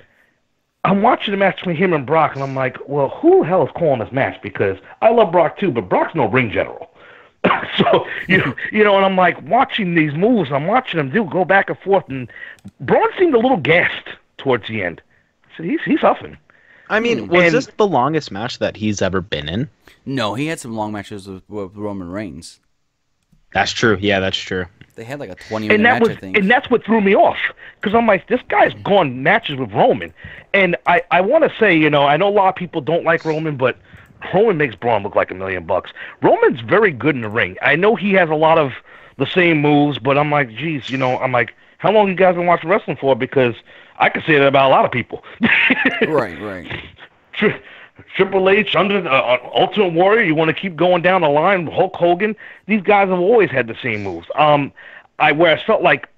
I'm watching the match between him and Brock, and I'm like, well, who the hell is calling this match? Because I love Brock too, but Brock's no ring general. So, and I'm like watching these moves, and I'm watching them go back and forth, and Braun seemed a little gassed towards the end. So he's huffing. I mean, was this the longest match that he's ever been in? No, he had some long matches with Roman Reigns. That's true. Yeah, that's true. They had like a 20-minute match, I think. And that's what threw me off. Because I'm like, this guy's gone matches with Roman. And I want to say, I know a lot of people don't like Roman, but Roman makes Braun look like $1 million. Roman's very good in the ring. I know he has a lot of the same moves, but I'm like, geez, I'm like, how long you guys been watching wrestling for? Because I can say that about a lot of people. Right. Triple H, Ultimate Warrior, you want to keep going down the line, Hulk Hogan, these guys have always had the same moves. Where I felt like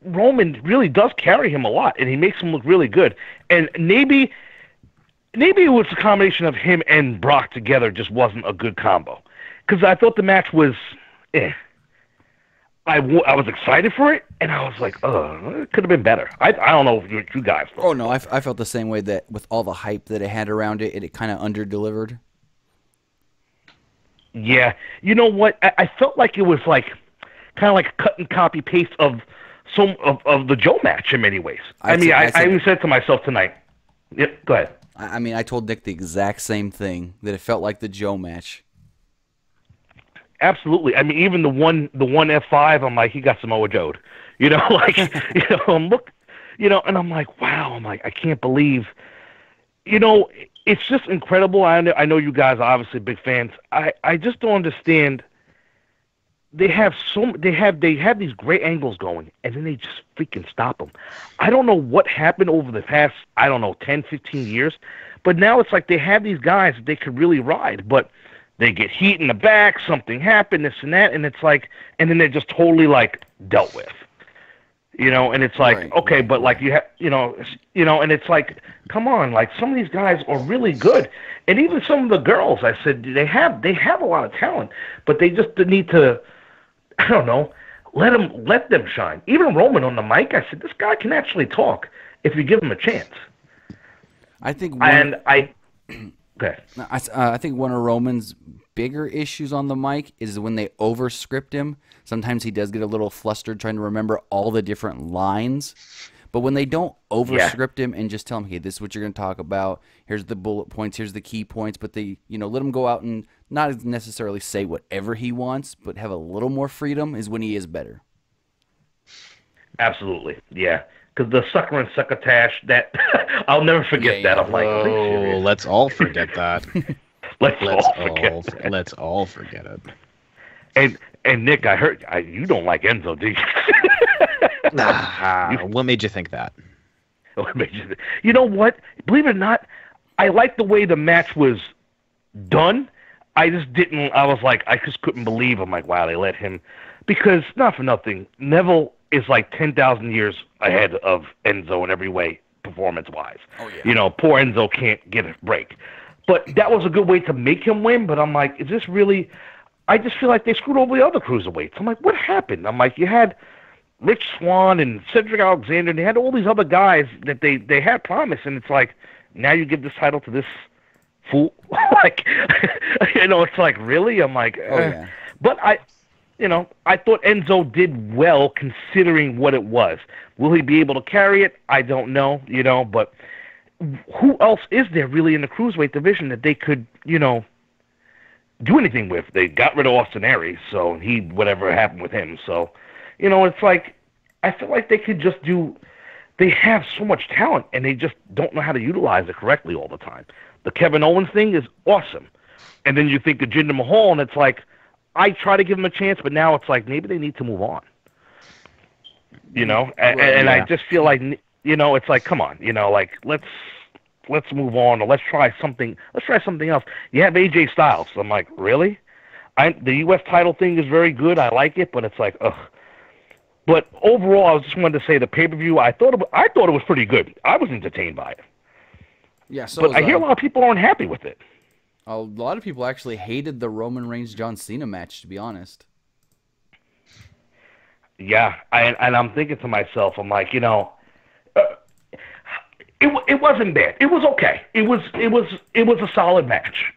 Roman really does carry him a lot, and he makes him look really good. And maybe it was a combination of him and Brock together just wasn't a good combo. Because I thought the match was, I was excited for it, and I was like, it could have been better. I don't know if you guys thought. Oh, no, I felt the same way that with all the hype that it had around it, it kind of under-delivered. Yeah. You know what? I felt like it was like kind of like cut and copy paste of some of the Joe match in many ways. I even said to myself tonight. Yep, go ahead. I told Nick the exact same thing, that it felt like the Joe match. Absolutely. I mean, even the one F5, I'm like, he got Samoa Joe'd. And I'm like, wow. I'm like, I can't believe. It's just incredible. I know you guys are obviously big fans. I just don't understand. They have these great angles going, and then they just freaking stop them. I don't know what happened over the past, 10, 15 years, but now it's like they have these guys that they could really ride, but they get heat in the back, something happened, this and that, and it's like, and then they're just totally like dealt with, and it's like, okay, but like you have, and it's like, come on, like some of these guys are really good, and even some of the girls, I said they have a lot of talent, but they just need to, I don't know, let them shine. Even Roman on the mic, I said this guy can actually talk if you give him a chance. I think. Okay. I think one of Roman's bigger issues on the mic is when they overscript him. Sometimes he does get a little flustered trying to remember all the different lines. But when they don't overscript him and just tell him, hey, this is what you're going to talk about. Here's the bullet points. Here's the key points. But they, let him go out and not necessarily say whatever he wants, but have a little more freedom is when he is better. Absolutely. Yeah. Because the sucker and succotash, that I'll never forget that. I'm like, oh, let's all forget that. let's all forget it. And Nick, I heard you don't like Enzo, do you? What made you think that? You know what? Believe it or not, I like the way the match was done. I just didn't. I was like, I just couldn't believe. I'm like, wow, they let him. Because not for nothing, Neville is like 10,000 years ahead of Enzo in every way, performance-wise. Oh, yeah. Poor Enzo can't get a break. But that was a good way to make him win. But I'm like, is this really? I just feel like they screwed over the other cruiserweights. I'm like, what happened? I'm like, you had Rich Swann and Cedric Alexander, and they had all these other guys that they had promised, and it's like, now you give this title to this fool? Like, it's like, really? I'm like, yeah. But I thought Enzo did well considering what it was. Will he be able to carry it? I don't know, but who else is there really in the cruiserweight division that they could, do anything with? They got rid of Austin Aries, so whatever happened with him. So, it's like, I feel like they could just they have so much talent, and they just don't know how to utilize it correctly all the time. The Kevin Owens thing is awesome. And then you think of Jinder Mahal, and it's like, I try to give him a chance, but now it's like, maybe they need to move on. And I just feel like, it's like, come on, like, let's move on, or let's try something else. You have AJ Styles. I'm like, really? The U.S. title thing is very good. I like it, but it's like, ugh. But overall, I just wanted to say the pay-per-view, I thought it was pretty good. I was entertained by it. Yeah, so but I hear a lot of people aren't happy with it. A lot of people actually hated the Roman Reigns-John Cena match, to be honest. Yeah, and I'm thinking to myself, I'm like, it wasn't bad. It was okay. It was a solid match.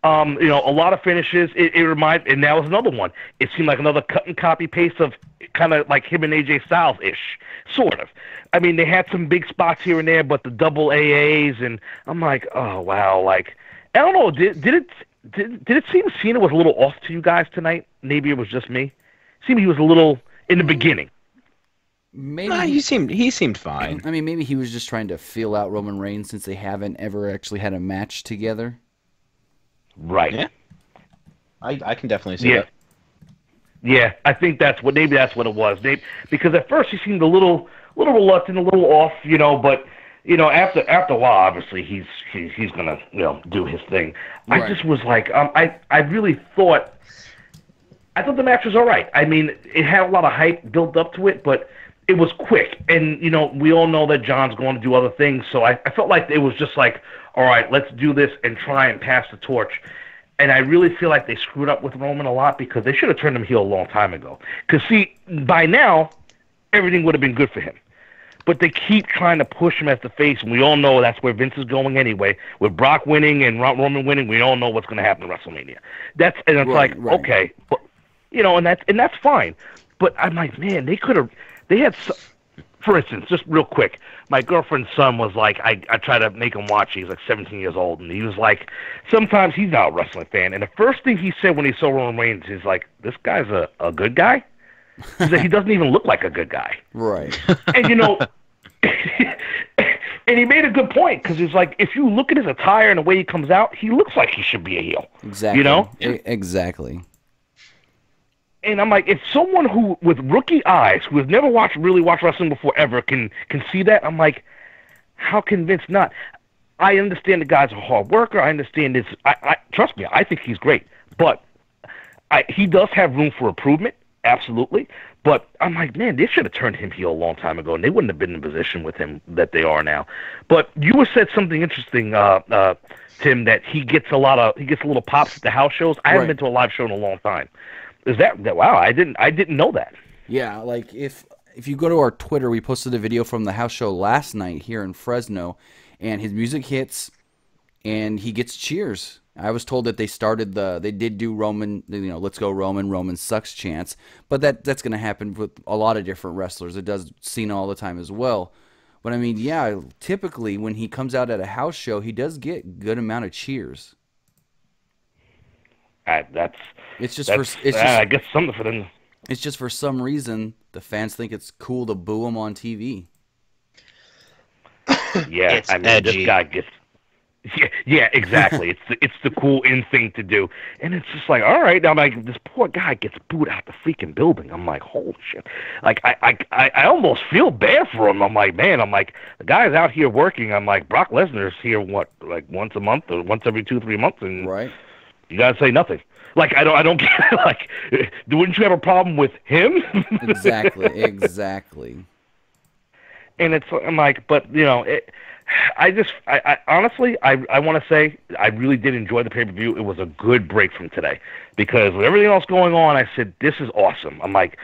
A lot of finishes. It reminded, and that was another one. It seemed like another cut and copy paste of kind of like him and AJ Styles ish, sort of. I mean, they had some big spots here and there, but the double AAs, and I'm like, oh wow, like I don't know. Did it seem Cena was a little off to you guys tonight? Maybe it was just me. Seemed he was a little in the beginning. Maybe he seemed fine. I mean, maybe he was just trying to feel out Roman Reigns since they haven't ever actually had a match together. Right. Yeah. I can definitely see that. Yeah, I think maybe that's what it was. Because at first he seemed a little reluctant, a little off, but after a while, obviously he's gonna do his thing. Right. I just was like, I really thought the match was all right. I mean, it had a lot of hype built up to it, but it was quick. And, we all know that John's going to do other things, so I felt like it was just like, all right, let's do this and try and pass the torch. And I really feel like they screwed up with Roman a lot because they should have turned him heel a long time ago. Because, see, by now, everything would have been good for him. But they keep trying to push him as the face, and we all know that's where Vince is going anyway. With Brock winning and Roman winning, we all know what's going to happen in WrestleMania. Right. Okay, but, and that's fine. But I'm like, man, for instance, just real quick, my girlfriend's son was like, I tried to make him watch. He's like 17 years old, and he was like, sometimes he's not a wrestling fan. And the first thing he said when he saw Roman Reigns is like, this guy's a good guy? He said, he doesn't even look like a good guy. Right. And, and he made a good point, because he's like, if you look at his attire and the way he comes out, he looks like he should be a heel. Exactly. Exactly. And I'm like, if someone who, with rookie eyes, who has never really watched wrestling before ever, can see that, I'm like, how can Vince not? I understand the guy's a hard worker. I understand this. Trust me, I think he's great. But he does have room for improvement, absolutely. But I'm like, man, they should have turned him heel a long time ago, and they wouldn't have been in the position with him that they are now. But you said something interesting, Tim, that he gets a little pops at the house shows. I haven't been to a live show in a long time. Is that wow? I didn't know that. Yeah, like if you go to our Twitter, we posted a video from the house show last night here in Fresno, and his music hits, and he gets cheers. I was told that they did do Roman, let's go Roman sucks chants, but that's going to happen with a lot of different wrestlers. It does Cena all the time as well. But I mean, yeah, typically when he comes out at a house show, he does get good amount of cheers. I guess something for them. It's just for some reason the fans think it's cool to boo him on TV. Yeah, it's edgy. This guy gets. Yeah, exactly. it's the cool in thing to do, and it's just like, all right. I'm like, this poor guy gets booed out the freaking building. I'm like, holy shit! Like, I almost feel bad for him. I'm like, man. I'm like, the guy's out here working. I'm like, Brock Lesnar's here like once a month or once every 2-3 months, and right. You gotta say nothing. Like, I don't get it. Like, wouldn't you have a problem with him? Exactly. And I'm like, but I honestly, I want to say I really did enjoy the pay-per-view. It was a good break from today, because with everything else going on, I said, this is awesome. I'm like,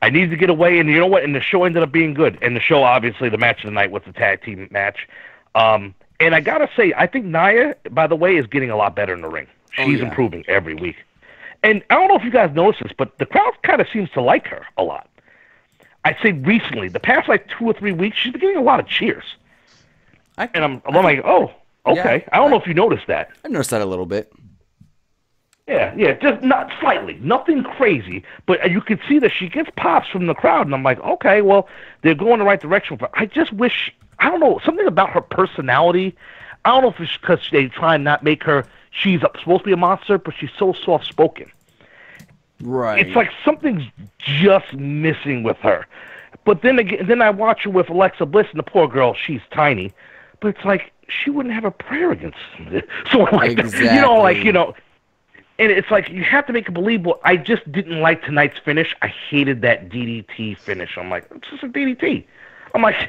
I needed to get away, and you know what? And the show ended up being good. And the show, obviously, the match of the night was the tag team match. And I gotta say, I think Nia, by the way, is getting a lot better in the ring. She's improving every week. And I don't know if you guys noticed this, but the crowd kind of seems to like her a lot. I'd say recently, the past 2 or 3 weeks, she's been getting a lot of cheers. I'm like, oh, okay. Yeah, I don't know if you noticed that. I noticed that a little bit. Yeah, just not slightly, nothing crazy, but you can see that she gets pops from the crowd, and I'm like, okay, well, they're going the right direction. But I just wish, I don't know, something about her personality. I don't know if it's because they try and not make her, she's supposed to be a monster, but she's so soft-spoken. Right. It's like something's just missing with her. But then again, then I watch her with Alexa Bliss, and the poor girl, she's tiny, but it's like she wouldn't have a prayer against someone like that. Exactly. And it's like, you have to make it believable. I just didn't like tonight's finish. I hated that DDT finish. I'm like, it's just a DDT. I'm like,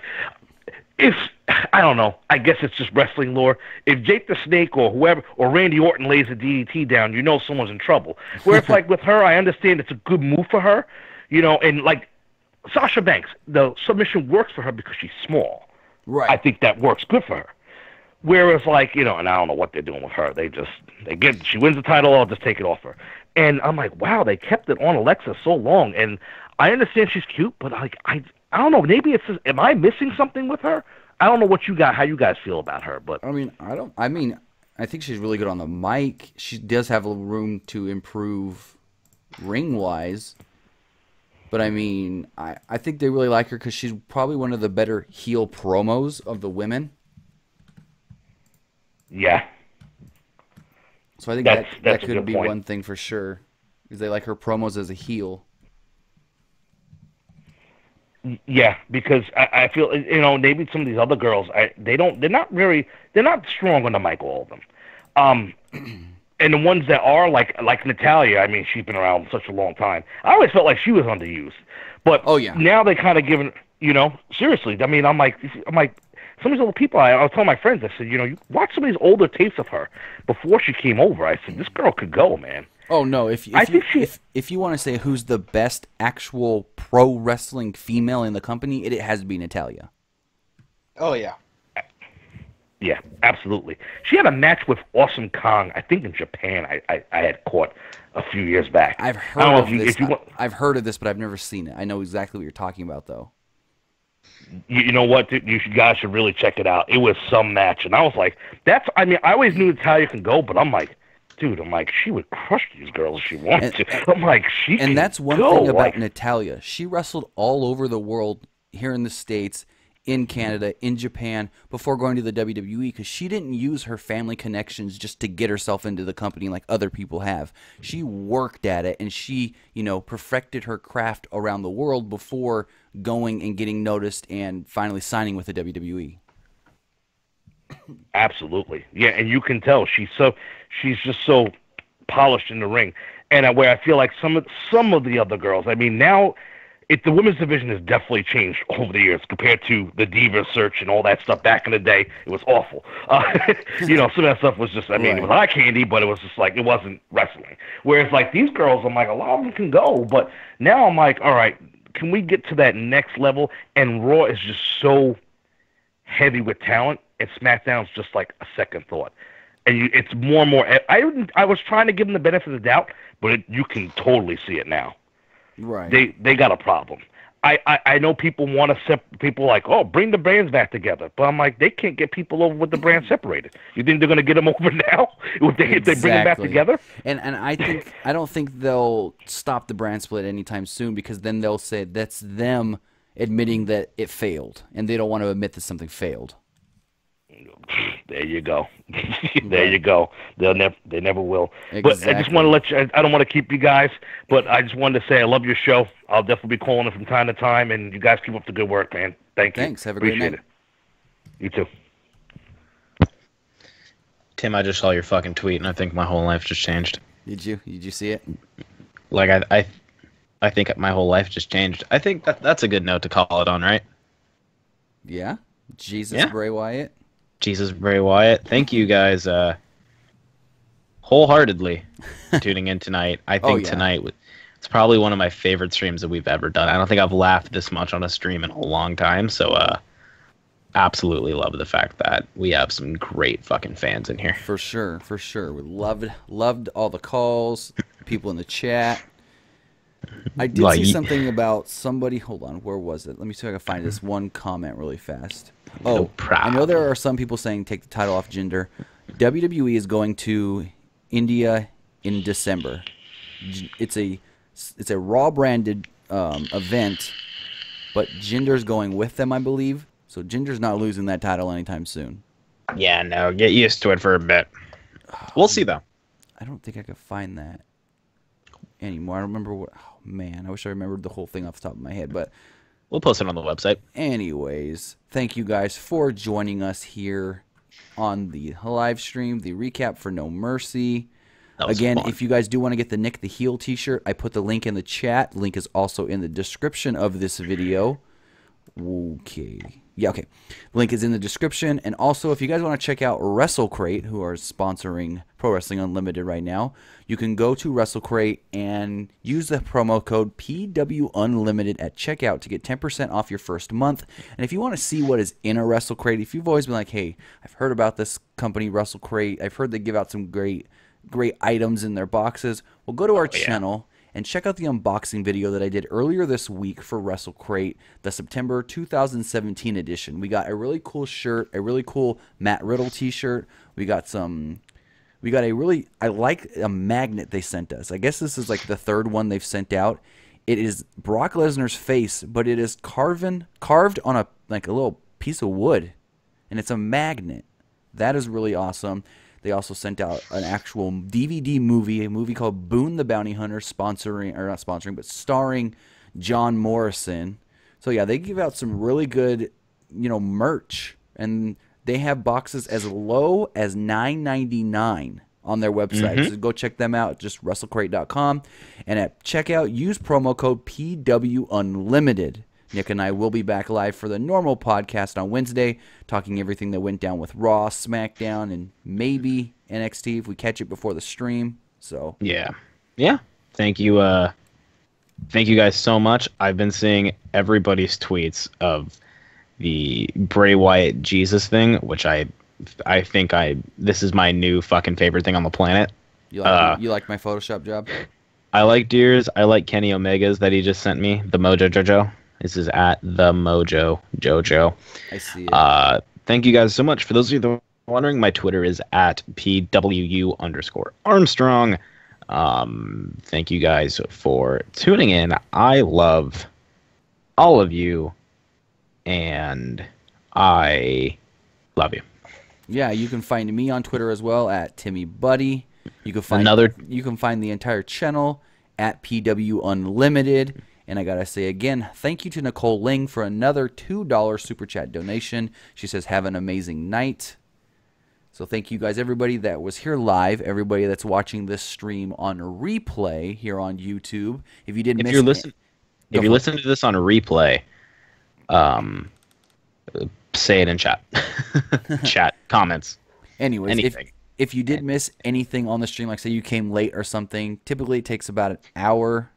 I don't know. I guess it's just wrestling lore. If Jake the Snake or whoever, or Randy Orton lays a DDT down, you know someone's in trouble. Where it's like with her, I understand it's a good move for her, and like Sasha Banks, the submission works for her because she's small. Right. I think that works good for her. Whereas, like, and I don't know what they're doing with her. She wins the title, I'll just take it off her. And I'm like, wow, they kept it on Alexa so long. And I understand she's cute, but like, I don't know. Maybe it's just, am I missing something with her? I don't know how you guys feel about her, but I think she's really good on the mic. She does have a little room to improve ring-wise. But I think they really like her because she's probably one of the better heel promos of the women. Yeah. So I think that could be point. One thing for sure, because they like her promos as a heel. Yeah, because I feel maybe some of these other girls they're not strong on the mic, all of them. And the ones that are like Natalya, she's been around such a long time. I always felt like she was underused, but now they kind of given seriously. I'm like some of these old people. I was telling my friends, I said, you watch some of these older tapes of her before she came over. I said, this girl could go, man. Oh no! If you want to say who's the best actual pro wrestling female in the company, it has to be Natalya. Oh yeah. Yeah, absolutely. She had a match with Awesome Kong, I think in Japan. I had caught a few years back. I've heard of this, but I've never seen it. I know exactly what you're talking about, though. You know what? You guys should really check it out. It was some match, and I was like, I always knew Natalya can go, but I'm like, dude, she would crush these girls if she wanted to. I'm like, she can go. And that's one thing about Natalya. She wrestled all over the world, here in the States, in Canada, in Japan, before going to the WWE, because she didn't use her family connections just to get herself into the company like other people have. She worked at it, and she, perfected her craft around the world before going and getting noticed and finally signing with the WWE. Absolutely. Yeah, and you can tell she's just so polished in the ring. And where I feel like some of the other girls, now the women's division has definitely changed over the years compared to the Diva search and all that stuff back in the day. It was awful. Some of that stuff was just, it was eye candy, but it was just like, it wasn't wrestling. Whereas like these girls, I'm like, a lot of them can go, but now I'm like, all right, can we get to that next level? And Raw is just so heavy with talent, and SmackDown's just like a second thought. And it's more and more. I was trying to give them the benefit of the doubt, but you can totally see it now. Right. They got a problem. I know people want to people like, oh, bring the brands back together, but I'm like, they can't get people over with the brands separated. You think they're going to get them over now if they bring them back together? And I don't think they'll stop the brand split anytime soon, because then they'll say that's them admitting that it failed, and they don't want to admit that something failed. There you go. There you go. They never will. Exactly. But I just want to let you. I don't want to keep you guys, but I just wanted to say I love your show. I'll definitely be calling it from time to time, and you guys keep up the good work, man. Thank you. Thanks. Have a great night. You too. Tim, I just saw your fucking tweet, and I think my whole life just changed. Did you see it? Like I think my whole life just changed. I think that's a good note to call it on, right? Yeah. Bray Wyatt. Jesus, Bray Wyatt. Thank you guys wholeheartedly tuning in tonight. I think tonight it's probably one of my favorite streams that we've ever done. I don't think I've laughed this much on a stream in a long time, so absolutely love the fact that we have some great fucking fans in here. For sure. We loved all the calls, people in the chat. I did see something about somebody. Hold on, where was it? Let me see if I can find this one comment really fast. Oh, I know there are some people saying take the title off Jinder. WWE is going to India in December. It's a Raw branded event, but Jinder's going with them, I believe. So Jinder's not losing that title anytime soon. Yeah, no, get used to it for a bit. We'll see though. I don't think I could find that anymore. I don't remember what. Oh man, I wish I remembered the whole thing off the top of my head, but we'll post it on the website. Anyways, thank you guys for joining us here on the live stream, the recap for No Mercy. Again, if you guys do want to get the Nick the Heel t-shirt, I put the link in the chat. Link is also in the description of this video. Okay. Yeah, okay. Link is in the description. And also, if you guys want to check out WrestleCrate, who are sponsoring Pro Wrestling Unlimited right now, you can go to WrestleCrate and use the promo code PWUnlimited at checkout to get 10% off your first month. And if you want to see what is in a WrestleCrate, if you've always been like, hey, I've heard about this company, WrestleCrate, I've heard they give out some great items in their boxes, well, go to our channel and check out the unboxing video that I did earlier this week for WrestleCrate, the September 2017 edition. We got a really cool shirt, a really cool Matt Riddle t-shirt. I like a magnet they sent us. I guess this is like the third one they've sent out. It is Brock Lesnar's face, but it is carved on a little piece of wood, and it's a magnet. That is really awesome. They also sent out an actual DVD movie, a movie called Boone the Bounty Hunter, starring John Morrison. So yeah, they give out some really good, merch, and they have boxes as low as $9.99 on their website. So go check them out, just WrestleCrate.com, and at checkout use promo code PWUnlimited. Nick and I will be back live for the normal podcast on Wednesday, talking everything that went down with Raw, SmackDown, and maybe NXT if we catch it before the stream. So yeah. Thank you guys so much. I've been seeing everybody's tweets of the Bray Wyatt Jesus thing, which I think this is my new fucking favorite thing on the planet. You like my Photoshop job? I like Deers. I like Kenny Omega's that he just sent me. The Mojo Jojo. This is at the Mojo Jojo. I see it. Thank you guys so much. For those of you that are wondering, my Twitter is at PWU_Armstrong. Thank you guys for tuning in. I love all of you, and I love you. Yeah, you can find me on Twitter as well at TimmyBuddy. You can find the entire channel at PWUnlimited. And I gotta say again, thank you to Nicole Ling for another $2 super chat donation. She says, have an amazing night. So thank you guys, everybody that was here live, everybody that's watching this stream on replay here on YouTube. If you didn't if you listen to this on a replay, say it in chat. Chat, comments. Anyways, if you did miss anything on the stream, like say you came late or something, typically it takes about an hour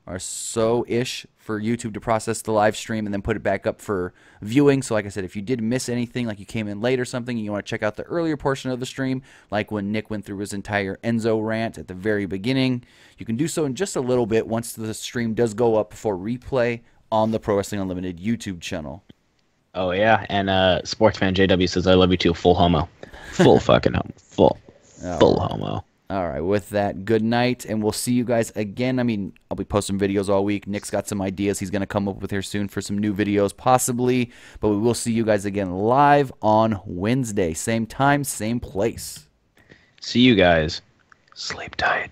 or so-ish for YouTube to process the live stream and then put it back up for viewing. So like I said, if you did miss anything, like you came in late or something, and you want to check out the earlier portion of the stream, like when Nick went through his entire Enzo rant at the very beginning, you can do so in just a little bit once the stream does go up for replay on the Pro Wrestling Unlimited YouTube channel. Oh, yeah, and Sports Fan JW says, I love you too, full homo. Full fucking homo. Full homo. All right, with that, good night, and we'll see you guys again. I mean, I'll be posting videos all week. Nick's got some ideas he's going to come up with here soon for some new videos, possibly. But we will see you guys again live on Wednesday. Same time, same place. See you guys. Sleep tight.